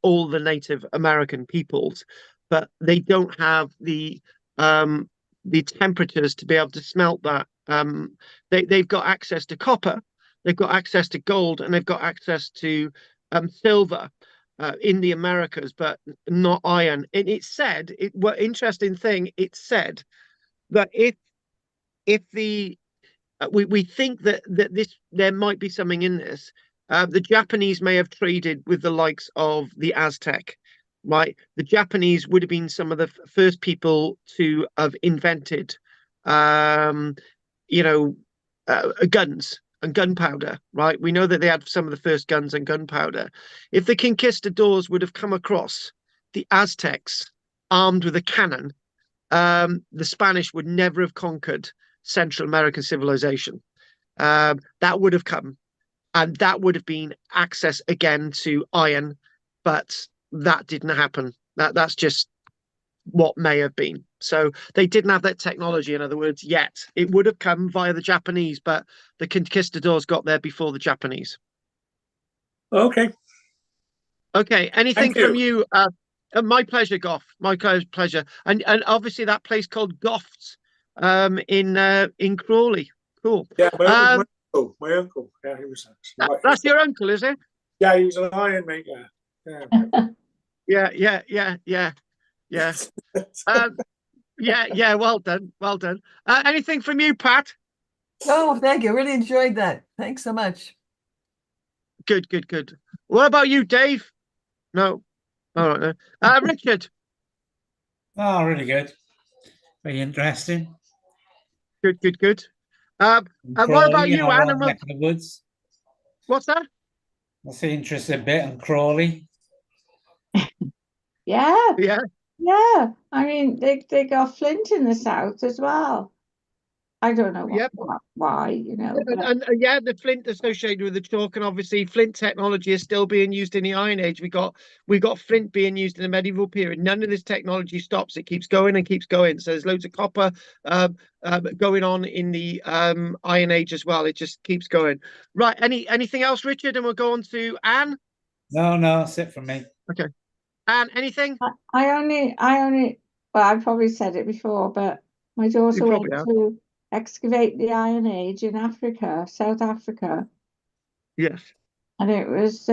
all the Native American peoples, but they don't have the temperatures to be able to smelt that. They've got access to copper, they've got access to gold, and they've got access to silver in the Americas, but not iron. And it said, what interesting thing, it said that if the we think that this there might be something in this. The Japanese may have traded with the likes of the Aztec, right? The Japanese would have been some of the first people to have invented, um, you know, guns and gunpowder, right? We know that they had some of the first guns and gunpowder. If the conquistadors would have come across the Aztecs armed with a cannon, the Spanish would never have conquered Central American civilization. That would have come, and that would have been access again to iron, but that didn't happen. That's just what may have been. So they didn't have that technology, in other words, yet. It would have come via the Japanese, but the conquistadors got there before the Japanese. Okay. Okay, anything Thank from you. you? My pleasure, Goff. My pleasure. And obviously that place called Goff's in Crawley. Cool. Yeah, my Um, uncle. My uncle. Yeah, he was. that's your uncle, is it? Yeah, he was an iron maker. Yeah. Yeah. Yeah. Well done. Well done. Anything from you, Pat? Oh, thank you. Really enjoyed that. Thanks so much. Good. What about you, Dave? No. All right. No. Richard. Oh, really good. Very interesting. Good. And what Crawley, about you, Anne? neck of the woods. What's that? That's the interesting bit on Crawley. Yeah, Yeah. yeah. I mean, they got flint in the south as well. I don't know Yep. why, you know. But And the flint associated with the chalk, and obviously flint technology is still being used in the Iron Age. We got flint being used in the medieval period. None of this technology stops; it keeps going and keeps going. So there's loads of copper going on in the Iron Age as well. It just keeps going. Right. Anything else, Richard? And we'll go on to Anne. No, that's it from me. Okay. Anne, anything? I only, well, I've probably said it before, but my daughter You went probably have. to excavate the Iron Age in Africa, South Africa, Yes. and it was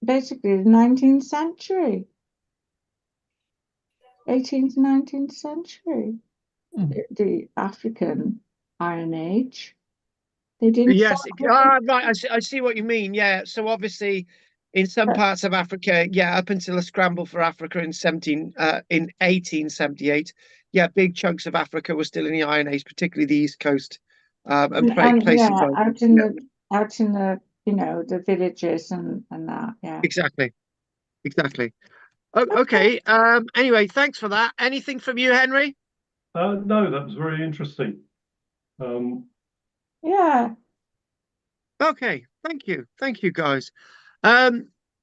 basically the 19th century, 18th, 19th century, the African Iron Age. They didn't Yes. start with Right. I see what you mean. Yeah. So obviously, in some parts of Africa, yeah, up until a scramble for Africa in 1878, yeah, big chunks of Africa were still in the Iron Age, particularly the East Coast, and places yeah, like out in the the villages and that, yeah. exactly. Okay. Anyway, thanks for that. Anything from you, Henry? No, that was very interesting. Yeah. Okay. Thank you, guys.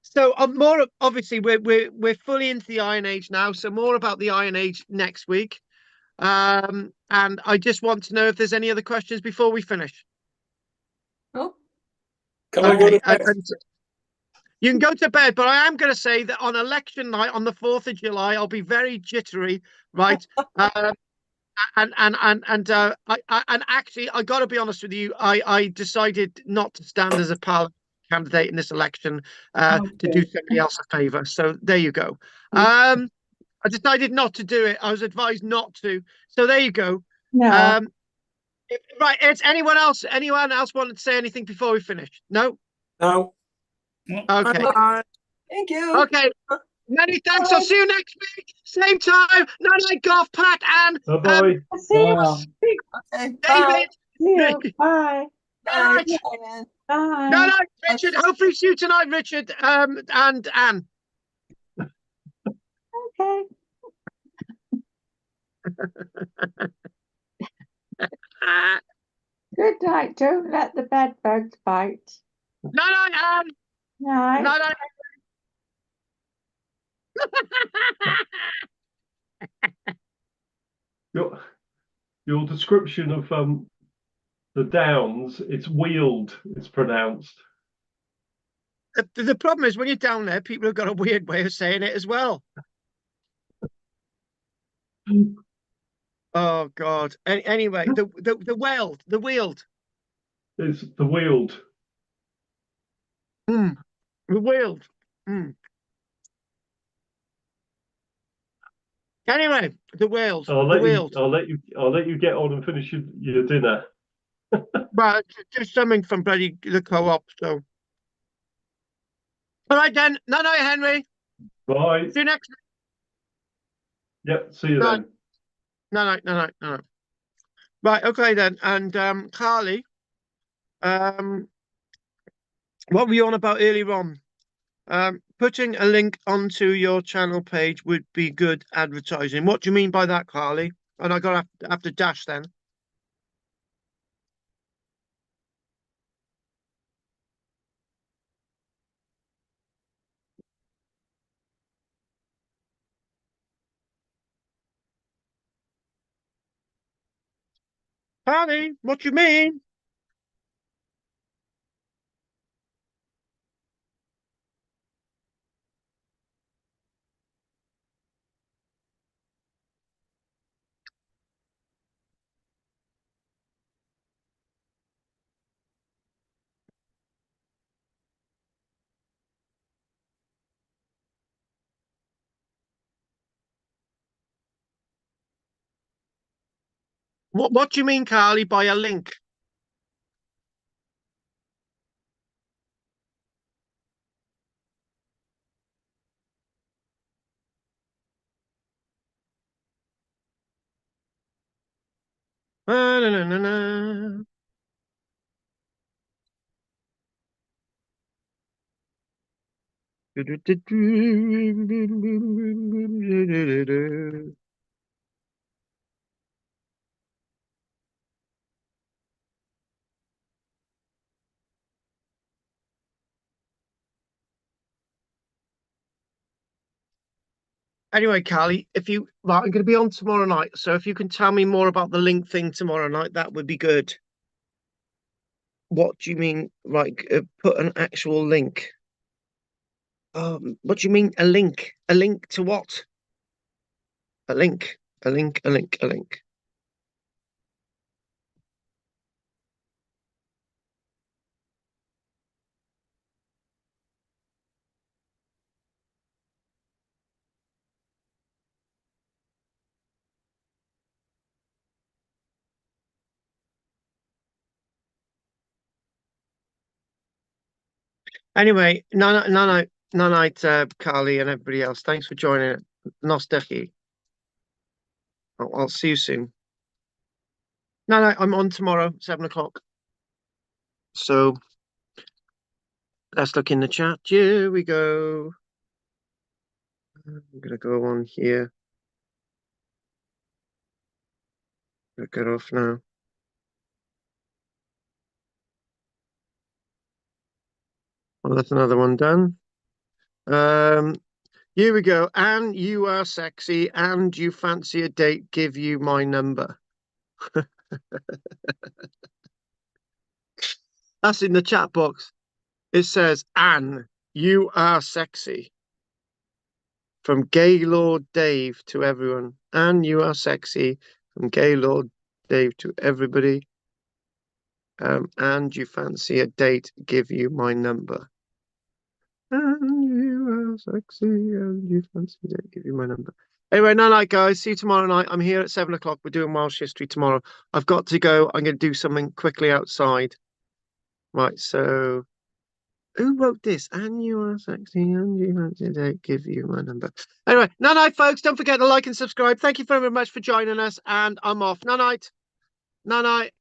So more obviously we're fully into the Iron Age now. So more about the Iron Age next week. And I just want to know if there's any other questions before we finish. Oh, Can I go to Okay, bed? you can go to bed, but I am going to say that on election night on the 4th of July, I'll be very jittery, right? And actually, I got to be honest with you, I decided not to stand as a parliament candidate in this election to do somebody else a favour. So there you go. I decided not to do it. I was advised not to. So there you go. No. Right. It's anyone else want to say anything before we finish? No? No. Okay. Bye. thank you. Okay. Many thanks. I'll see you next week. Same time. Night, Golf, Pat, and Bye-bye. See you. Bye. Okay, bye. David. See you. Bye. Bye. Night. Bye. Bye. Night, Richard. Hopefully see you tonight, Richard. And Anne. Okay. Good night. Don't let the bed bugs bite. Night, Anne. Night. Night. Your description of the Downs, it's Weald, it's pronounced. The problem is when you're down there, people have got a weird way of saying it as well. Oh God. Anyway, the Weald, the Weald. It's the Weald. The Weald. Mm. Anyway, the Weald. I'll The let you. Weald. I'll let you get on and finish your dinner. Well, just something from bloody the co-op. So, all right then. No, Henry. Bye. See you next. Yep. See you No, then. no. Right. Okay then. And Carly, what were you on about earlier on? Putting a link onto your channel page would be good advertising. What do you mean by that, Carly? And I got to have to dash then. Carly, what do you mean? What do you mean, Carly, by a link? Na. Anyway, Carly, if you right, I'm going to be on tomorrow night. So if you can tell me more about the link thing tomorrow night, that would be good. What do you mean, like put an actual link? What do you mean a link? A link to what? A link. A link. A link. A link. Anyway, no, night, Carly and everybody else. Thanks for joining. Nostalgia. I'll see you soon. No, I'm on tomorrow, 7 o'clock. So let's look in the chat. Here we go. I'm gonna go on here. Get off now. Well, that's another one done. Here we go. And you are sexy and you fancy a date, give you my number. That's in the chat box. It says, Anne, you are sexy. From Gaylord Dave to everyone. Anne, you are sexy. From Gaylord Dave to everybody. And you fancy a date, give you my number. And you are sexy and you fancy a date, give you my number. Anyway, night, guys. See you tomorrow night. I'm here at 7 o'clock. We're doing Welsh history tomorrow. I've got to go. I'm going to do something quickly outside. Right, so who wrote this? And you are sexy and you fancy a date, give you my number. Anyway, night, folks. Don't forget to like and subscribe. Thank you very much for joining us. And I'm off. Night. Night.